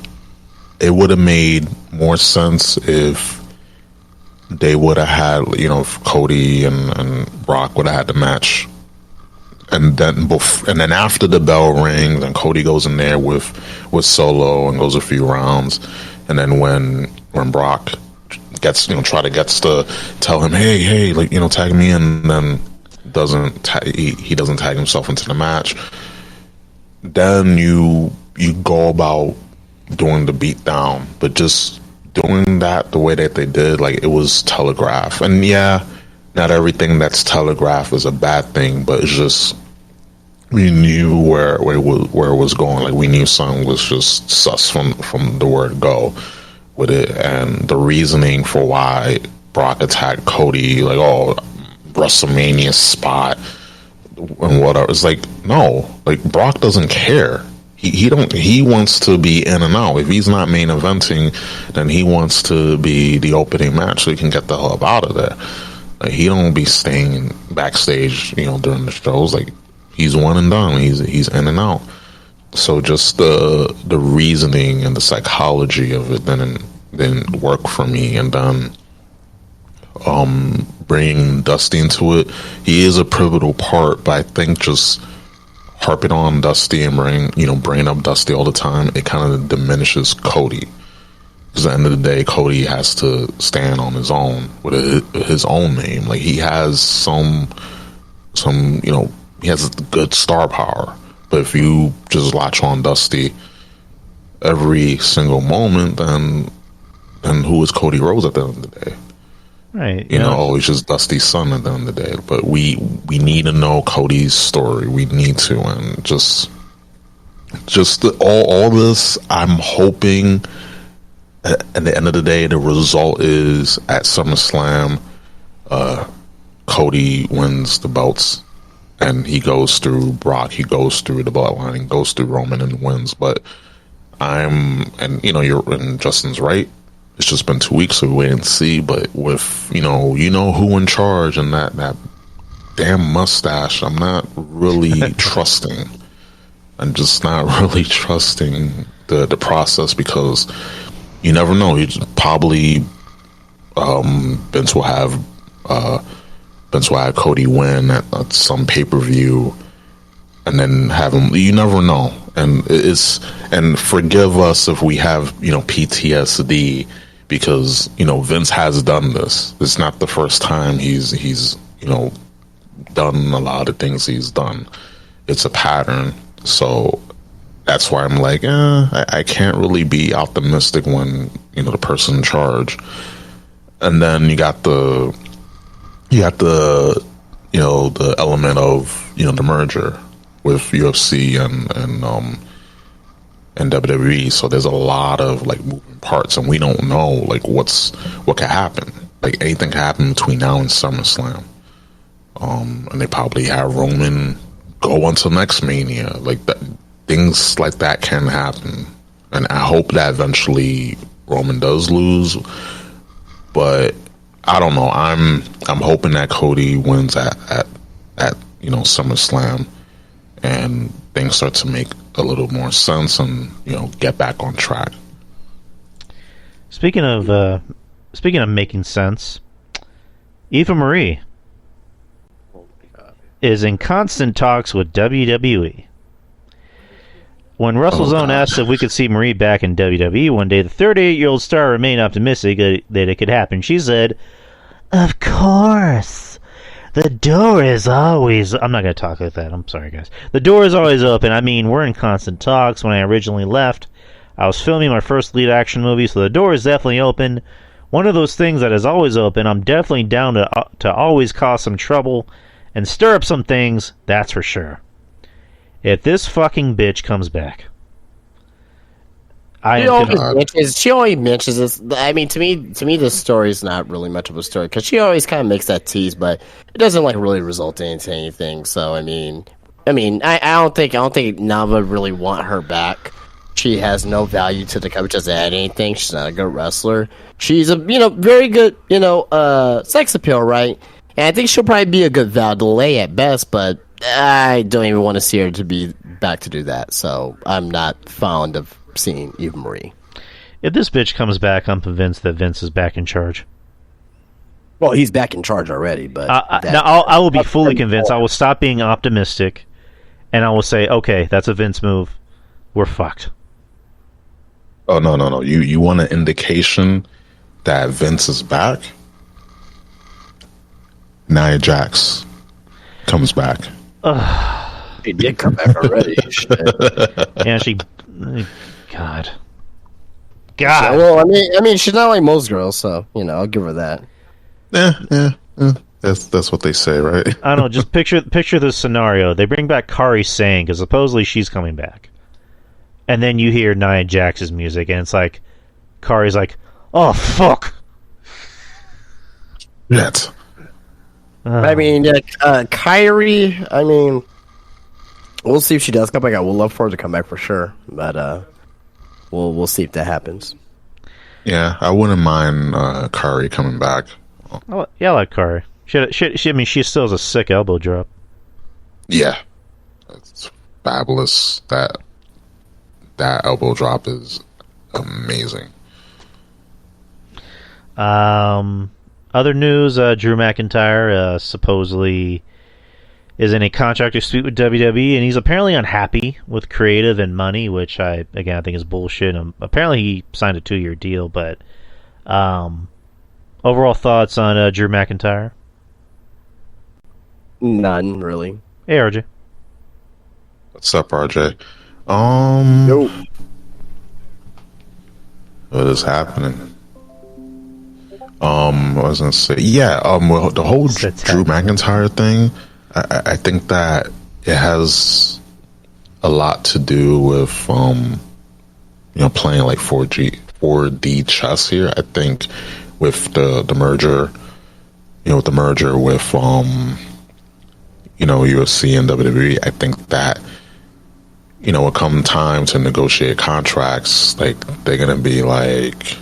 it would have made more sense if they would have had, you know, if Cody and Brock would have had the match, and then after the bell rings and Cody goes in there with Solo and goes a few rounds, and then when Brock gets, you know, gets to tell him, hey, like, you know, tag me in, and then he doesn't tag himself into the match, then you go about doing the beatdown, but just doing that the way that they did, like it was telegraphed. And yeah, not everything that's telegraphed is a bad thing, but it's just we knew where it was going. Like we knew something was just sus from the word go with it, and the reasoning for why Brock attacked Cody, like WrestleMania spot and whatever. It's like, no, like Brock doesn't care. He wants to be in and out. If he's not main eventing, then he wants to be the opening match so he can get the hell up out of there. Like, he don't be staying backstage, you know, during the shows. Like he's one and done. He's in and out. So just the reasoning and the psychology of it didn't work for me. And then bringing Dusty into it, he is a pivotal part, but I think just harping on Dusty and bringing up Dusty all the time, it kind of diminishes Cody. Because at the end of the day, Cody has to stand on his own with his own name. Like he has some, you know, he has good star power. But if you just latch on Dusty every single moment, then who is Cody Rhodes at the end of the day? Right. You know, he's just Dusty's son at the end of the day. But we need to know Cody's story. We need to, and just all this. I'm hoping at the end of the day, the result is at SummerSlam, Cody wins the belts, and he goes through Brock. He goes through the bloodline. He goes through Roman and wins. But and Justin's right. It's just been 2 weeks, so we wait and see. But with who in charge and that damn mustache, I'm not really trusting. I'm just not really trusting the process, because you never know. You probably Vince will have Cody win at some pay-per-view, and then have him. You never know, and forgive us if we have PTSD, because Vince has done this. It's not the first time he's done a lot of things he's done. It's a pattern, so that's why I'm like, I can't really be optimistic when the person in charge. And then you got the element of the merger with UFC and WWE. So there's a lot of moving parts, and we don't know what could happen. Anything can happen between now and SummerSlam. And they probably have Roman go on to next Mania. Things like that can happen, and I hope that eventually Roman does lose. But I don't know. I'm hoping that Cody wins at SummerSlam, and things start to make a little more sense, and get back on track. Speaking of making sense, Eva Marie is in constant talks with WWE. When WrestleZone asked if we could see Marie back in WWE one day, the 38-year-old star remained optimistic that it could happen. She said, "Of course. The door is always..." I'm not going to talk like that. I'm sorry, guys. The door is always open. I mean, we're in constant talks. When I originally left, I was filming my first lead action movie, so the door is definitely open. One of those things that is always open. I'm definitely down to always cause some trouble and stir up some things, that's for sure. If this fucking bitch comes back, she always mentions this. I mean, to me, this story is not really much of a story, because she always kind of makes that tease, but it doesn't really result into anything. So I don't think Nava really want her back. She has no value to the company. She doesn't add anything. She's not a good wrestler. She's a very good sex appeal, right? And I think she'll probably be a good Val delay at best, but I don't even want to see her to be back to do that. So I'm not fond of seeing Eva Marie. If this bitch comes back, I'm convinced that Vince is back in charge. Well, he's back in charge already, but I will be fully convinced. I will stop being optimistic, and I will say, okay, that's a Vince move. We're fucked. Oh, no. You want an indication that Vince is back? Nia Jax comes back. She did come back already. Yeah, she... God. Well, I mean, she's not like most girls, so, I'll give her that. Yeah. That's what they say, right? I don't know, just picture this scenario. They bring back Kari Sane, because supposedly she's coming back. And then you hear Nia Jax's music, and it's like, Kari's like, oh, fuck! Yes. I mean, Kyrie, we'll see if she does come back. I would love for her to come back for sure, but we'll see if that happens. Yeah, I wouldn't mind Kyrie coming back. I like Kari. She still has a sick elbow drop. Yeah, it's fabulous. That elbow drop is amazing. Other news, Drew McIntyre supposedly is in a contract dispute with WWE, and he's apparently unhappy with creative and money, which I think is bullshit. Apparently he signed a 2-year deal, but overall thoughts on Drew McIntyre? None, really. Hey, RJ. What's up, RJ? Nope. What is happening? I was gonna say, well, the whole Drew McIntyre thing, I think that it has a lot to do with playing 4D chess here. I think with the merger, with UFC and WWE, I think that it come time to negotiate contracts, like they're gonna be like,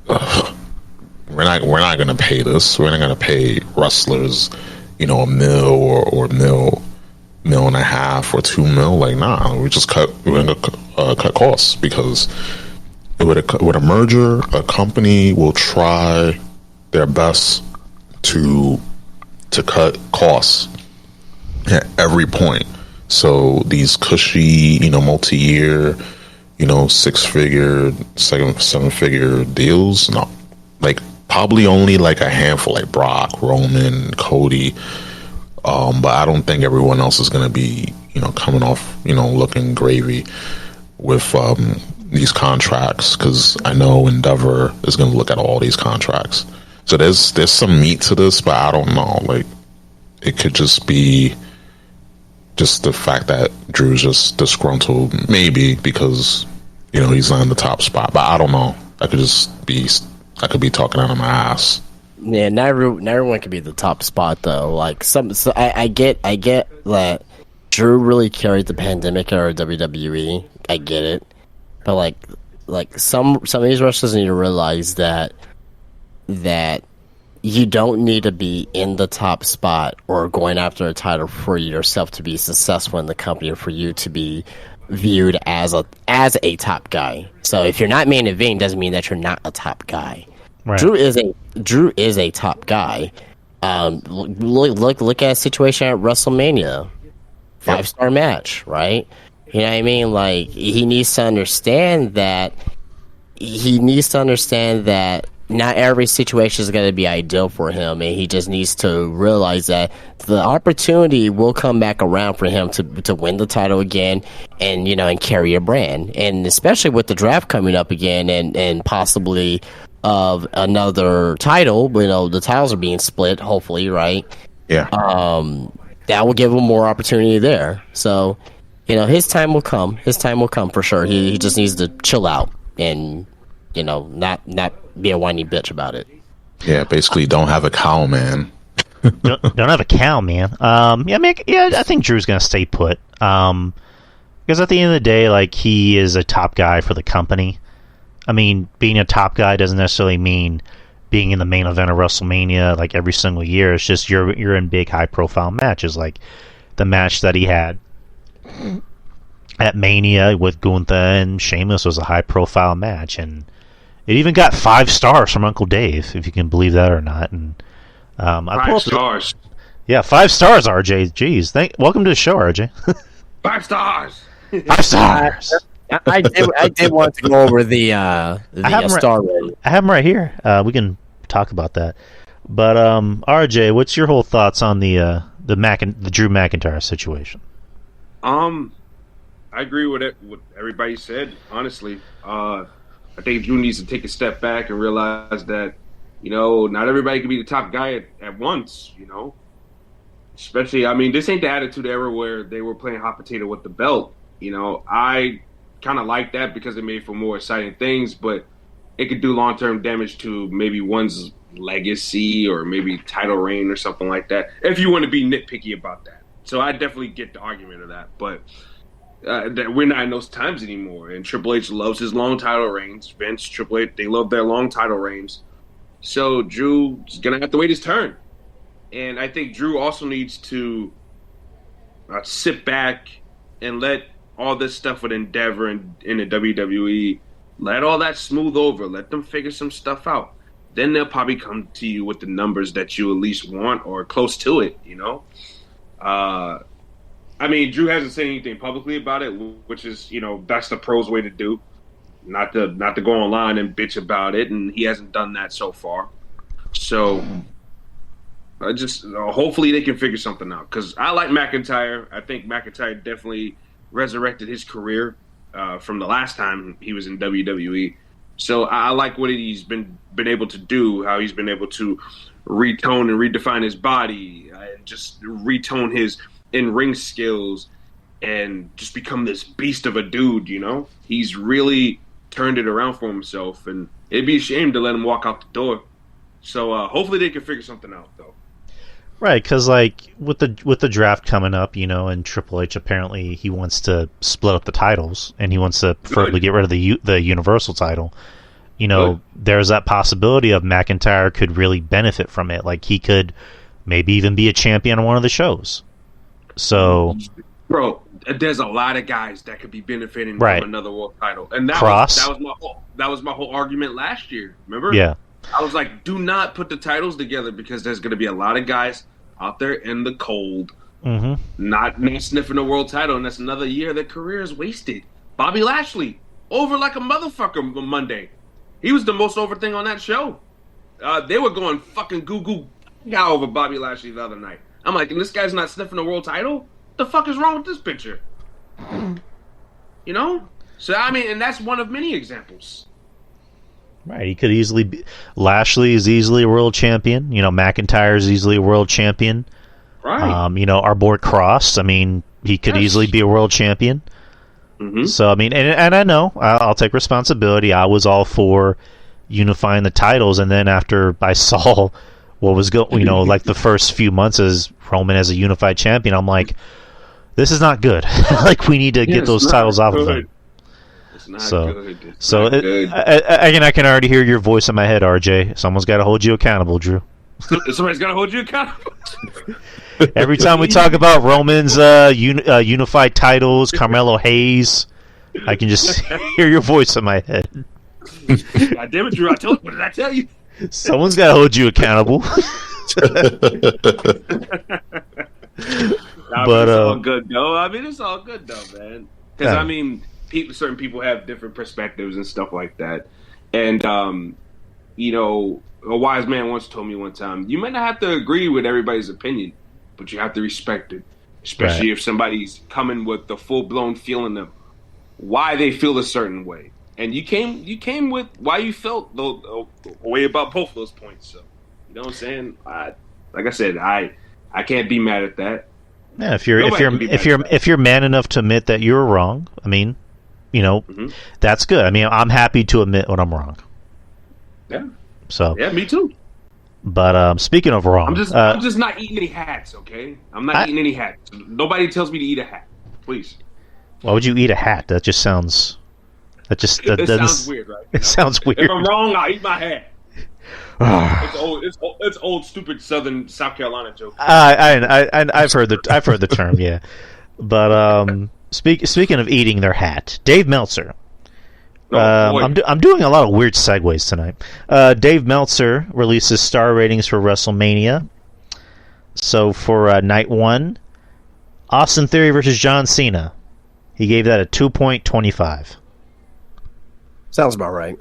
"Ugh, we're not gonna pay this. We're not gonna pay wrestlers, a mil or mil and a half or 2 mil. Like, nah, we're gonna cut costs because with a merger, a company will try their best to cut costs at every point. So these cushy, multi-year, 6-figure, seven-figure deals, no, like probably only like a handful, like Brock, Roman, Cody. But I don't think everyone else is going to be, coming off, looking gravy with these contracts, because I know Endeavor is going to look at all these contracts. So there's some meat to this, but I don't know. Like, it could just be just the fact that Drew's just disgruntled, maybe because he's not in the top spot. But I don't know. I could be talking out of my ass. Yeah, not everyone can be the top spot though. Like I get that Drew really carried the pandemic era of WWE. I get it, but like some of these wrestlers need to realize that you don't need to be in the top spot or going after a title for yourself to be successful in the company or for you to be viewed as a top guy. So if you're not main eventing, doesn't mean that you're not a top guy. Right. Drew is a top guy. Look at a situation at WrestleMania, 5-star match, right? You know what I mean? Like, he needs to understand that. Not every situation is going to be ideal for him, and he just needs to realize that the opportunity will come back around for him to win the title again, and carry a brand, and especially with the draft coming up again, and possibly of another title. The titles are being split, hopefully, right? Yeah. That will give him more opportunity there. So, his time will come. His time will come for sure. He just needs to chill out and not be a whiny bitch about it. Yeah, basically, don't have a cow, man. don't have a cow, man. I think Drew's gonna stay put. Because at the end of the day, like, he is a top guy for the company. I mean, being a top guy doesn't necessarily mean being in the main event of WrestleMania like every single year. It's just you're in big, high-profile matches, like the match that he had at Mania with Gunther and Sheamus was a high-profile match, and it even got 5 stars from Uncle Dave, if you can believe that or not. And 5 stars. Yeah, 5 stars, RJ. Jeez, welcome to the show, RJ. 5 stars. 5 stars. I did want to go over the star rating. I have them right here. We can talk about that. But RJ, what's your whole thoughts on the Drew McIntyre situation? I agree with what everybody said. Honestly, I think Drew needs to take a step back and realize that not everybody can be the top guy at once. Especially, I mean, this ain't the Attitude Era where they were playing hot potato with the belt. I kind of like that because it made for more exciting things, but it could do long-term damage to maybe one's legacy or maybe title reign or something like that, if you want to be nitpicky about that. So I definitely get the argument of that, but that we're not in those times anymore, and Triple H loves his long title reigns. Vince, Triple H, they love their long title reigns. So Drew's going to have to wait his turn. And I think Drew also needs to sit back and let all this stuff with Endeavor and in the WWE, let all that smooth over. Let them figure some stuff out. Then they'll probably come to you with the numbers that you at least want or close to it, I mean, Drew hasn't said anything publicly about it, which is, that's the pros way to do. Not to go online and bitch about it, and he hasn't done that so far. So hopefully they can figure something out, because I like McIntyre. I think McIntyre definitely resurrected his career from the last time he was in WWE. So I like what he's been able to do, how he's been able to retone and redefine his body, and just retone his in-ring skills and just become this beast of a dude, He's really turned it around for himself, and it'd be a shame to let him walk out the door. So hopefully they can figure something out, though. Right, because like with the draft coming up, and Triple H apparently he wants to split up the titles and he wants to preferably get rid of the Universal title. There's that possibility of McIntyre could really benefit from it. Like he could maybe even be a champion on one of the shows. So, bro, there's a lot of guys that could be benefiting right. from another world title, and that was my whole argument last year. Remember? Yeah. I was like, do not put the titles together because there's going to be a lot of guys out there in the cold, not sniffing a world title, and that's another year their career is wasted. Bobby Lashley, over like a motherfucker Monday. He was the most over thing on that show. They were going fucking goo gaga over Bobby Lashley the other night. I'm like, and this guy's not sniffing a world title? What the fuck is wrong with this picture? So, I mean, and that's one of many examples. Right, he could easily be. Lashley is easily a world champion. McIntyre is easily a world champion. Right. Our boy Cross. I mean, he could easily be a world champion. Mm-hmm. So I mean, and I know I'll take responsibility. I was all for unifying the titles, and then after I saw what was going, like the first few months as Roman as a unified champion, I'm like, this is not good. Like we need to get those titles off of him. Again, I can already hear your voice in my head, RJ. Someone's got to hold you accountable, Drew. Somebody's got to hold you accountable. Every time we talk about Roman's unified titles, Carmelo Hayes, I can just hear your voice in my head. God damn it, Drew! What did I tell you? Someone's got to hold you accountable. But it's all good, though. I mean, it's all good, though, man. Because I mean. Certain people have different perspectives and stuff like that. And, a wise man once told me one time, you might not have to agree with everybody's opinion, but you have to respect it. Especially if somebody's coming with the full-blown feeling of why they feel a certain way. And you came with why you felt the way about both of those points. So, you know what I'm saying? Like I said, I can't be mad at that. Yeah, if you're man enough to admit that you're wrong, I mean, that's good. I mean, I'm happy to admit when I'm wrong. Yeah. So. Yeah, me too. But speaking of wrong, I'm just not eating any hats. Okay, I'm not eating any hats. Nobody tells me to eat a hat. Please. Why would you eat a hat? That just sounds. It sounds weird, right? It sounds weird. If I'm wrong, I'll eat my hat. It's old, stupid Southern South Carolina joke. I've heard the term, yeah. But speaking of eating their hat, Dave Meltzer. I'm doing a lot of weird segues tonight. Dave Meltzer releases star ratings for WrestleMania. So for night 1, Austin Theory versus John Cena, he gave that a 2.25. Sounds about right.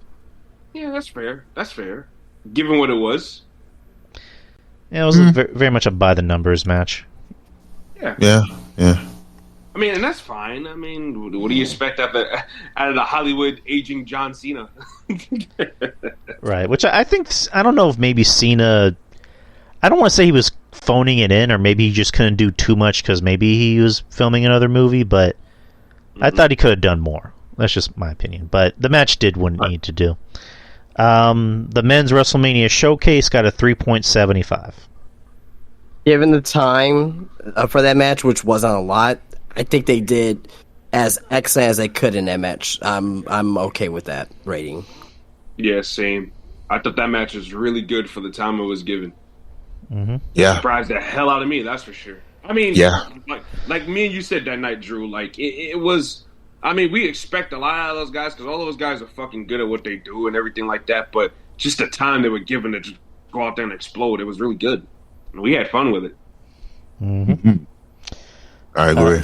Yeah, that's fair. Given what it was. Yeah, it was very, very much a by the numbers match. Yeah. I mean, and that's fine. I mean, what do you expect out of the Hollywood aging John Cena? Right, which I think, I don't know if maybe Cena, I don't want to say he was phoning it in, or maybe he just couldn't do too much because maybe he was filming another movie, but I thought he could have done more. That's just my opinion. But the match did what it needed to do. The men's WrestleMania showcase got a 3.75. Given the time for that match, which wasn't a lot, I think they did as excellent as they could in that match. I'm okay with that rating. Yeah, same. I thought that match was really good for the time it was given. Mm-hmm. Yeah, surprised the hell out of me. That's for sure. I mean, like me and you said that night, Drew. Like it was. I mean, we expect a lot of those guys because all those guys are fucking good at what they do and everything like that. But just the time they were given to just go out there and explode, it was really good. And we had fun with it. Mm-hmm. I agree.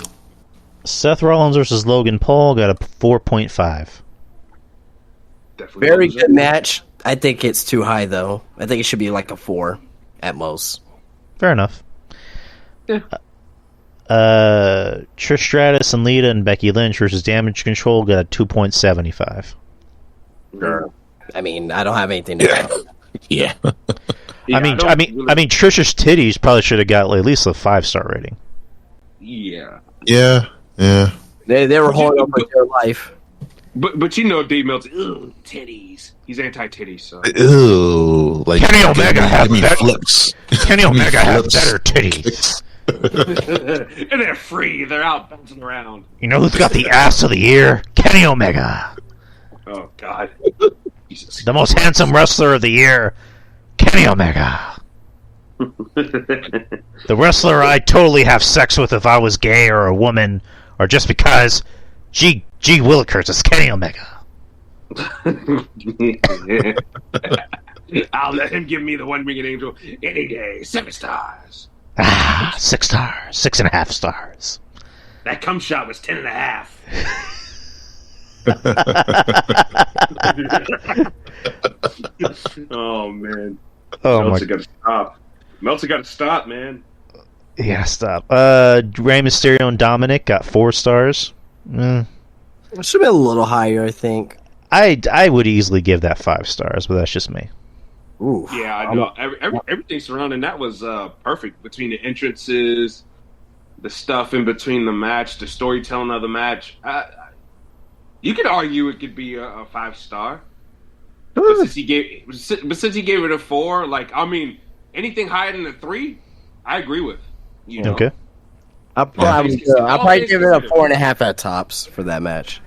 Seth Rollins versus Logan Paul got a 4.5. Definitely very good match. I think it's too high though. I think it should be like a 4 at most. Fair enough. Yeah. Trish Stratus and Lita and Becky Lynch versus Damage Control got a 2.75. Sure. I mean, I don't have anything to say. Yeah. I mean, Trish's titties probably should have got at least a 5-star rating. Yeah. Yeah. They were holding up with their life. But you know, Dave Meltzer, ugh, titties. He's anti-titties, so. Ew, like Kenny Omega have better flips. Kenny Omega have Flips. better titties. And they're free. They're out bouncing around. You know who's got the ass of the year? Kenny Omega. Oh God. Jesus. The most handsome wrestler of the year, Kenny Omega. The wrestler I'd totally have sex with if I was gay or a woman, or just because. Gee Willikers, it's Kenny Omega. I'll let him give me the one-winged angel any day. 7 stars. 6 stars. 6.5 stars. That cum shot was 10.5. Oh man. Oh Meltzer my. gotta stop. Meltzer gotta stop, man. Yeah, stop. Rey Mysterio and Dominic got 4 stars. It should be a little higher, I think. I would easily give that 5 stars, but that's just me. Ooh. Yeah, I know. Everything surrounding that was perfect. Between the entrances, the stuff in between the match, the storytelling of the match. You could argue it could be a 5-star. But since he gave it a 4, like, I mean, anything higher than a 3, I agree with. You know? Okay. I'll probably give it a 4.5 at tops for that match.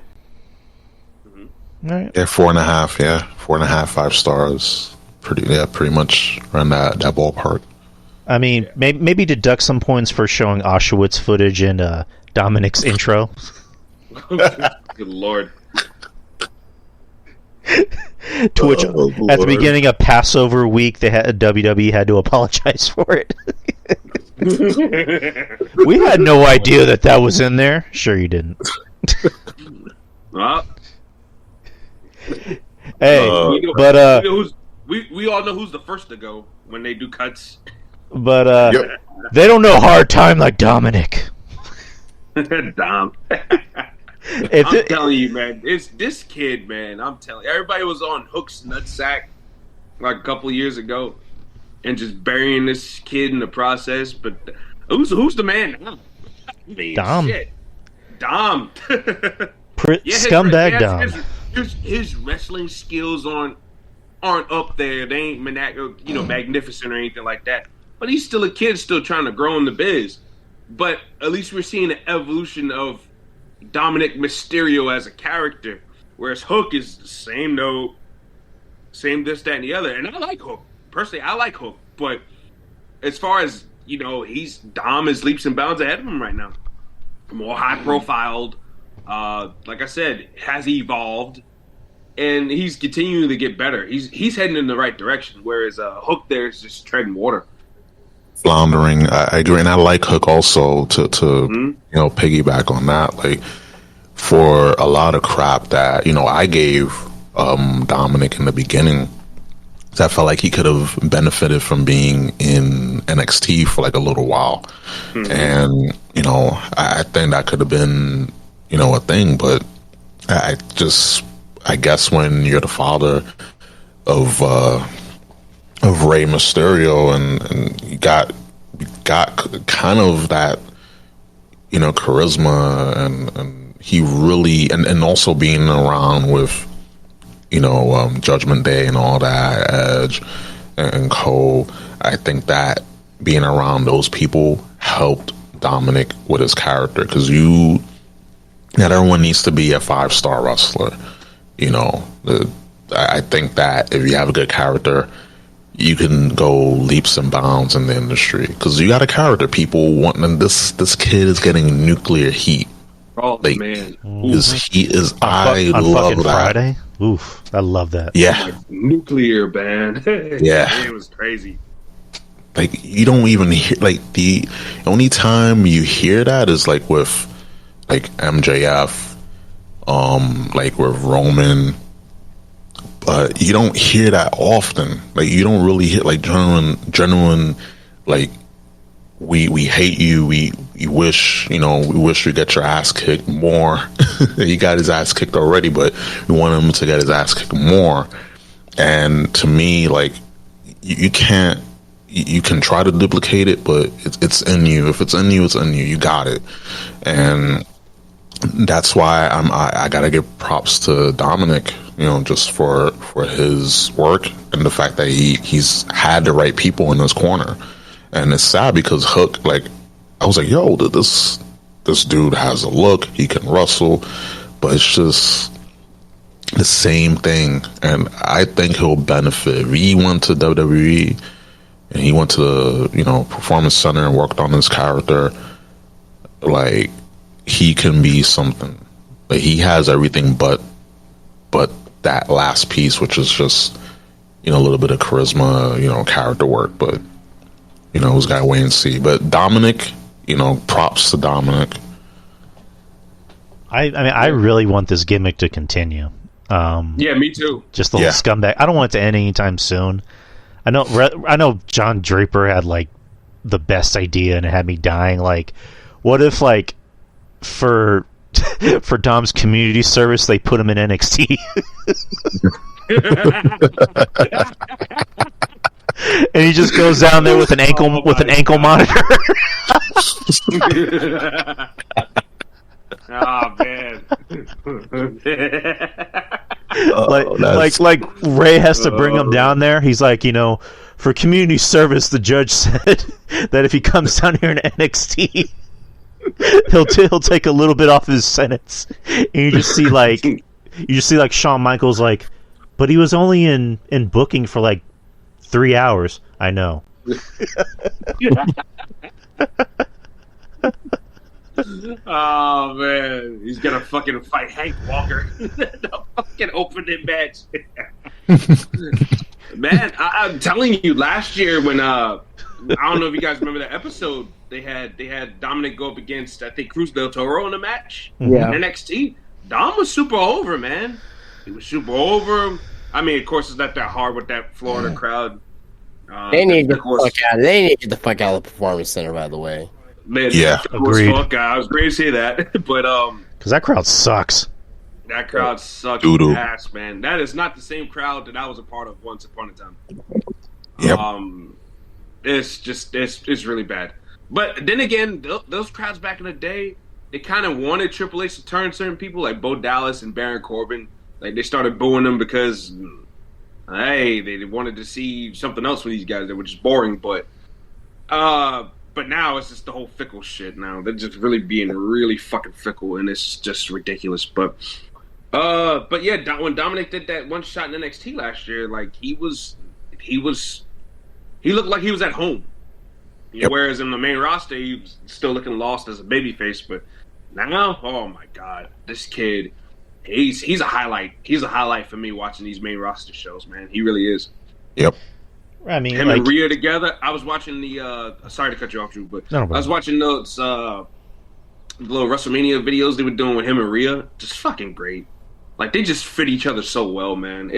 All right. Yeah, 4.5. Yeah, 4.5, 5 stars. Pretty much around that ballpark. I mean, maybe deduct some points for showing Auschwitz footage in Dominic's intro. Good Lord. To which, at the beginning of Passover week, WWE had to apologize for it. We had no idea that was in there. Sure, you didn't. Well, Hey, we all know who's the first to go when they do cuts. But Yep. they don't know hard time like Dominic. Dom. If I'm it- telling you, man, it's this kid, man. I'm telling you, everybody was on Hook's nutsack like a couple of years ago, and just burying this kid in the process. But who's the man? I mean, Dom. Shit. Dom. Scumbag Dom. His wrestling skills aren't up there. They ain't magnificent or anything like that. But he's still a kid, still trying to grow in the biz. But at least we're seeing the evolution of Dominic Mysterio as a character, whereas Hook is the same note, same this, that, and the other. And I like Hook. Personally, I like Hook. But as far as, Dom is leaps and bounds ahead of him right now. More high-profiled. Like I said, has evolved. And he's continuing to get better. He's heading in the right direction, whereas Hook there is just treading water. Floundering. I agree, and I like Hook also to piggyback on that. Like, for a lot of crap that I gave Dominic in the beginning, I felt like he could have benefited from being in NXT for like a little while, and I think that could have been a thing. But I guess when you're the father of Rey Mysterio and you got kind of that charisma and he really and also being around with Judgment Day and all that, Edge and Cole, I think that being around those people helped Dominic with his character, because not everyone needs to be a 5-star wrestler. I think that if you have a good character, you can go leaps and bounds in the industry, because you got a character. People want, and this kid is getting nuclear heat. Oh, Like, man. his heat is. I on love fucking that. Friday. Oof, I love that. Yeah, Nuclear band. Yeah. It was crazy. like you don't even hear, like, the only time you hear that is like with like MJF, like with Roman. But you don't hear that often. Like, you don't really hear like genuine like we hate you. We wish we wish you get your ass kicked more. He got his ass kicked already, but we want him to get his ass kicked more. And to me, like, you can't. You can try to duplicate it, but it's in you. If it's in you, it's in you. You got it. And that's why I gotta give props to Dominic, just for his work and the fact that he's had the right people in his corner. And it's sad because Hook, like, I was like, yo, this dude has a look, he can wrestle, but it's just the same thing. And I think he'll benefit. If he went to WWE and he went to the Performance Center and worked on his character, like, he can be something. Like, he has everything but that last piece, which is just a little bit of charisma, character work. But who's got to wait and see. But Dominic, props to Dominic. I mean, I really want this gimmick to continue. Yeah, me too. Just the whole scumbag. I don't want it to end anytime soon. I know John Draper had like the best idea and it had me dying. Like, what if like for Dom's community service they put him in NXT? And he just goes down there with an ankle monitor. Oh man! like Ray has to bring him down there. He's like, for community service, the judge said that if he comes down here in NXT, he'll take a little bit off his sentence. And you just see like Shawn Michaels like, but he was only in booking for like 3 hours. I know. Oh man, he's gonna fucking fight Hank Walker. The fucking opening match. Man, I'm telling you, last year when I don't know if you guys remember that episode, they had Dominic go up against I think Cruz del Toro in a match. Yeah. In NXT. Dom was super over, man. He was super over. I mean, of course, it's not that hard with that Florida crowd. They need to get the fuck out. They need to get the fuck out of the Performance Center. By the way. Man, yeah, agreed. I was great to say that, but because that crowd sucks. That crowd sucks Doo-doo. ass, man. That is not the same crowd that I was a part of once upon a time. Yep. It's really bad. But then again, those crowds back in the day, they kind of wanted Triple H to turn certain people like Bo Dallas and Baron Corbin. Like they started booing them because, hey, they wanted to see something else with these guys that were just boring. But now it's just the whole fickle shit. Now they're just really being really fucking fickle, and it's just ridiculous. But yeah, when Dominic did that one shot in NXT last year, like he looked like he was at home. Yep. Whereas in the main roster, he was still looking lost as a babyface. But now, oh my god, this kid, he's a highlight. He's a highlight for me watching these main roster shows, man. He really is. Yep. I mean, him and Rhea together. I was watching the. Sorry to cut you off, Drew, but I was watching those little WrestleMania videos they were doing with him and Rhea. Just fucking great. Like they just fit each other so well, man.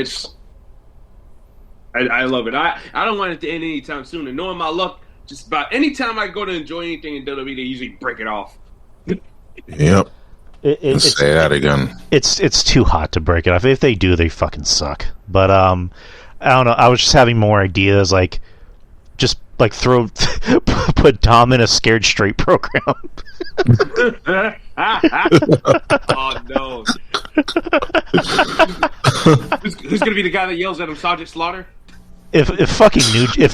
I love it. I don't want it to end anytime soon. And knowing my luck, just about any time I go to enjoy anything in WWE, they usually break it off. Yep. Say that again. It's too hot to break it off. If they do, they fucking suck. But I don't know. I was just having more ideas, like just like put Dom in a Scared Straight program. Oh no! Who's gonna be the guy that yells at him, Sergeant Slaughter? If fucking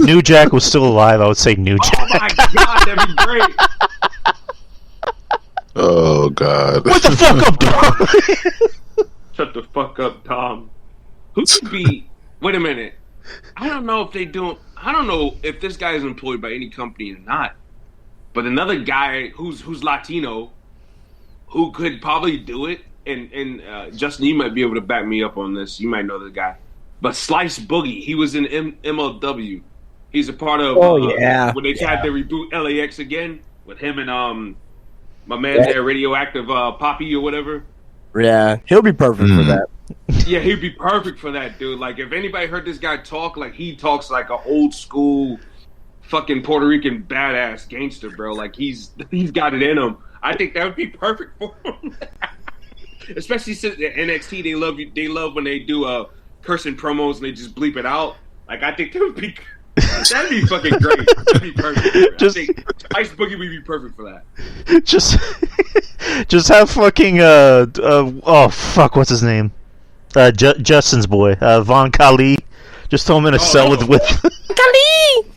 New Jack was still alive, I would say New Jack. Oh my god, that'd be great! Oh god! What the fuck up, Dom? Shut the fuck up, Tom. Who could be? Wait a minute. I don't know if this guy is employed by any company or not. But another guy who's Latino, who could probably do it, and Justin, you might be able to back me up on this. You might know the guy. But Slice Boogie, he was in MLW. He's a part of when they tried to reboot LAX again with him and my man there, Radioactive Poppy or whatever. Yeah, he'll be perfect for that. Yeah, he'd be perfect for that, dude. Like, if anybody heard this guy talk, like, he talks like an old school fucking Puerto Rican badass gangster, bro. Like, he's got it in him. I think that would be perfect for him. Especially since at NXT, they love when they do cursing promos and they just bleep it out. Like, I think that would be That'd be fucking great. That'd be perfect. Just- I think Ice Boogie would be perfect for that. just have fucking oh fuck, what's his name? Justin's boy, Von Kali. Just throw him in a cell with Kali!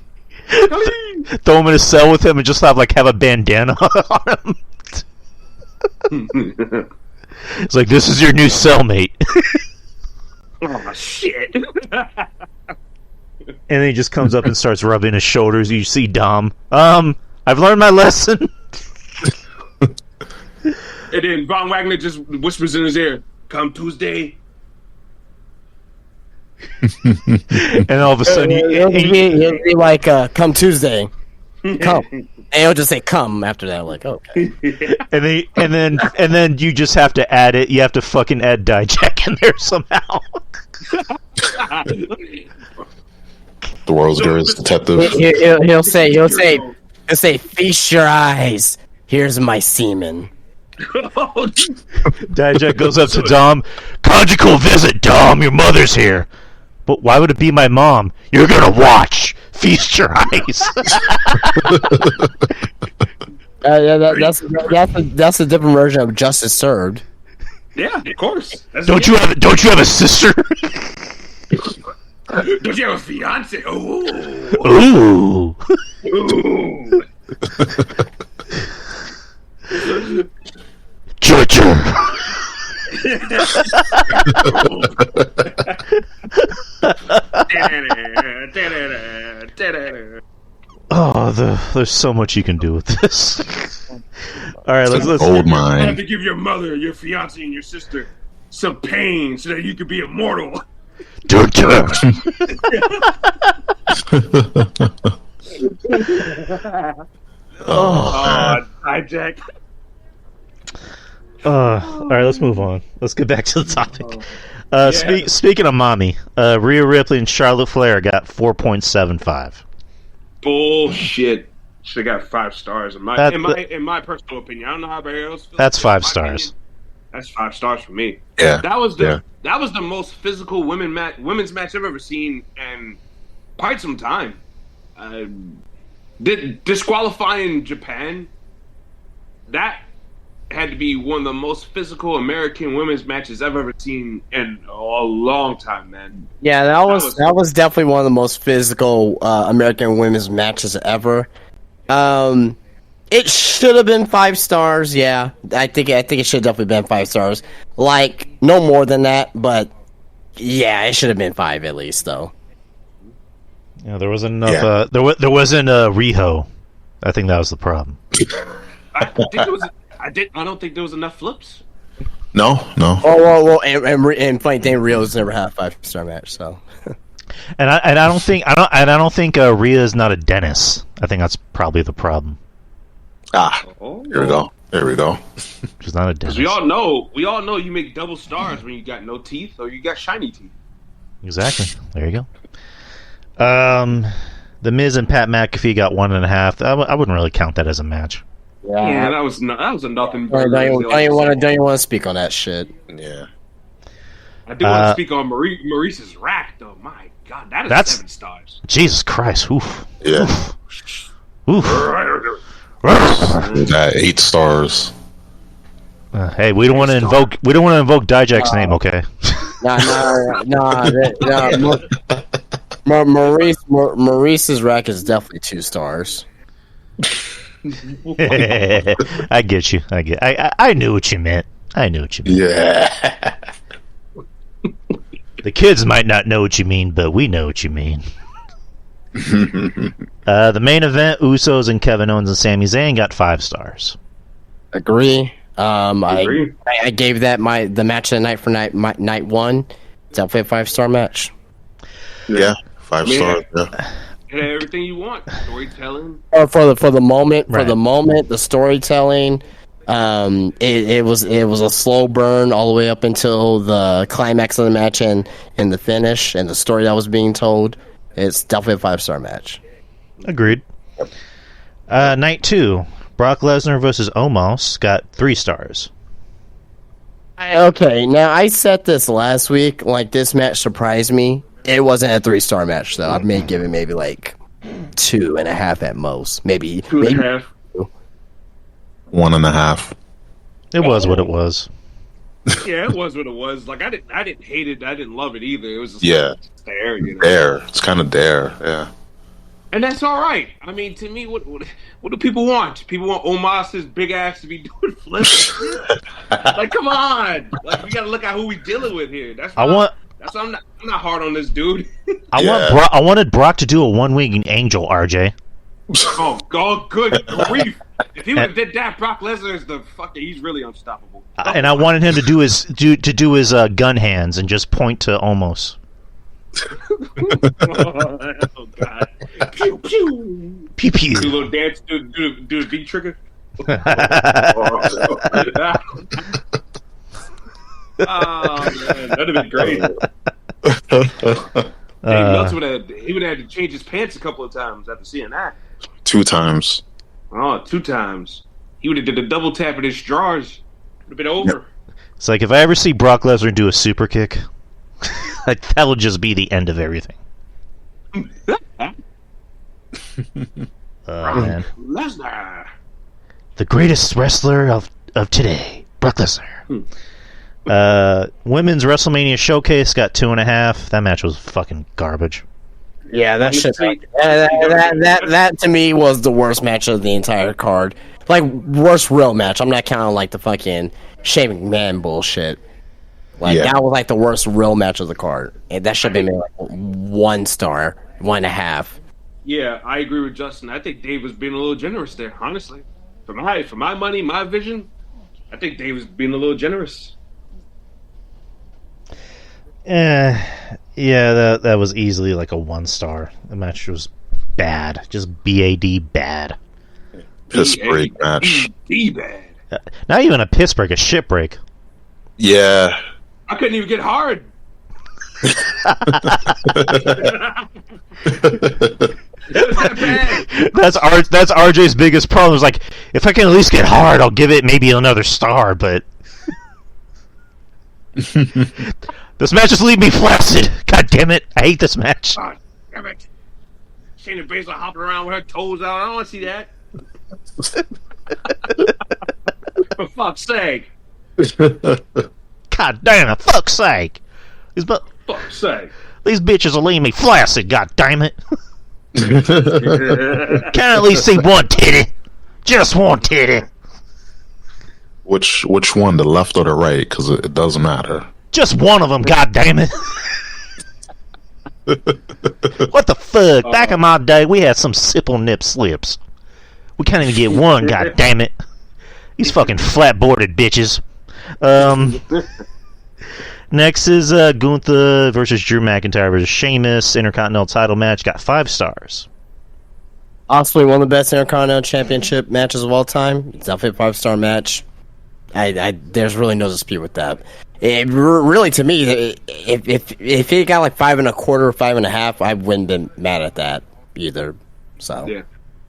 throw him in a cell with him and just have a bandana on him. It's like, this is your new cellmate. Oh shit! And then he just comes up and starts rubbing his shoulders. You see Dom. I've learned my lesson. And then Von Wagner just whispers in his ear, "Come Tuesday." And all of a sudden, He'll be like, come Tuesday. Come. And he'll just say come after that. Like, okay. and then you just have to add it. You have to fucking add Dijak in there somehow. The world's greatest detective. He'll say, feast your eyes. Here's my semen. Dijak goes up to Dom. Conjugal visit, Dom. Your mother's here. But why would it be my mom? You're gonna watch. Feast your eyes. That's a different version of Justice Served. Yeah, of course. Don't you have a sister? Don't you have a fiance? Ooh. Ooh. Churcher. Oh, there's so much you can do with this. All right, let's Gold I have mine. to give your mother, your fiance, and your sister some pain so that you can be immortal. Churcher. Hijack. All right, let's move on. Let's get back to the topic. Speaking of mommy, Rhea Ripley and Charlotte Flair got 4.75. Bullshit. Should have got 5 stars in my personal opinion. I don't know how everybody else feels. That's 5 My stars. opinion, that's 5 stars for me. Yeah. That was the most physical women's match I've ever seen in quite some time. Disqualifying Japan, that had to be one of the most physical American women's matches I've ever seen in a long time, man. Yeah, that was definitely one of the most physical American women's matches ever. It should have been 5 stars. Yeah, I think it should have definitely been 5 stars. Like, no more than that, but yeah, it should have been 5 at least, though. Yeah, there wasn't enough. There wasn't a Riho. I think that was the problem. I don't think there was enough flips. No. Well, and funny thing, Rio's never had a 5-star match, so. And I don't think Rhea is not a dentist. I think that's probably the problem. Here we go. She's not a dentist. We all know you make double stars when you got no teeth or you got shiny teeth. Exactly. There you go. The Miz and Pat McAfee got 1.5. I wouldn't really count that as a match. Yeah, that was a nothing. Don't you want to speak on that shit? Yeah. I do want to speak on Maurice's rack, though. My God, that's 7 stars. Jesus Christ! Oof. Yeah. Oof. That 8 stars. Hey, we don't want to invoke Dijak's name, okay? No. Maurice's rack is definitely 2 stars. I get you. I knew what you meant. Yeah. The kids might not know what you mean, but we know what you mean. The main event, Usos and Kevin Owens and Sami Zayn got 5 stars. Agree. Agree. I gave that the match of the night for night 1. Definitely a 5-star match. Yeah. 5 stars. Yeah. Everything you want, storytelling. For the moment, Right. the storytelling. It was a slow burn all the way up until the climax of the match and the finish and the story that was being told. It's definitely a 5-star match. Agreed. Night 2, Brock Lesnar versus Omos got 3 stars. Okay, now I said this last week. Like, this match surprised me. It wasn't a 3-star match, though. I may give it maybe like 2.5 at most, maybe 2.5. 1.5. It was what it was. Yeah, it was what it was. Like I didn't hate it. I didn't love it either. It was just just there, There. It's kind of there. Yeah. And that's all right. I mean, to me, what do people want? People want Omos's big ass to be doing flips. Like, come on! Like, we gotta look at who we dealing with here. That's why I'm not hard on this dude. I wanted Brock to do a one-winged angel, RJ. Oh, God, good grief! If he would have did that, Brock Lesnar is he's really unstoppable. And I wanted him to do his gun hands and just point to Omos. Oh God! Pew pew Pew pew. Do a little dance. Do a V trigger. Oh man, that'd have been great. Dave Meltzer would have had to change his pants a couple of times after seeing that. 2 times. Oh, 2 times. He would have did a double tap in his drawers. Would have been over. It's like if I ever see Brock Lesnar do a super kick, that would just be the end of everything. Man. Lesnar. The greatest wrestler of today, Brock Lesnar. Women's WrestleMania Showcase got 2.5. That match was fucking garbage. Yeah, that shit. That to me was the worst match of the entire card. Like, worst real match. I'm not counting like the fucking Shane McMahon bullshit. Like, that was like the worst real match of the card. And that should have been like 1 star, 1.5. Yeah, I agree with Justin. I think Dave was being a little generous there, honestly. For my money, my vision, I think Dave was being a little generous. Yeah, that was easily like a 1 star. The match was bad. Just BAD bad. Piss break match. Bad. Not even a piss break, a shit break. Yeah. I couldn't even get hard. That's RJ's biggest problem. Is like, if I can at least get hard, I'll give it maybe another star. But this match just leave me flaccid. God damn it! I hate this match. God damn it! Shayna Baszler hopping around with her toes out. I don't want to see that. For fuck's sake! God damn it! Fuck's sake! Fuck's sake! These bitches will leave me flaccid. God damn it! Can I at least see one titty? Just one titty. Which one, the left or the right? Because it doesn't matter. Just one of them. God damn it! What the fuck? Back in my day, we had some simple nip slips. We can't even get one. God damn it! These fucking flat-boarded bitches. Next is Gunther versus Drew McIntyre versus Sheamus. Intercontinental title match got 5 stars. Possibly one of the best Intercontinental Championship matches of all time. It's definitely a 5-star match. There's really no dispute with that. It really, to me, if it got like 5.25 or 5.5, I wouldn't been mad at that either. So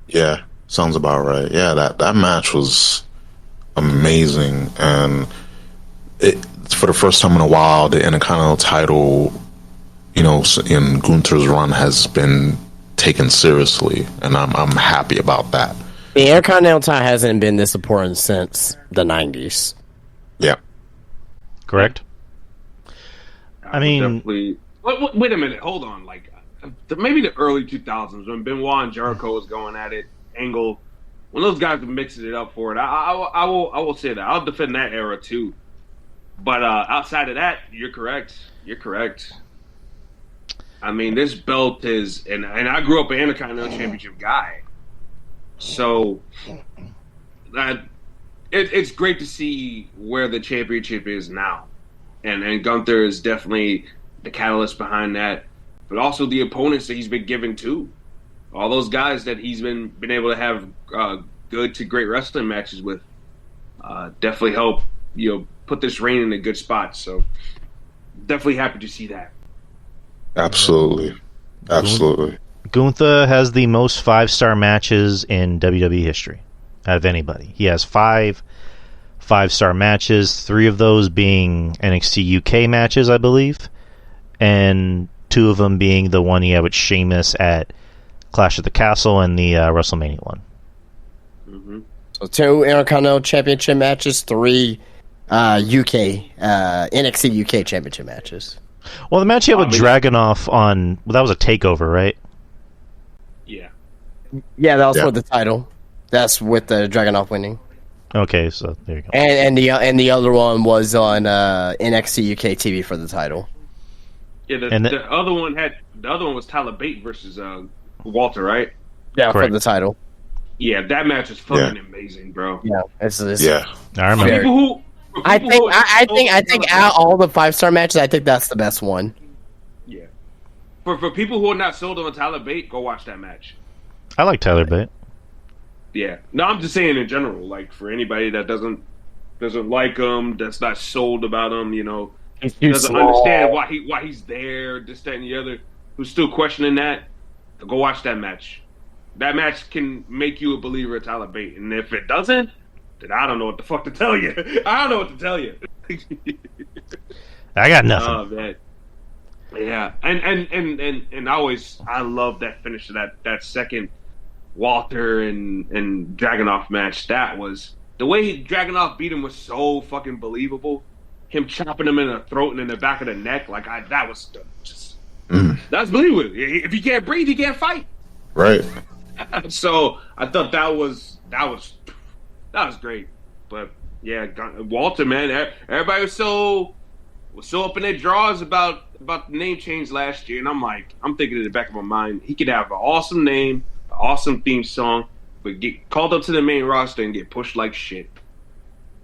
yeah, sounds about right. Yeah, that match was amazing, and for the first time in a while, the Intercontinental title, in Gunther's run has been taken seriously, and I'm happy about that. The Intercontinental title hasn't been this important since the 90s. Yeah. Correct? I mean... Definitely... Wait a minute, hold on. Like, maybe the early 2000s, when Benoit and Jericho was going at it, Angle, when those guys were mixing it up for it, I will say that. I'll defend that era, too. But outside of that, you're correct. I mean, this belt is... And I grew up an Intercontinental Championship guy. So... It's great to see where the championship is now. And Gunther is definitely the catalyst behind that. But also the opponents that he's been given to. All those guys that he's been able to have good to great wrestling matches with definitely help, put this reign in a good spot. So definitely happy to see that. Absolutely. Gunther has the most 5-star matches in WWE history out of anybody. He has 5 5-star matches, 3 of those being NXT UK matches, I believe, and 2 of them being the one he had with Sheamus at Clash at the Castle and the WrestleMania one. Mm-hmm. So 2 Intercontinental Championship matches, 3 UK NXT UK Championship matches. Well, the match you have with Dragunov on, that was a takeover, right? Yeah. Yeah, that was for the title. That's with the Dragunov winning. Okay, so there you go. And the other one was on NXT UK TV for the title. Yeah, the other one was Tyler Bate versus Walter, right? Yeah, Correct. for the title. Yeah, that match was fucking amazing, bro. Yeah, it's I remember. I think out of all the 5-star matches, I think that's the best one. Yeah. For people who are not sold on Tyler Bate, go watch that match. I like Tyler Bate. Yeah. No, I'm just saying in general, like for anybody that doesn't like him, that's not sold about him, you know, doesn't understand why he's there, this, that, and the other, who's still questioning that, go watch that match. That match can make you a believer of Tyler Bate, and if it doesn't, then I don't know what the fuck to tell you. I don't know what to tell you. I got nothing. Oh man. Yeah, and I love that finish of that second Walter and Dragunov match. That was the way Dragunov beat him was so fucking believable. Him chopping him in the throat and in the back of the neck, that was just that's believable. If he can't breathe, he can't fight. Right. So I thought that was great. But yeah, Walter, man, everybody was so up in their drawers about the name change last year, and I'm thinking in the back of my mind, he could have an awesome name, an awesome theme song, but get called up to the main roster and get pushed like shit.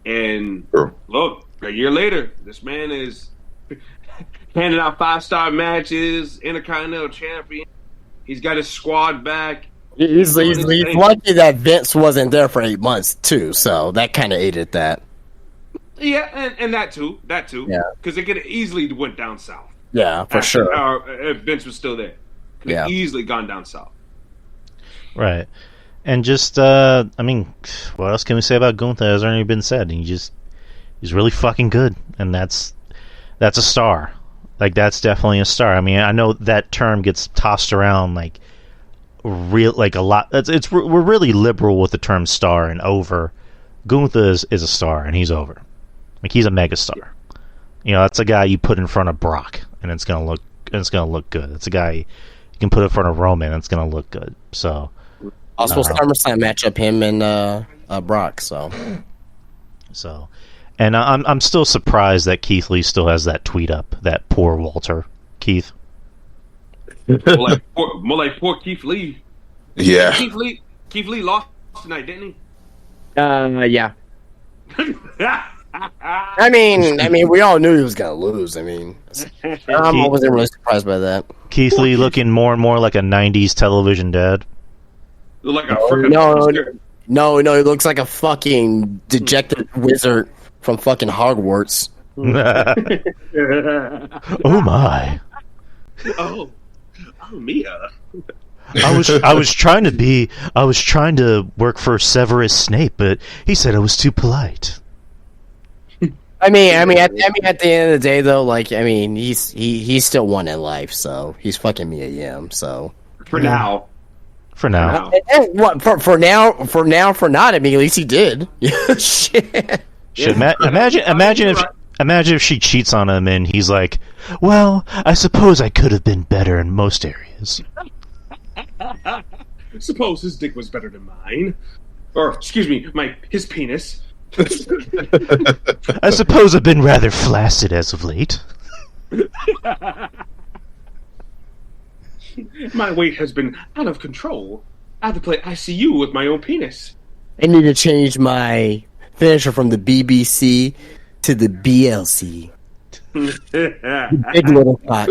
And look, a year later, this man is handing out 5-star matches, Intercontinental Champion. He's got his squad back. He's lucky that Vince wasn't there for 8 months too, so that kind of aided that. Yeah, and that too. Yeah, because it could have easily went down south. Yeah, for sure. If Vince was still there, could have easily gone down south. Right, and just what else can we say about Gunther? Has already been said. He's really fucking good, and that's a star. Like that's definitely a star. I mean, I know that term gets tossed around like a lot. We're really liberal with the term star and over. Gunther is a star, and he's over. Like he's a megastar. You know, that's a guy you put in front of Brock, and it's gonna look good. It's a guy you can put in front of Roman, and it's gonna look good. So, also SummerSlam matchup, him and Brock. So, and I'm still surprised that Keith Lee still has that tweet up. That poor Walter, Keith. more like poor Keith Lee. Yeah. Keith Lee lost tonight, didn't he? Yeah. I mean, we all knew he was gonna lose. I mean, I wasn't really surprised by that. Keith Lee looking more and more like a '90s television dad. Like a freaking no, he looks like a fucking dejected wizard from fucking Hogwarts. Oh my! Oh, Mia. I was trying to work for Severus Snape, but he said I was too polite. I mean, at the end of the day, though, he's still won in life, so he's fucking Mia Yim. So for now. And what for now? For not. I mean, at least he did. Shit. Imagine if she cheats on him and he's like, "Well, I suppose I could have been better in most areas." Suppose his dick was better than mine, or excuse me, his penis. I suppose I've been rather flaccid as of late. My weight has been out of control. I have to play ICU with my own penis. I need to change my finisher from the BBC to the BLC. Big little cock.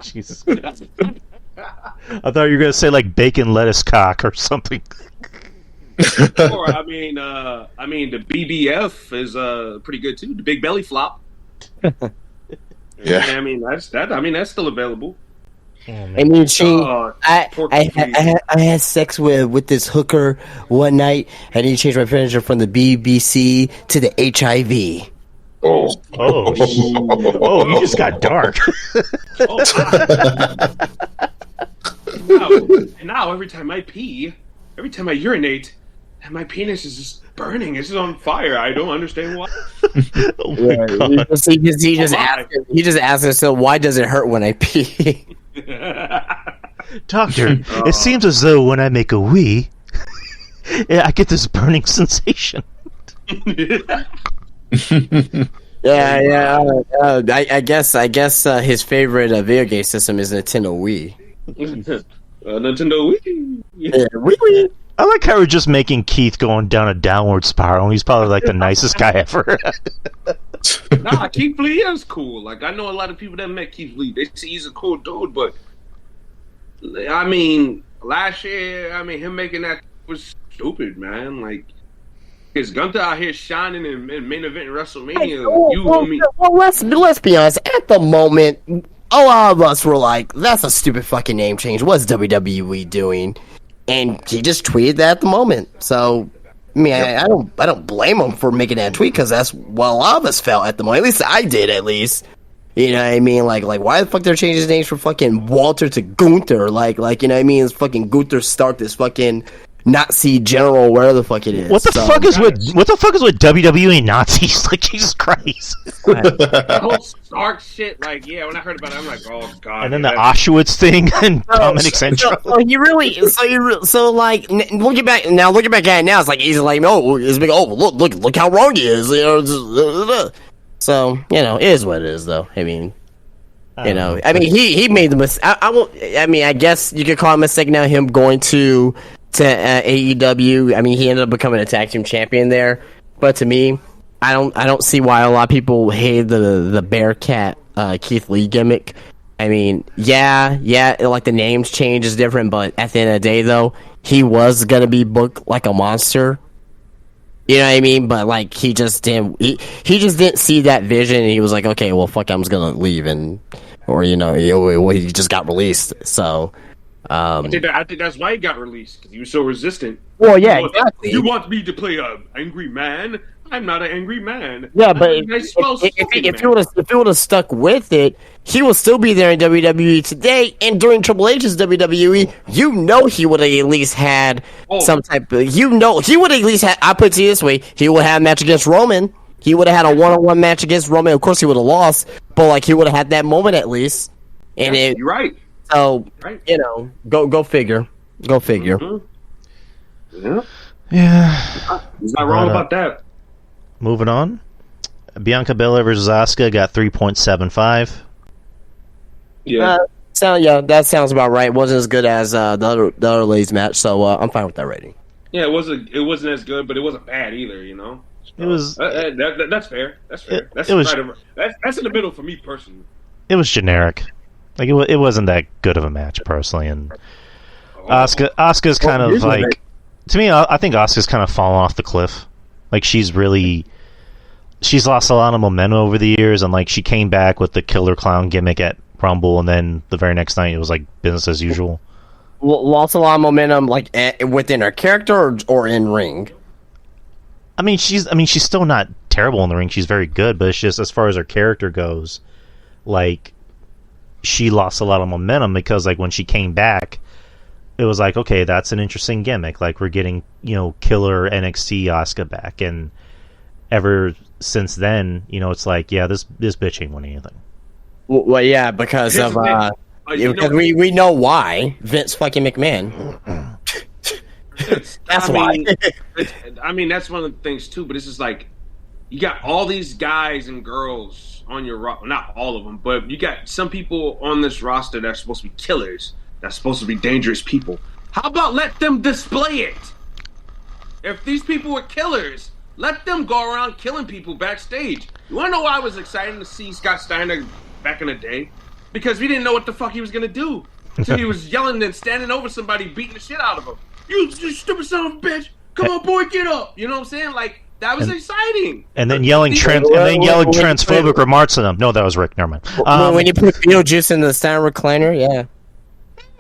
Jesus. I thought you were gonna say like bacon lettuce cock or something. Or the BBF is pretty good too. The big belly flop. Yeah. I mean that's still available. I mean, I had sex with this hooker one night. I need to change my finisher from the BBC to the HIV. Oh, you just got dark. now every time I pee, every time I urinate, my penis is just burning. It's just on fire. I don't understand why. Oh my god. He just asked himself, why does it hurt when I pee? Doctor, it seems as though when I make a wee, I get this burning sensation. I guess his favorite video game system is Nintendo Wii. Nintendo Wii. Yeah, Wii. I like how we're just making Keith going down a downward spiral. He's probably like the nicest guy ever. Nah, Keith Lee is cool. Like, I know a lot of people that met Keith Lee. They say he's a cool dude, but I mean, last year, him making that was stupid, man. Like, is Gunther out here shining in main event in WrestleMania? Well, let's be honest. At the moment, a lot of us were like, "That's a stupid fucking name change. What's WWE doing?" And he just tweeted that at the moment. So, I mean, I don't blame him for making that tweet because that's what a lot of us felt at the moment. At least I did. At least, you know what I mean? Like why the fuck they're changing his names from fucking Walter to Gunther? Like you know what I mean? It's fucking Gunther start this fucking Nazi general, wherever the fuck it is. What the fuck is with WWE Nazis? Like, Jesus Christ. The whole Stark shit, like, yeah, when I heard about it, I'm like, oh god. And then the Auschwitz thing and Dominic Central. Looking back at it now, it's like he's like, look how wrong he is. You know, so you know, it is what it is, though. I mean. He made the mistake. I guess you could call it a mistake now. Him going to AEW. I mean, he ended up becoming a tag team champion there. But to me, I don't see why a lot of people hate the Bearcat Keith Lee gimmick. I mean, yeah, like the names change is different, but at the end of the day, though, he was gonna be booked like a monster. You know what I mean? But like he just didn't see that vision, and he was like, okay, well, fuck, I'm just gonna leave, he just got released. So, I think that's why he got released, because he was so resistant. Well, yeah, exactly. You want me to play an angry man? I'm not an angry man. Yeah, but if he would have stuck with it, he would still be there in WWE today. And during Triple H's WWE, he would have at least had some type of. He would have at least had. I put it to you this way: he would have a match against Roman. He would have had a one-on-one match against Roman. Of course, he would have lost, but like he would have had that moment at least. And you're right. So go figure. Go figure. Mm-hmm. Yeah. He's not wrong about that. Moving on. Bianca Belair versus Asuka got 3.75. Yeah. That sounds about right. It wasn't as good as the other ladies match, so I'm fine with that rating. Yeah, it wasn't as good, but it wasn't bad either, you know. It was. That's fair. That's fair. That's in the middle for me personally. It was generic. Like it wasn't that good of a match personally, and Asuka's kind of like, to me, I think Asuka's kind of fallen off the cliff. Like she's lost a lot of momentum over the years, and like she came back with the killer clown gimmick at Rumble, and then the very next night it was like business as usual. Lost a lot of momentum, like within her character or in ring. I mean, she's still not terrible in the ring. She's very good, but it's just as far as her character goes, like she lost a lot of momentum because like when she came back, it was like, okay, that's an interesting gimmick. Like we're getting, killer NXT Asuka back, and ever since then, it's like, yeah, this bitch ain't won anything. Well, yeah, because of we know why. Vince fucking McMahon. That's why. That's one of the things too. But it's just like you got all these guys and girls on your roster. Not all of them, but you got some people on this roster that's supposed to be killers. That's supposed to be dangerous people. How about let them display it? If these people were killers, let them go around killing people backstage. You want to know why I was excited to see Scott Steiner back in the day? Because we didn't know what the fuck he was going to do. Until he was yelling and standing over somebody, beating the shit out of him. You stupid son of a bitch. Come on, boy, get up. You know what I'm saying? Like, that was exciting. And then yelling transphobic remarks at him. No, that was Rick. Never mind. When you put Beetlejuice in the Steiner recliner, yeah.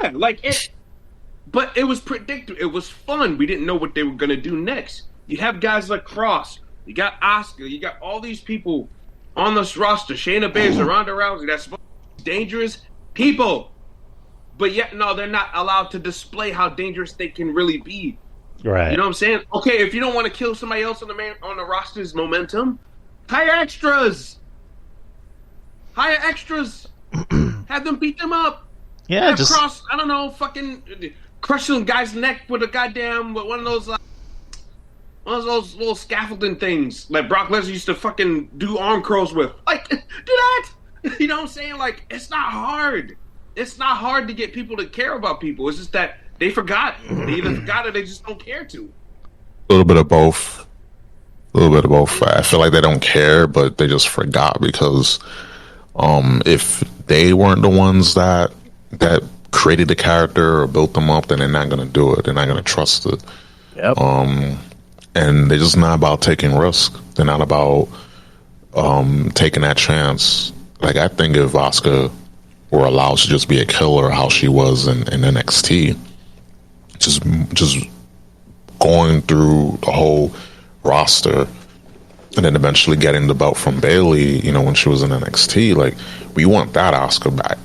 Yeah, like it. But it was predictable. It was fun. We didn't know what they were going to do next. You have guys like Cross. You got Asuka. You got all these people on this roster. Shayna Baszler, Ronda Rousey. That's supposed to be dangerous people. but yet no, they're not allowed to display how dangerous they can really be. Right. You know what I'm saying? Okay, if you don't want to kill somebody else on the roster's momentum, hire extras. Hire extras. Have them beat them up. Yeah, Have just Cross. I don't know, fucking crush some guy's neck with a goddamn one of those little scaffolding things like Brock Lesnar used to fucking do arm curls with. Like, do that. You know what I'm saying? Like, it's not hard. It's not hard to get people to care about people. It's just that they forgot. They either forgot or they just don't care to. A little bit of both. A little bit of both. I feel like they don't care, but they just forgot because if they weren't the ones that created the character or built them up, then they're not going to do it. They're not going to trust it. Yep. And they're just not about taking risk. They're not about taking that chance. Like, I think if Asuka were allowed to just be a killer, how she was in NXT, just going through the whole roster, and then eventually getting the belt from Bayley, you know, when she was in NXT, like, we want that Asuka back.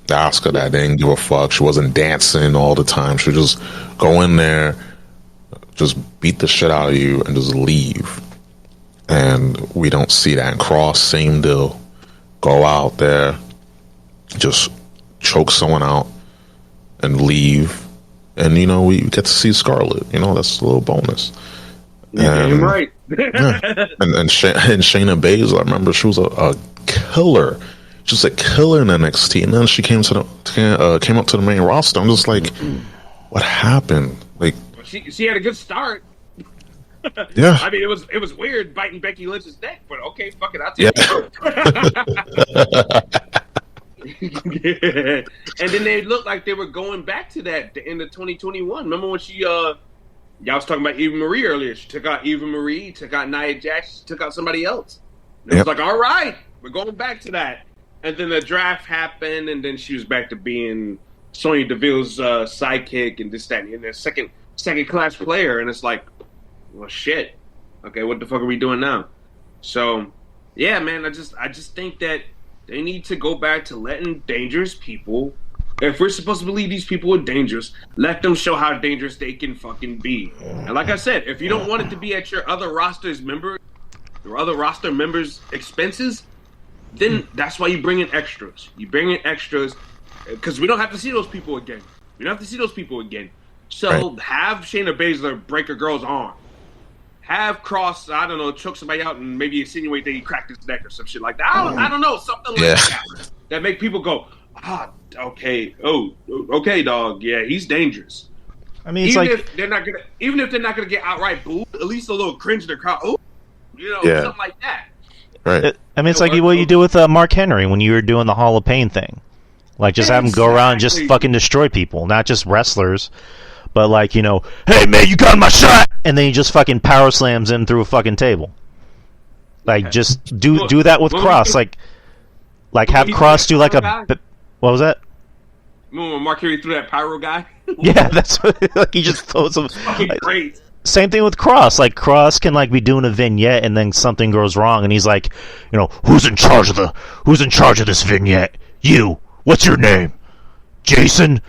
The Asuka that didn't give a fuck. She wasn't dancing all the time. She would just go in there, just beat the shit out of you, and just leave. And we don't see that. And Cross, same deal. Go out there, just choke someone out, and leave. And, you know, we get to see Scarlett. You know, that's a little bonus. And, right. Yeah. And Shayna Baszler, I remember she was a killer. She was a killer in NXT, and then she came up to the main roster. I'm just like, what happened? Like, she had a good start. Yeah. I mean, it was weird biting Becky Lynch's neck, but okay, fuck it, I'll take it. And then they looked like they were going back to that at the end of 2021. Remember when y'all was talking about Eva Marie earlier? She took out Eva Marie, took out Nia Jax, she took out somebody else. And it was like, all right, we're going back to that. And then the draft happened, and then she was back to being Sonya Deville's sidekick and this, that, and the second class player. And it's like, well, shit. Okay, what the fuck are we doing now? So, yeah, man, I just think that they need to go back to letting dangerous people. If we're supposed to believe these people are dangerous, let them show how dangerous they can fucking be. And like I said, if you don't want it to be at your other roster members' expenses, then that's why you bring in extras. You bring in extras because we don't have to see those people again. So have Shayna Baszler break a girl's arm. Have Cross, I don't know, choke somebody out and maybe insinuate that he cracked his neck or some shit like that. I don't know, something like that. That make people go, okay, okay, dog, yeah, he's dangerous. I mean, even if they're not gonna get outright booed, at least a little cringe in the crowd. Something like that. Right. I mean, it's like what you do with Mark Henry when you were doing the Hall of Pain thing. Like, just have him go around and just fucking destroy people, not just wrestlers, but like, you know, hey man, you got my shot, and then he just fucking power slams him through a fucking table. Like, just do that with Cross. Like have Cross do like what was that? Remember when Mark Henry threw that pyro guy? Yeah, that's what, like, he just throws him. Fucking great. Same thing with Cross. Like, Cross can like be doing a vignette and then something goes wrong and he's like, you know, who's in charge of this vignette? You. What's your name? Jason?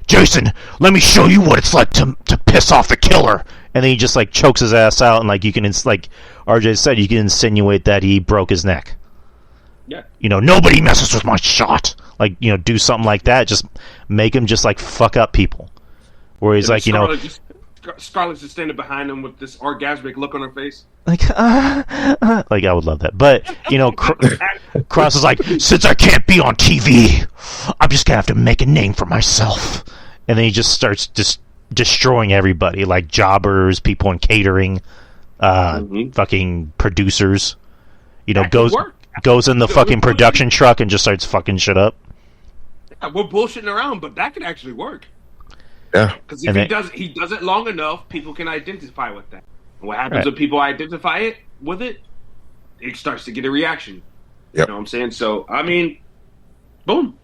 Jason, let me show you what it's like to piss off the killer. And then he just like chokes his ass out, and like you can, like RJ said, you can insinuate that he broke his neck. Yeah. You know, nobody messes with my shot. Like, you know, do something like that. Just make him just like fuck up people. Where he's like, you know, Scarlett's just standing behind him with this orgasmic look on her face. Like, like, I would love that. But, you know, Cross is like, since I can't be on TV, I'm just going to have to make a name for myself. And then he just starts just destroying everybody, like jobbers, people in catering, fucking producers. You know, goes in the fucking production truck and just starts fucking shit up. Yeah, we're bullshitting around, but that could actually work. Yeah. Because if he does it long enough, people can identify with that. And what happens when people identify it with it? It starts to get a reaction. Yep. You know what I'm saying? So, I mean, boom.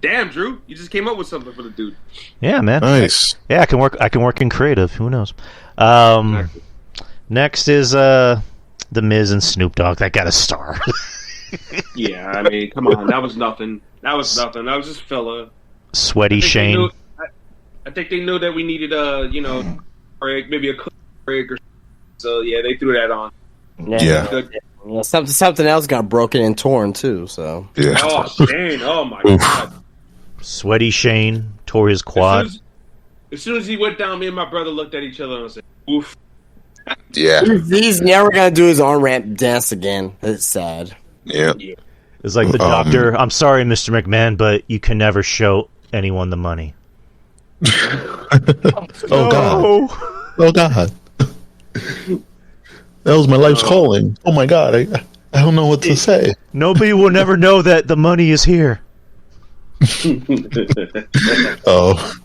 Damn, Drew, you just came up with something for the dude. Yeah, man. Nice. Yeah, I can work in creative. Who knows? Exactly. Next is The Miz and Snoop Dogg. That got a star. Yeah, I mean, come on, that was nothing. That was nothing. That was just filler. Sweaty Shane. I think they knew that we needed break, maybe a cook break or so. Yeah, they threw that on. Yeah. Good. Yeah, something else got broken and torn too. So Yeah. Oh, Shane! Oh my god! Sweaty Shane tore his quad. As soon as he went down, me and my brother looked at each other and said, "Oof." Yeah. he's never gonna do his arm ramp dance again. It's sad. Yeah. It's like the doctor. I'm sorry, Mr. McMahon, but you can never show anyone the money. Oh God. Oh God. That was my life's calling. Oh my God. I don't know what to say. Nobody will never know that the money is here. Oh.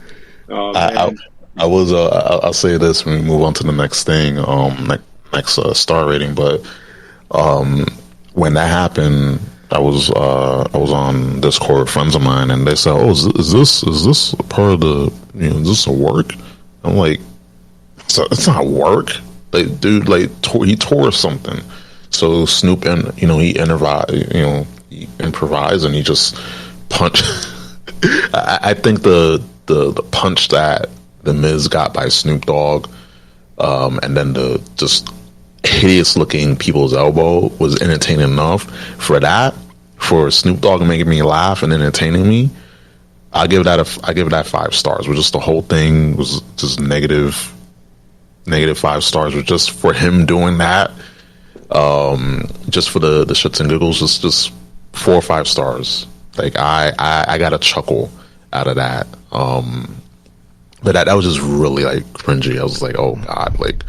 Man. I'll say this when we move on to the next thing, next star rating. But when that happened, I was on Discord with friends of mine, and they said, "Oh, is this a part of the? Is this a work?" I'm like, "It's not work." Like, dude, he tore something. So Snoop and he improvised, and he just punched. I think the punch that the Miz got by Snoop Dogg, and then the just hideous looking people's elbow was entertaining enough for that. For Snoop Dogg making me laugh and entertaining me, I give that 5 stars. But just the whole thing was just negative 5 stars. But just for him doing that, just for the shits and giggles, just 4 or 5 stars. Like I got a chuckle out of that. But that was just really like cringy. I was like, oh God, like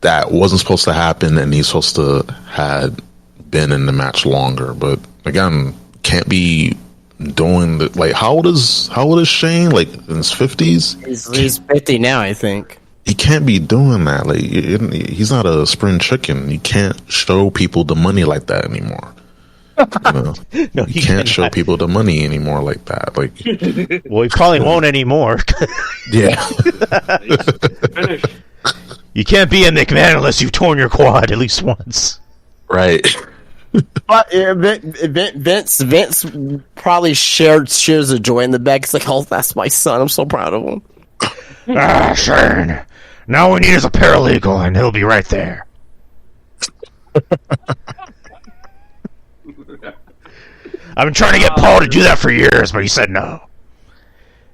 that wasn't supposed to happen, and he's supposed to had been in the match longer. But again, can't be doing the like. How old is Shane? Like in his 50s? He's 50 now, I think. He can't be doing that. Like he's not a spring chicken. You can't show people the money like that anymore. No, you can't show people the money anymore like that. Like, well, he probably won't anymore. Yeah. Finish. You can't be a McMahon unless you've torn your quad at least once. Right. But Vince probably shares the joy in the back. It's like, oh, that's my son. I'm so proud of him. Shane. Now all we need is a paralegal, and he'll be right there. I've been trying to get Paul to do that for years, but he said no.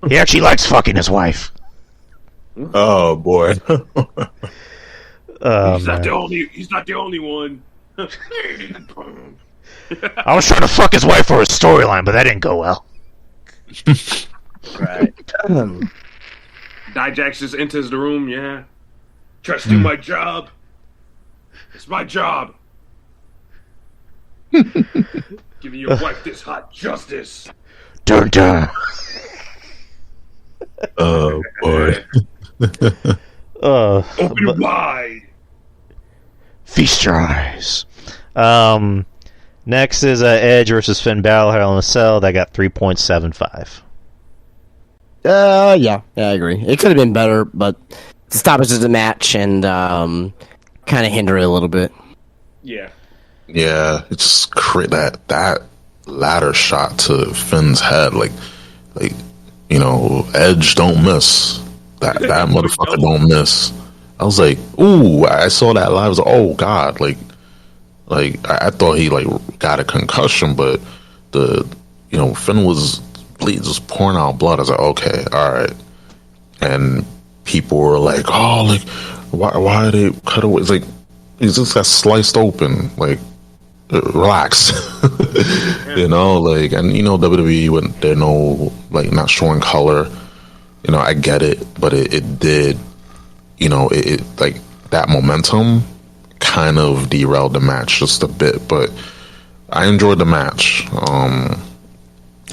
He actually likes fucking his wife. Oh boy. He's not the only one. I was trying to fuck his wife for a storyline, but that didn't go well. Right. Dijax just enters the room. Yeah, tries to do my job. It's my job. Giving your wife this hot justice. Dun dun. Oh boy. Open wide. Feast your eyes. Next is Edge versus Finn Balor, Hell in a Cell. That got 3.75. Yeah, I agree. It could have been better, but the stoppage of the match and kind of hindered it a little bit. Yeah. Yeah, it's that ladder shot to Finn's head, like Edge don't miss. That motherfucker don't miss. I was like, ooh, I saw that live. I was like, oh God, like I thought he like got a concussion, but Finn was just pouring out blood. I was like, okay, all right. And people were like, oh, like why did they cut away? It's like he just got sliced open. Like, relax. And WWE when they're not showing color. I get it, but it did. It like that momentum kind of derailed the match just a bit, but I enjoyed the match.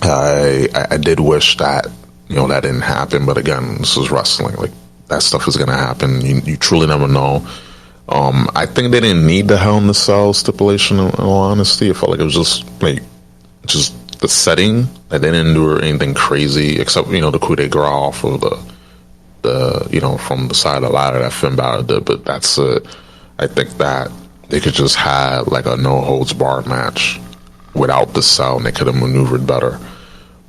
I did wish that that didn't happen, but again, this is wrestling. Like that stuff is gonna happen. You truly never know. I think they didn't need the Hell in the Cell stipulation. In all honesty, I felt like it was just the setting. Like they didn't do anything crazy except the coup de grace off of the from the side of the ladder that Finn Balor did. But that's it. I think that they could just have like a no holds barred match without the cell, and they could have maneuvered better.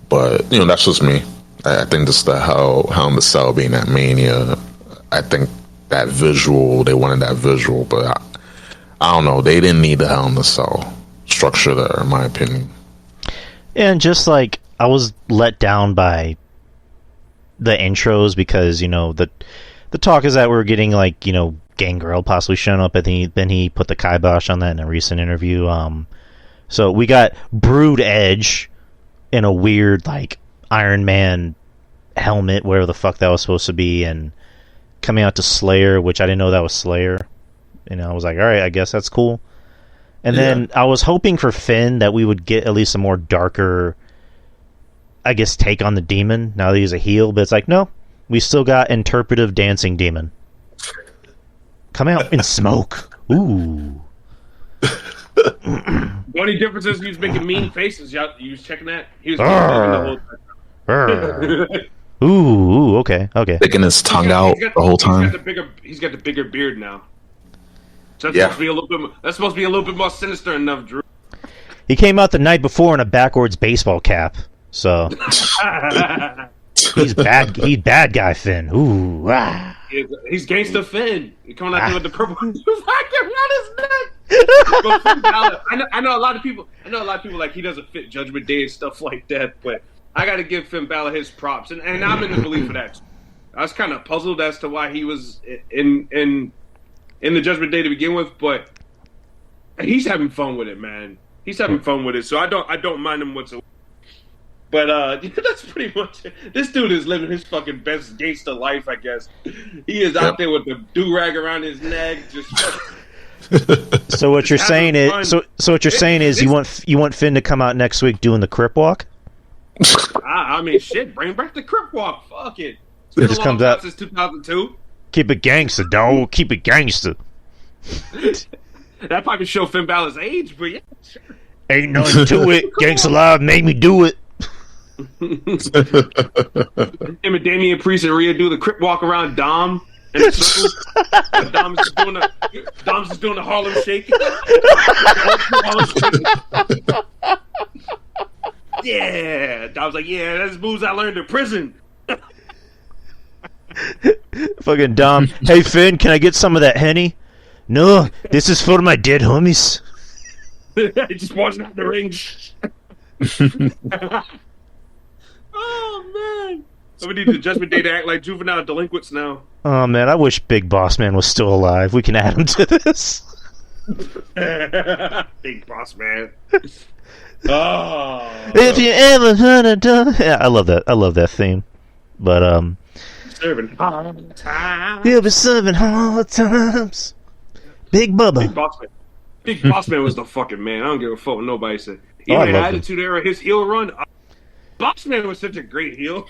But that's just me. I think just the Hell in the Cell being that Mania. I think that visual, they wanted that visual, but I don't know. They didn't need the Hell in the Cell structure there, in my opinion. And just like I was let down by the intros because the talk is that we're getting Gangrel possibly showing up, and then he put the kibosh on that in a recent interview. So we got Brood Edge in a weird Iron Man helmet, whatever the fuck that was supposed to be, and coming out to Slayer, which I didn't know that was Slayer. I was like, all right, I guess that's cool. And then I was hoping for Finn that we would get at least a more darker, I guess, take on the demon now that he's a heel. But it's like, no, we still got interpretive dancing demon. Come out and smoke. Ooh. The only difference is he was making mean faces. You was checking that? He was the whole time. Ooh, okay. Sticking his tongue out the whole time. He's got the bigger beard now. So that's supposed to be a little bit. That's supposed to be a little bit more sinister enough, Drew. He came out the night before in a backwards baseball cap, so he's bad. He's bad guy Finn. Ooh, he's gangsta Finn. He coming out there with the purple around his neck. But Finn Balor, I know a lot of people. Like he doesn't fit Judgment Day and stuff like that, but I got to give Finn Balor his props, and I'm in the belief of that. I was kind of puzzled as to why he was in the Judgment Day to begin with, but he's having fun with it, man. He's having fun with it, so I don't mind him whatsoever. But that's pretty much it. This dude is living his fucking best gangster life, I guess. He is out there with the do-rag around his neck, just. So what you're saying is, so what you're saying is, you want Finn to come out next week doing the Crip Walk? I mean, shit, bring back the Crip Walk. Fuck it. It just comes out since 2002. Keep it gangster, dog. Keep it gangster. That probably show Finn Balor's age, but yeah, sure. Ain't nothing to it. Gangsta Live made me do it. Him and Damian Priest and Rhea do the Crip Walk around Dom in a circle. Dom's just doing the Harlem Shake. Yeah, Dom's like, yeah, that's moves I learned in prison. Fucking Dom. Hey Finn, can I get some of that Henny? No, this is for my dead homies. Just watching out the ring. Oh man, we need the Judgment Day to act like juvenile delinquents now. Oh man, I wish Big Boss Man was still alive. We can add him to this. Big Boss Man. Oh, if you ever heard of yeah, I love that. I love that theme. But serving hard times. He'll be serving hard times. Big Bubba. Big Boss Man. Big Boss Man was the fucking man. I don't give a fuck what nobody said. Even the Attitude Era, his heel run. Boss Man was such a great heel.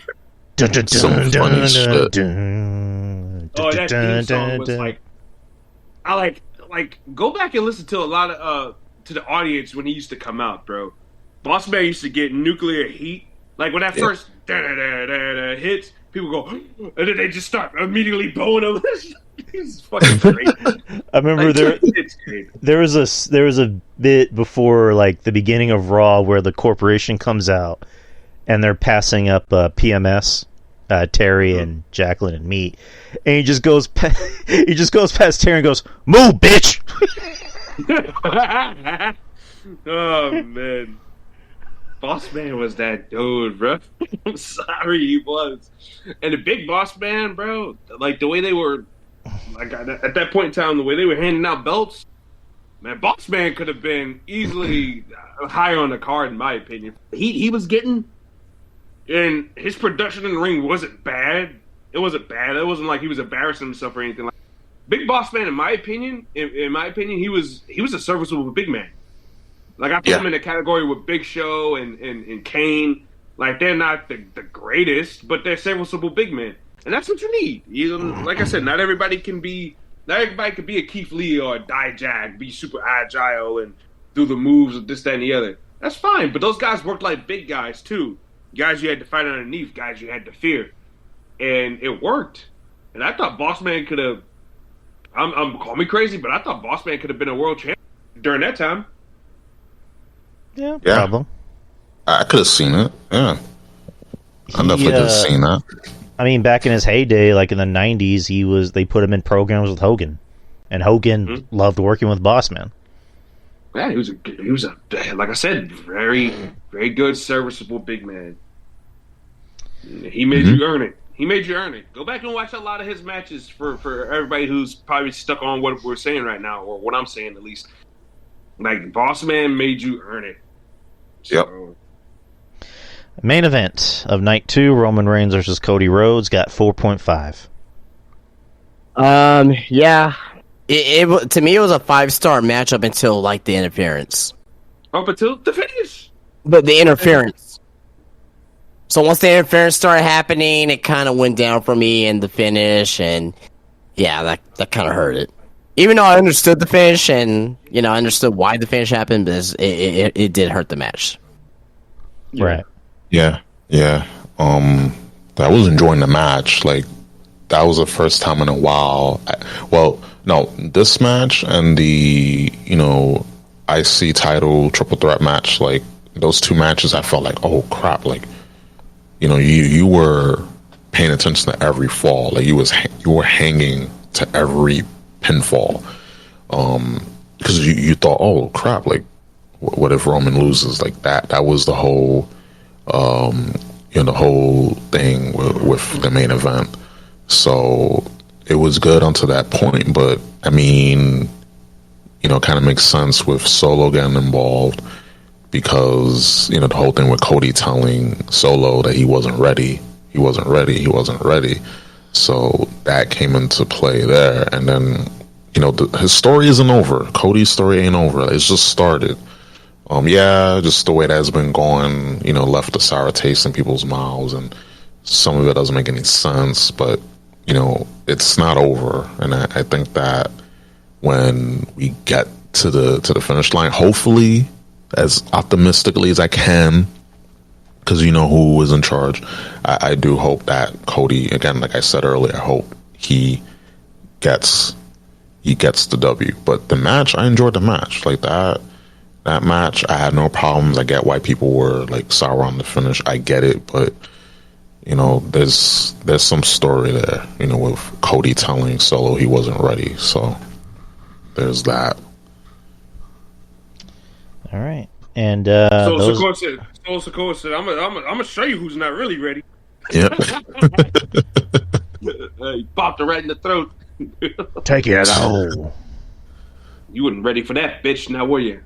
Some funny shit. Oh, that theme song was like, I like go back and listen to a lot of to the audience when he used to come out, bro. Boss Man used to get nuclear heat. Like when that first hits, people go, and then they just start immediately bowing him. He's fucking great. I remember there was a bit before like the beginning of Raw where the corporation comes out and they're passing up PMS, Terry and Jacqueline and Meat, and he just goes past Terry and goes, "Move, bitch." Oh man, Boss Man was that dude, bro. I'm sorry, he was. And the Big Boss Man, bro, like the way they were, like at that point in time, the way they were handing out belts, man, Boss Man could have been easily higher on the card in my opinion. He was getting, and his production in the ring wasn't bad. It wasn't bad. It wasn't like he was embarrassing himself or anything like. Big Boss Man, in my opinion, he was a serviceable big man. Like I put him in a category with Big Show and Kane. Like they're not the greatest, but they're serviceable big men, and that's what you need. Like I said, not everybody can be a Keith Lee or a Dijak, be super agile and do the moves of this, that, and the other. That's fine, but those guys worked like big guys too. Guys you had to fight underneath, guys you had to fear, and it worked. And I thought Boss Man could have. I'm call me crazy, but I thought Boss Man could have been a world champion during that time. Yeah, Yeah. problem. I could have seen it. Yeah. I definitely could have seen that. I mean, back in his heyday, like in the '90s, they put him in programs with Hogan, and Hogan loved working with Bossman. Yeah, he was a like I said, very very good, serviceable big man. He made you earn it. He made you earn it. Go back and watch a lot of his matches for everybody who's probably stuck on what we're saying right now, or what I'm saying at least. Like Boss Man made you earn it. Yep. Main event of night 2, Roman Reigns versus Cody Rhodes, got 4.5. Yeah. It to me, it was a 5-star match up until, like, the interference. Up until the finish. But the interference. So once the interference started happening, it kind of went down for me in the finish, and yeah, that kind of hurt it. Even though I understood the finish, and, you know, I understood why the finish happened, but it did hurt the match. Right. Yeah. I was enjoying the match. Like, that was the first time in a while. This match and the, IC title triple threat match, like, those two matches, I felt like, oh crap, like, you were paying attention to every fall. Like, you were hanging to every pinfall. Because you thought, oh crap, like, what if Roman loses? Like, that was the whole, the whole thing with the main event. So it was good until that point, but I mean, it kind of makes sense with Solo getting involved because, the whole thing with Cody telling Solo that he wasn't ready. So that came into play there. And then, his story isn't over. Cody's story ain't over. It's just started. Just the way that's been going, left a sour taste in people's mouths, and some of it doesn't make any sense, but, it's not over. And I think that when we get to the finish line, hopefully, as optimistically as I can, because who is in charge, I do hope that Cody, again, like I said earlier, I hope he gets the W. But the match, I enjoyed the match. Like, that match, I had no problems. I get why people were like sour on the finish. I get it, but there's some story there, with Cody telling Solo he wasn't ready. So there's that. All right, and Sokoa said, "I'm gonna show you who's not really ready." Yep. He popped her right in the throat. Take it out. You wasn't ready for that, bitch. Now were you?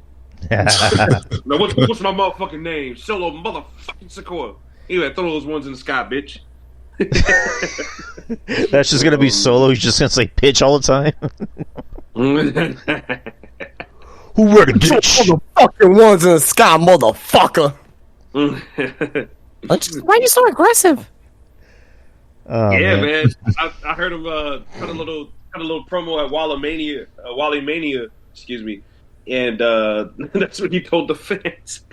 Now what's my motherfucking name? Solo motherfucking Sokoa. Anyway, throw those ones in the sky, bitch. That's just gonna be Solo. He's just gonna say pitch all the time. Who ready, bitch? Motherfucking ones in the sky, motherfucker. Why are you so aggressive? Oh, man. I heard him cut a little promo at Wally Mania, excuse me, and that's when he told the fans,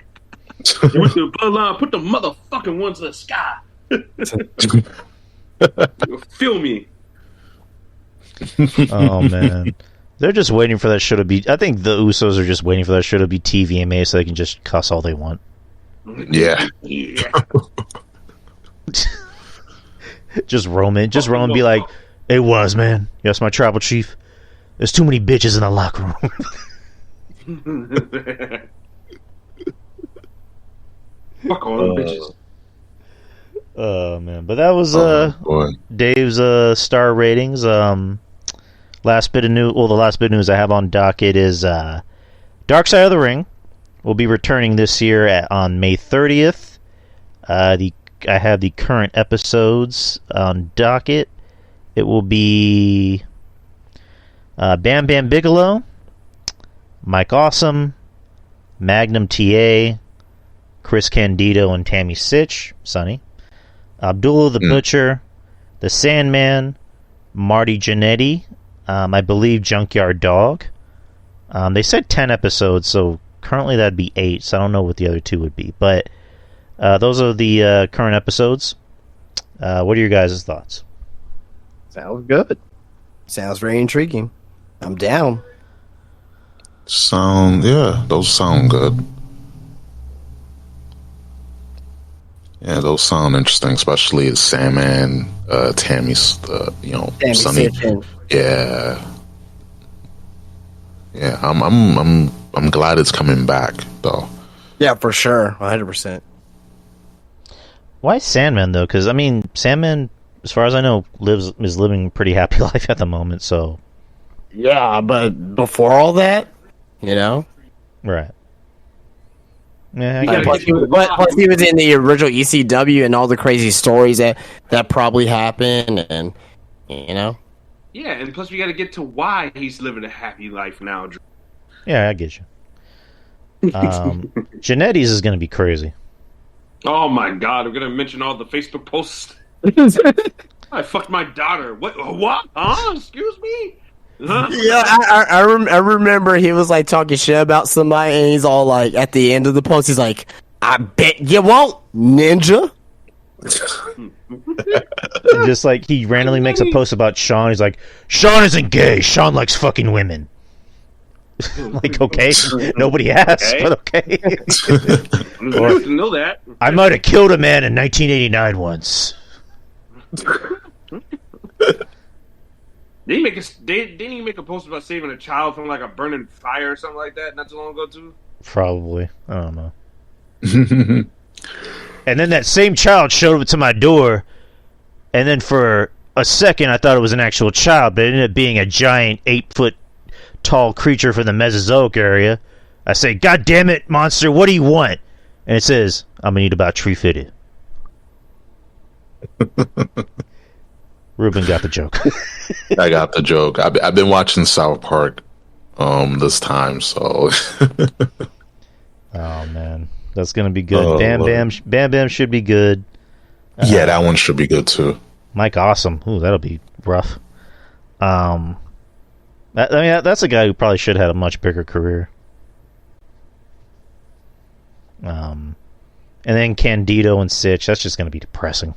"With the bloodline, put the motherfucking ones in the sky." Feel me? Oh man, they're just waiting for that show to be. I think the Usos are just waiting for that show to be TVMA so they can just cuss all they want. Yeah. Just Roman be like, "It was, man. Yes, my tribal chief. There's too many bitches in the locker room." Fuck all them bitches. Oh man, but that was boy. Dave's star ratings. Last bit of news. Well, the last bit of news I have on docket is Dark Side of the Ring will be returning this year on May 30th. I have the current episodes on docket. It will be Bam Bam Bigelow, Mike Awesome, Magnum TA, Chris Candido and Tammy Sitch, Sonny, Abdullah the Butcher, the Sandman, Marty Jannetty, I believe Junkyard Dog. They said 10 episodes, so currently that'd be 8, so I don't know what the other 2 would be. But those are the current episodes. What are your guys' thoughts? Sounds good. Sounds very intriguing. I'm down. Those sound good. Yeah, those sound interesting, especially Sandman, Tammy's, Tammy Sunny. Sitchin. Yeah, yeah. I'm glad it's coming back though. Yeah, for sure, 100%. Why Sandman though? Because I mean, Sandman, as far as I know, is living a pretty happy life at the moment. So Yeah, but before all that, right. Yeah, I You get gotta it. plus he was in the original ECW and all the crazy stories that probably happened, and Yeah, and plus we got to get to why he's living a happy life now. Drew. Yeah, I get you. Genetti's is going to be crazy. Oh my God, we're gonna mention all the Facebook posts. I fucked my daughter. What? What? Huh? Excuse me? Huh? Yeah, I remember he was like talking shit about somebody, and he's all like, at the end of the post, he's like, "I bet you won't, ninja." And just like he randomly makes a post about Sean, he's like, Sean isn't gay. Sean likes fucking women. Like, okay, nobody asked, Okay. but okay. I'm supposed to know that. I might have killed a man in 1989 once. Didn't he make a post about saving a child from like a burning fire or something like that not too long ago too? Probably. I don't know. And then that same child showed up to my door, and then for a second I thought it was an actual child, but it ended up being a giant 8-foot tall creature from the Mesozoic area. I say, God damn it, monster, what do you want? And it says, I'm gonna need about tree fitted. Ruben got the joke. I got the joke. I've been watching South Park this time, so Oh man, that's gonna be good. Oh, Bam Lord. Bam should be good. yeah, that one should be good too. Mike Awesome, ooh, that'll be rough. That's a guy who probably should have had a much bigger career. And then Candido and Sitch, that's just gonna be depressing.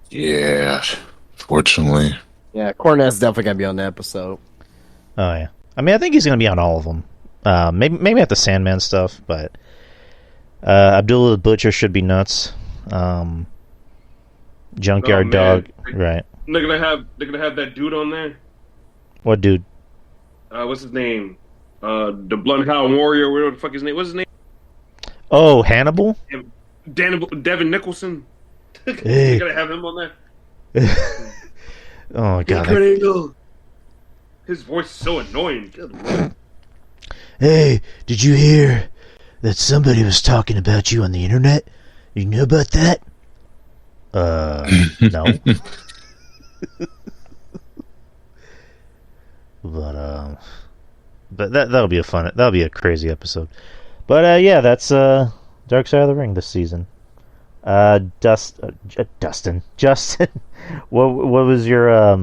Yeah, fortunately. Yeah, Cornette's definitely gonna be on the episode. Oh yeah, I mean, I think he's gonna be on all of them. Maybe at the Sandman stuff, but Abdullah the Butcher should be nuts. Junkyard Oh, man. Dog, right? They're gonna have that dude on there. What dude? What's his name? The Bloodhound Warrior. Whatever the fuck his name. What's his name? Oh, Hannibal. Devin Nicholson. Hey. They're gonna have him on there. Oh god. Kurt Angle. His voice is so annoying. Good Lord. Hey, did you hear that somebody was talking about you on the internet? You know about that? No. But that'll be that'll be a crazy episode. But yeah, that's Dark Side of the Ring this season. Justin, what was your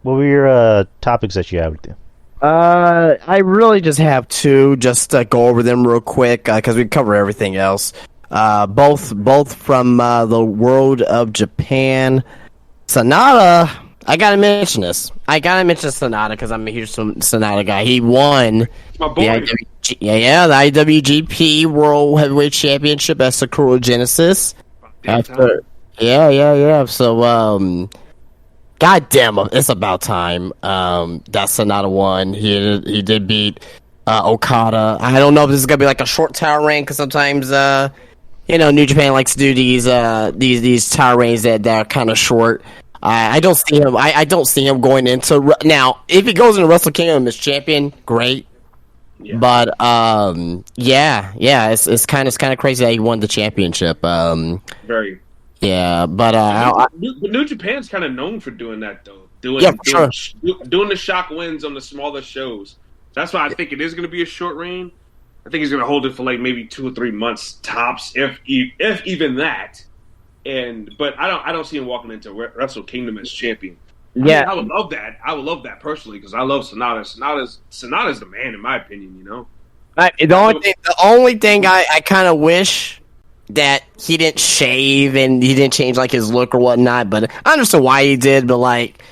what were your topics that you had with you? I really just have two, just to go over them real quick, because we cover everything else. Both from the world of Japan. Sonata, I gotta mention this. I gotta mention Sonata because I'm a huge Sonata guy. He won My the boy. the IWGP World Heavyweight Championship at Sakura Genesis. Yeah. So, God damn it, it's about time. That Sonata won. He did beat Okada. I don't know if this is gonna be like a short tower reign, because sometimes New Japan likes to do these tower reigns that are kind of short. I don't see him. I don't see him going into now. If he goes into Wrestle Kingdom as champion, great. Yeah. But it's kind of crazy that he won the championship. Very. Yeah, but New Japan's kind of known for doing that though. Doing the shock wins on the smaller shows. That's why I think it is going to be a short reign. I think he's going to hold it for like maybe 2 or 3 months tops, if even that. But I don't see him walking into Wrestle Kingdom as champion. yeah, I would love that. I would love that personally because I love Sonata. Sonata's the man in my opinion. the only thing I kind of wish that he didn't shave and he didn't change like his look or whatnot. But I understand why he did. But like,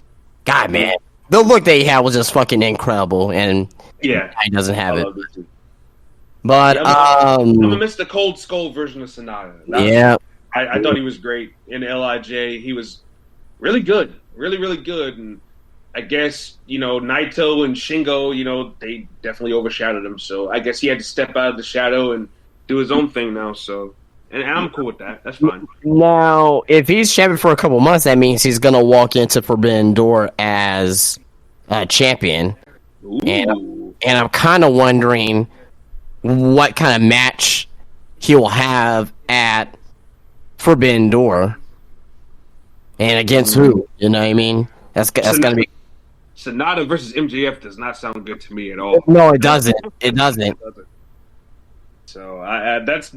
God, man, the look that he had was just fucking incredible, and Yeah, he doesn't have I it. love it too. But Yeah, I'm gonna miss the Cold Skull version of Sonata. Yeah. I thought he was great in Lij. He was really good, really good. And I guess Naito and Shingo, they definitely overshadowed him. So I guess he had to step out of the shadow and do his own thing now. So and I'm cool with that. That's fine. Now, if he's champion for a couple months, that means he's gonna walk into Forbidden Door as champion. Ooh. And I'm kind of wondering what kind of match he will have at Forbidden Door, and against who? You know what I mean? That's gonna be Sonata versus MJF does not sound good to me at all. No, it doesn't. It doesn't. So that's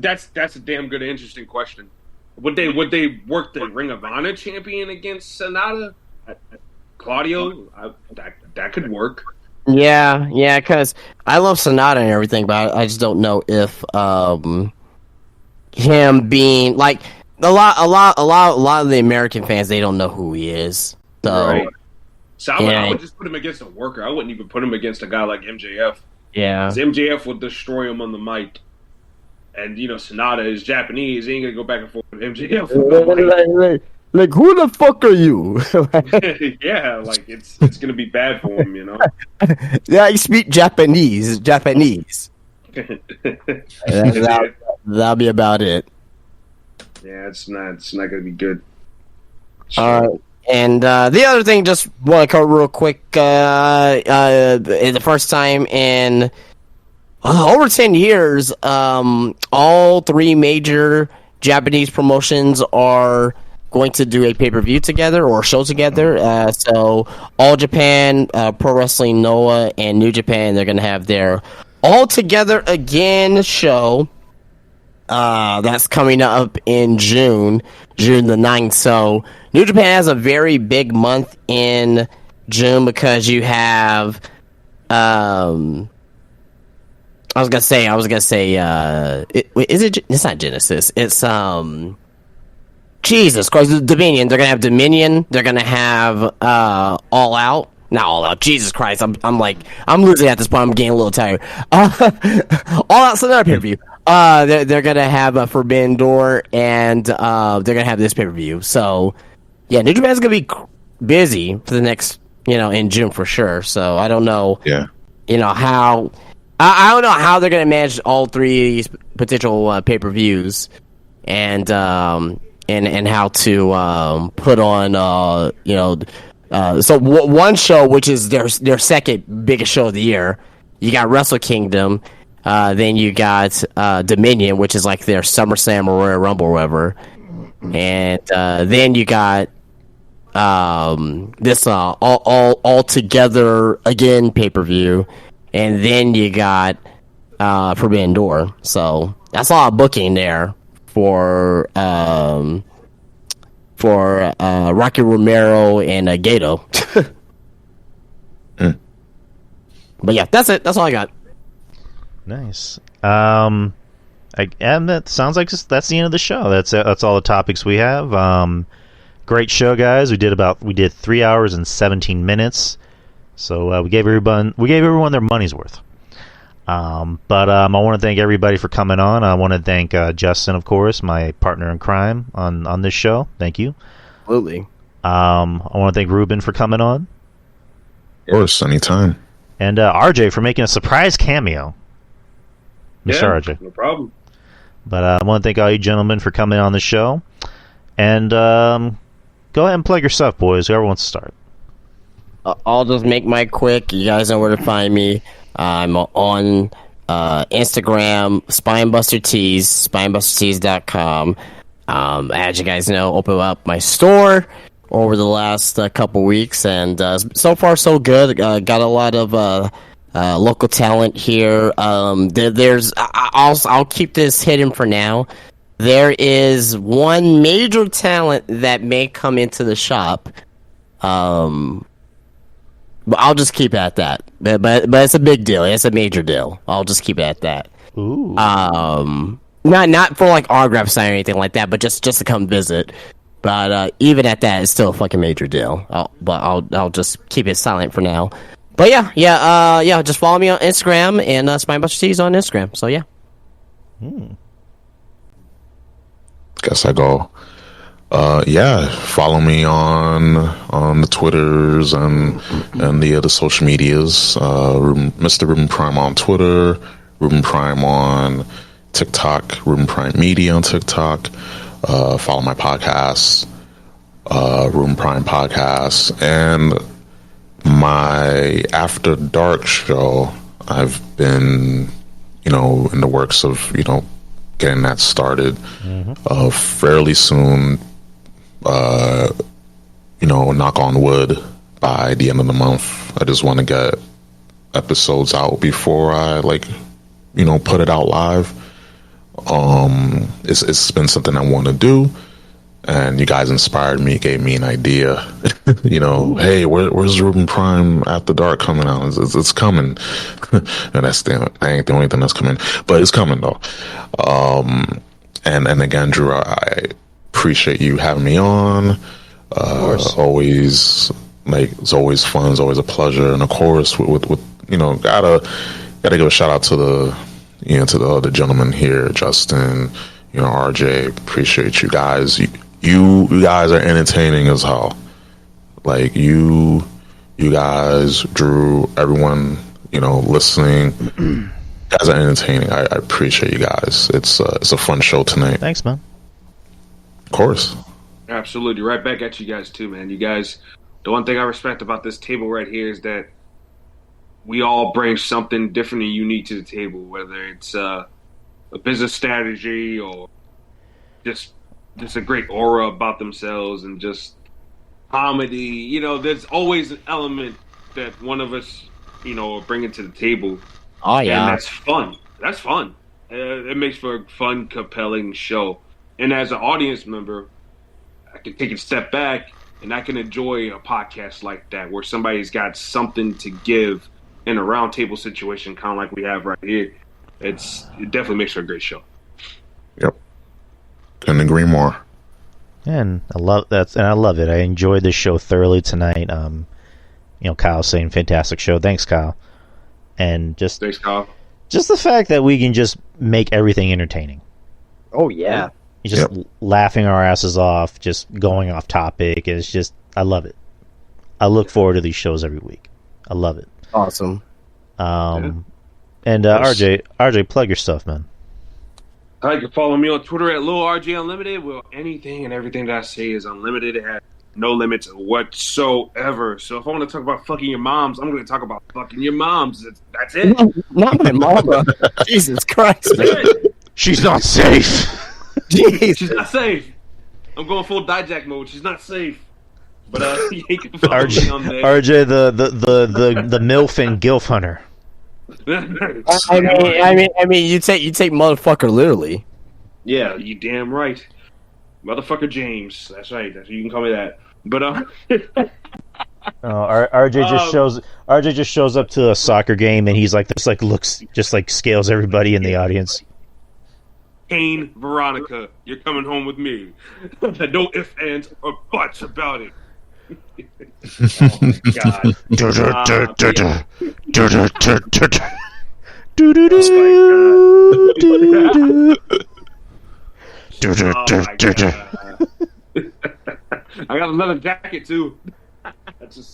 a damn good, interesting question. Would they work the Ring of Honor champion against Sonata? Claudio, that could work. Yeah, because I love Sonata and everything, but I just don't know if him being like a lot of the American fans, they don't know who he is. So, right. So I would just put him against a worker. I wouldn't even put him against a guy like MJF. Yeah, because MJF would destroy him on the mic, and Sonata is Japanese. He ain't gonna go back and forth with MJF. Like who the fuck are you? Yeah, like it's gonna be bad for him, Yeah, I speak Japanese. That'll be about it. Yeah, it's not gonna be good. And the other thing, just want to cover real quick. The first time in over 10 years, all three major Japanese promotions are going to do a pay-per-view together or show together. So All Japan, Pro Wrestling Noah, and New Japan, they're going to have their All Together Again show. That's coming up in June the 9th. So New Japan has a very big month in June because you have I was gonna say it's not Genesis, it's Jesus Christ, Dominion. They're gonna have Dominion. They're gonna have All Out. Not All Out. Jesus Christ, I'm losing at this point. I'm getting a little tired. All Out's another pay-per-view. They're gonna have a Forbidden Door, and they're gonna have this pay-per-view. So yeah, New Japan's gonna be busy for the next, in June for sure. So I don't know. Yeah. How. I don't know how they're gonna manage all three of these potential pay-per-views, and how to put on so one show, which is their second biggest show of the year. You got Wrestle Kingdom, then you got Dominion, which is like their SummerSlam or Royal Rumble or whatever, and then you got this all together again pay-per-view, and then you got Forbidden Door. So that's a lot of booking there for Rocky Romero and Gato. But yeah, that's it. That's all I got. Nice. And that sounds like that's the end of the show. That's all the topics we have. Great show, guys. We did 3 hours and 17 minutes. So we gave everyone their money's worth. But I want to thank everybody for coming on. I want to thank Justin, of course, my partner in crime on this show. Thank you. Absolutely. I want to thank Ruben for coming on. Of course, anytime. And RJ for making a surprise cameo. Mr. RJ. No problem. But I want to thank all you gentlemen for coming on the show. And go ahead and plug yourself, boys. Whoever wants to start. I'll just make mine quick. You guys know where to find me. I'm on Instagram, SpinebusterTees, SpinebusterTees.com. As you guys know, opened up my store over the last couple weeks, and so far so good. Got a lot of local talent here. I'll keep this hidden for now. There is one major talent that may come into the shop. But I'll just keep it at that. But it's a big deal. It's a major deal. I'll just keep it at that. Ooh. Not for like autograph sign or anything like that, but just to come visit. But even at that, it's still a fucking major deal. I'll just keep it silent for now. But yeah. Just follow me on Instagram and SpinebusterTees on Instagram. So yeah, Guess I go. Yeah, follow me on the Twitters and the social medias. Mr. Ruben Prime on Twitter, Ruben Prime on TikTok, Ruben Prime Media on TikTok. Follow my podcast, Ruben Prime Podcast, and my After Dark show. I've been, in the works of, getting that started fairly soon. Knock on wood, by the end of the month. I just want to get episodes out before I put it out live. It's been something I want to do, and you guys inspired me, gave me an idea. Hey, where's Ruben Prime After Dark coming out? It's coming. And I ain't the only thing that's coming, but it's coming though. And again, Drew, I appreciate you having me on. Always, it's always fun. It's always a pleasure, and of course, with gotta give a shout out to the to the other gentlemen here, Justin, RJ. Appreciate you guys. You guys are entertaining as hell. Like you guys, Drew, everyone, listening. You guys are entertaining. I appreciate you guys. It's a fun show tonight. Thanks, man. Of course. Absolutely. Right back at you guys, too, man. You guys, the one thing I respect about this table right here is that we all bring something different and unique to the table, whether it's a business strategy or just a great aura about themselves and just comedy. There's always an element that one of us, are bringing to the table. Oh, yeah. And that's fun. That's fun. It makes for a fun, compelling show. And as an audience member, I can take a step back and I can enjoy a podcast like that where somebody's got something to give in a round table situation, kind of like we have right here. It definitely makes for a great show. Yep. Couldn't agree more. And I love that, and I love it. I enjoyed this show thoroughly tonight. Kyle saying fantastic show. Thanks, Kyle. And thanks, Kyle. Just the fact that we can just make everything entertaining. Oh yeah. Just laughing our asses off, just going off topic. It's just, I love it. I look forward to these shows every week. I love it. Awesome. And RJ, plug your stuff, man. You can follow me on Twitter at LilRJ Unlimited. Well, anything and everything that I say is unlimited. It has no limits whatsoever. So if I want to talk about fucking your moms, I'm going to talk about fucking your moms. That's it. Not my mama. Jesus Christ, man. She's not safe. Jeez. She's not safe. I'm going full Dijak mode. She's not safe. But you can follow me on there. RJ, the MILF and GILF hunter. I mean, you take motherfucker literally. Yeah, you damn right, motherfucker James. That's right. You can call me that. But RJ just shows up to a soccer game and he's like this, looks just scales everybody in the audience. Kane, Veronica, you're coming home with me. No ifs, ands, or buts about it. Oh my god. I got another jacket too.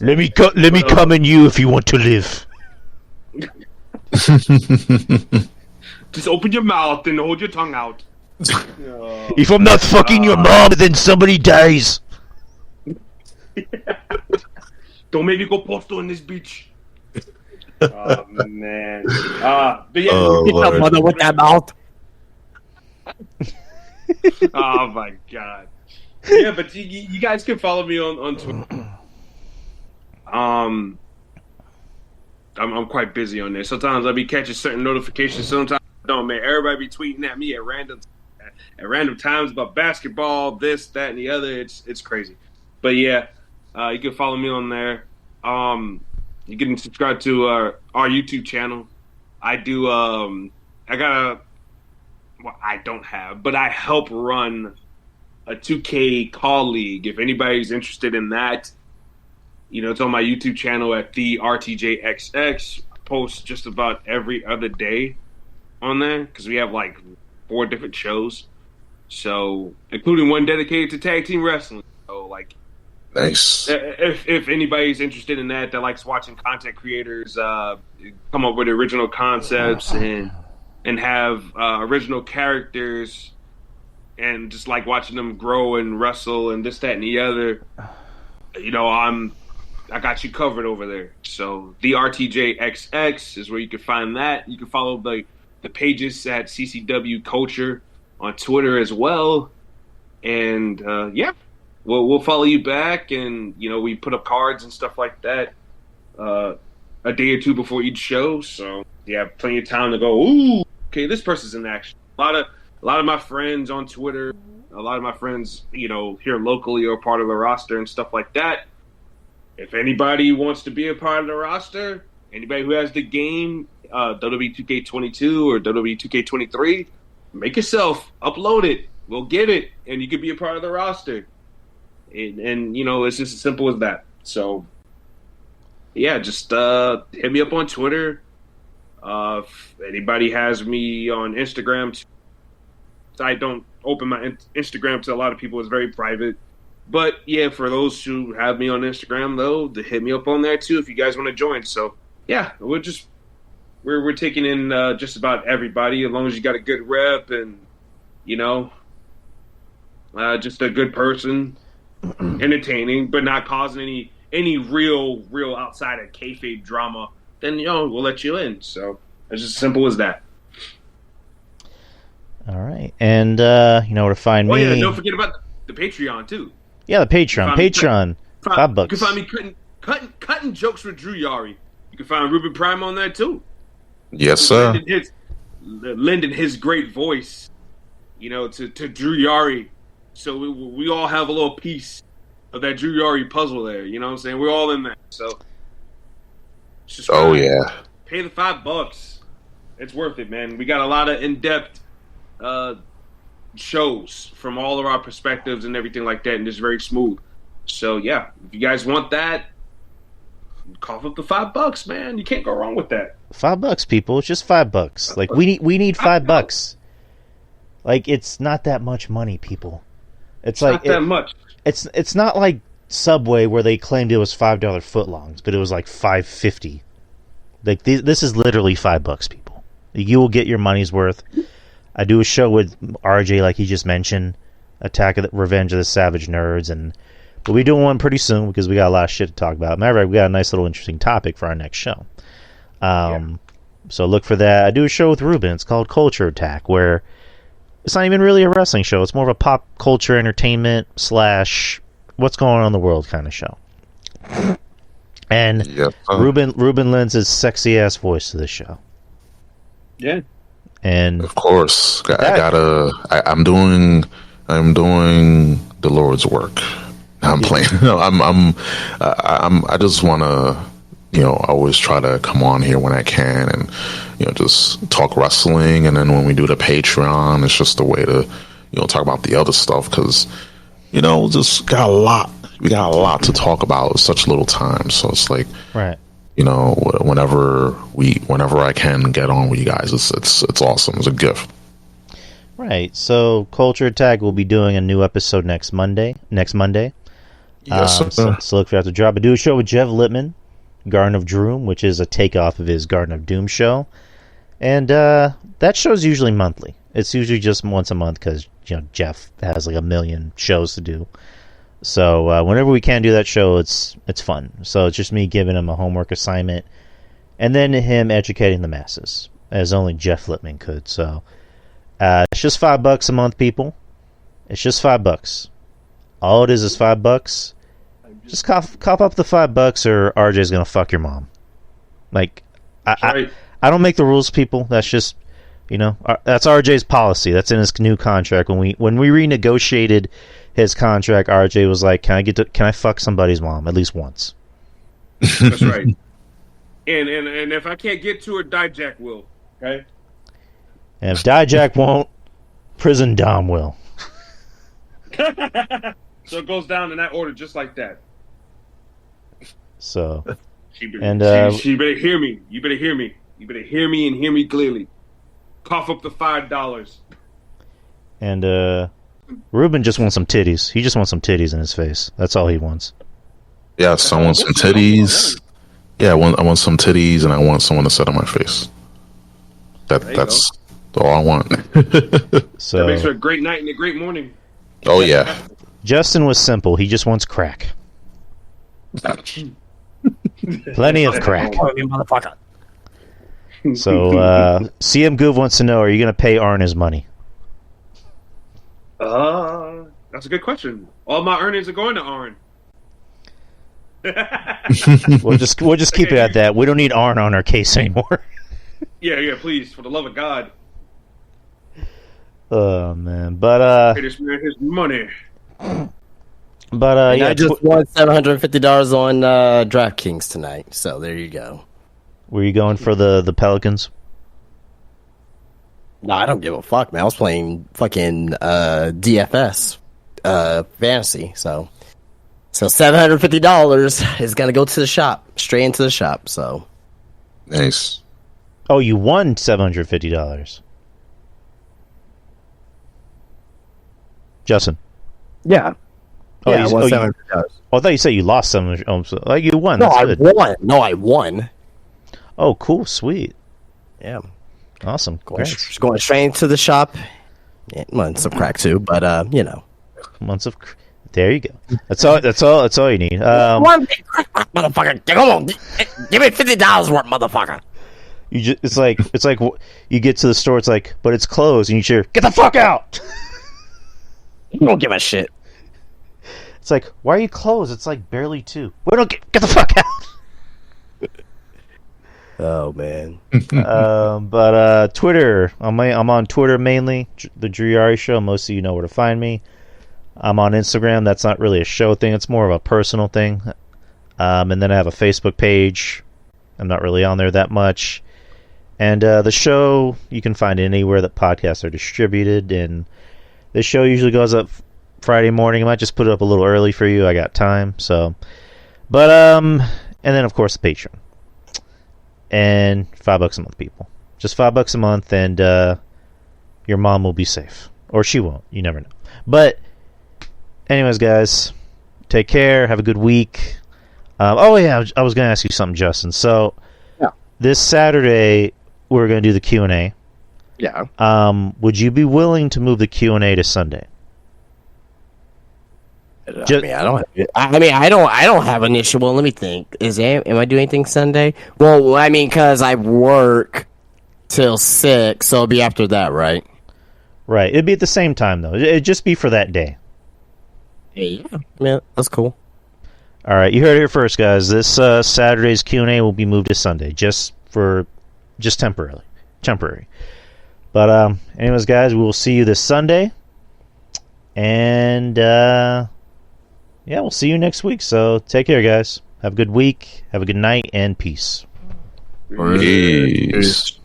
Let me come in you if you want to live. Just open your mouth and hold your tongue out. If I'm not fucking your mom, then somebody dies. Don't make me go postal in this beach. Oh man. But yeah, mother with that mouth. Oh my god. Yeah, but you guys can follow me on Twitter. I'm quite busy on there. Sometimes I'll be catching certain notifications. Sometimes I don't, man. Everybody be tweeting at me at random times about basketball, this, that, and the other. It's crazy. But yeah, you can follow me on there. You can subscribe to our YouTube channel. I do. I don't have, but I help run a 2K call league. If anybody's interested in that, it's on my YouTube channel at the RTJXX. I post just about every other day on there because we have 4 different shows. So, including one dedicated to tag team wrestling. So, like, Nice. if anybody's interested in that likes watching content creators come up with original concepts and have original characters and just like watching them grow and wrestle and this, that, and the other, I got you covered over there. So the RTJXX is where you can find that. You can follow the pages at CCW Culture on Twitter as well. And we'll follow you back, and we put up cards and stuff like that a day or two before each show. So you have plenty of time to go, ooh, okay, this person's in action. A lot of my friends on Twitter, a lot of my friends, here locally are part of the roster and stuff like that. If anybody wants to be a part of the roster, anybody who has the game, WWE 2K22 or WWE 2K23, make yourself, upload it, we'll get it, and you can be a part of the roster. And it's just as simple as that. So, yeah, just hit me up on Twitter. If anybody has me on Instagram, I don't open my Instagram to a lot of people. It's very private. But, yeah, for those who have me on Instagram, though, to hit me up on there, too, if you guys want to join. So, yeah, we're taking in just about everybody, as long as you got a good rep and, just a good person, entertaining, but not causing any real outside of kayfabe drama, then, we'll let you in. So, it's just as simple as that. All right. And, where to find me. Oh, yeah, don't forget about the Patreon, too. Yeah, the Patreon. Patreon, $5. You can find me cutting jokes with Drew Yari. You can find Ruben Prime on there too. Yes, sir. Lending his great voice, to Drew Yari. So we all have a little piece of that Drew Yari puzzle there. You know what I'm saying? We're all in that. So, oh yeah, pay the $5. It's worth it, man. We got a lot of in-depth shows from all of our perspectives and everything like that, and it's very smooth. So yeah, if you guys want that, cough up the $5, man. You can't go wrong with that. $5, people. It's just $5. Like we need $5. Like it's not that much money, people. It's like not that much. It's not like Subway where they claimed it was $5 footlongs, but it was like $5.50. Like this is literally $5, people. You will get your money's worth. I do a show with RJ, like he just mentioned, Revenge of the Savage Nerds, and we'll be doing one pretty soon because we got a lot of shit to talk about. Matter of fact, we got a nice little interesting topic for our next show. So look for that. I do a show with Ruben. It's called Culture Attack, where it's not even really a wrestling show. It's more of a pop culture entertainment / what's going on in the world kind of show. And Ruben lends his sexy ass voice to this show. Yeah. And of course, I'm doing the Lord's work. I'm playing. I just want to, I always try to come on here when I can and, just talk wrestling. And then when we do the Patreon, it's just a way to, talk about the other stuff because, just got a lot. We got a lot to talk about with such little time. So it's like, right. Whenever I can get on with you guys, it's awesome. It's a gift. Right. So Culture Attack will be doing a new episode next Monday. Yes, so look for that to drop. I do a show with Jeff Lippman, Garden of Doom, which is a takeoff of his Garden of Doom show, and that show's usually monthly. It's usually just once a month because Jeff has like a million shows to do. So whenever we can do that show, it's fun. So it's just me giving him a homework assignment, and then him educating the masses, as only Jeff Lippman could. So it's just $5 a month, people. It's just $5. All it is $5. Just cop up the $5, or RJ's gonna fuck your mom. Like I don't make the rules, people. That's just that's RJ's policy. That's in his new contract. When we renegotiated his contract, RJ was like, "Can I fuck somebody's mom at least once?" That's right. And if I can't get to her, Dijak will. Okay. And if Dijak won't, Prison Dom will. So it goes down in that order, just like that. So, she better hear me. You better hear me. You better hear me and hear me clearly. Cough up the $5. And Ruben just wants some titties. He just wants some titties in his face. That's all he wants. Yes, I want some titties. Yeah, I want some titties, and I want someone to sit on my face. That's all I want. So that makes for a great night and a great morning. Oh yeah. Justin was simple. He just wants crack. Plenty of crack. Motherfucker. So CM Goov wants to know: are you going to pay Arn his money? That's a good question. All my earnings are going to Arn. We'll just keep it at that. We don't need Arn on our case anymore. Yeah, please, for the love of God. Oh man, but Pay this man his money. yeah, I just won $750 on DraftKings tonight. So there you go. were you going for the Pelicans? No, I don't give a fuck, man. I was playing fucking DFS fantasy, so $750 is gonna go to the shop, straight into the shop. So Nice. Oh, you won $750. Justin. yeah, Oh, yeah, I won you- $750. Oh, I thought you said you lost $700. Oh, so, like you won. No, That's I good. won. No, I won. Oh, cool, sweet, Yeah, awesome, just going straight into the shop. Yeah, well, some crack too, but Months of. There you go. That's all. That's all you need. Motherfucker, come on, give me $50 worth, motherfucker. It's like you get to the store. It's like, but it's closed, and you cheer, "Get the fuck out!" You don't give a shit. It's like, why are you closed? It's like barely 2. We don't get the fuck out. Oh man. But Twitter. I'm on Twitter mainly. The Drew Yari Show. Most of you know where to find me. I'm on Instagram. That's not really a show thing. It's more of a personal thing. And then I have a Facebook page. I'm not really on there that much. And the show, you can find it anywhere that podcasts are distributed. And this show usually goes up Friday morning. I might just put it up a little early for you. I got time. So, but and then of course the Patreon. And $5 a month, people. Just $5 a month, and your mom will be safe, or she won't. You never know. But anyways, guys, take care. Have a good week. Oh yeah, I was going to ask you something, Justin. So this Saturday we're going to do the Q&A. Yeah. Would you be willing to move the Q&A to Sunday? I don't have an issue. Well, let me think. Am I doing anything Sunday? Well, I mean, because I work till 6, so it'll be after that, right? Right. It'd be at the same time though. It'd just be for that day. Yeah, that's cool. All right, you heard it here first, guys. This Saturday's Q&A will be moved to Sunday, just temporary. But anyways, guys, we will see you this Sunday, and we'll see you next week. So take care, guys. Have a good week. Have a good night, and peace. Peace.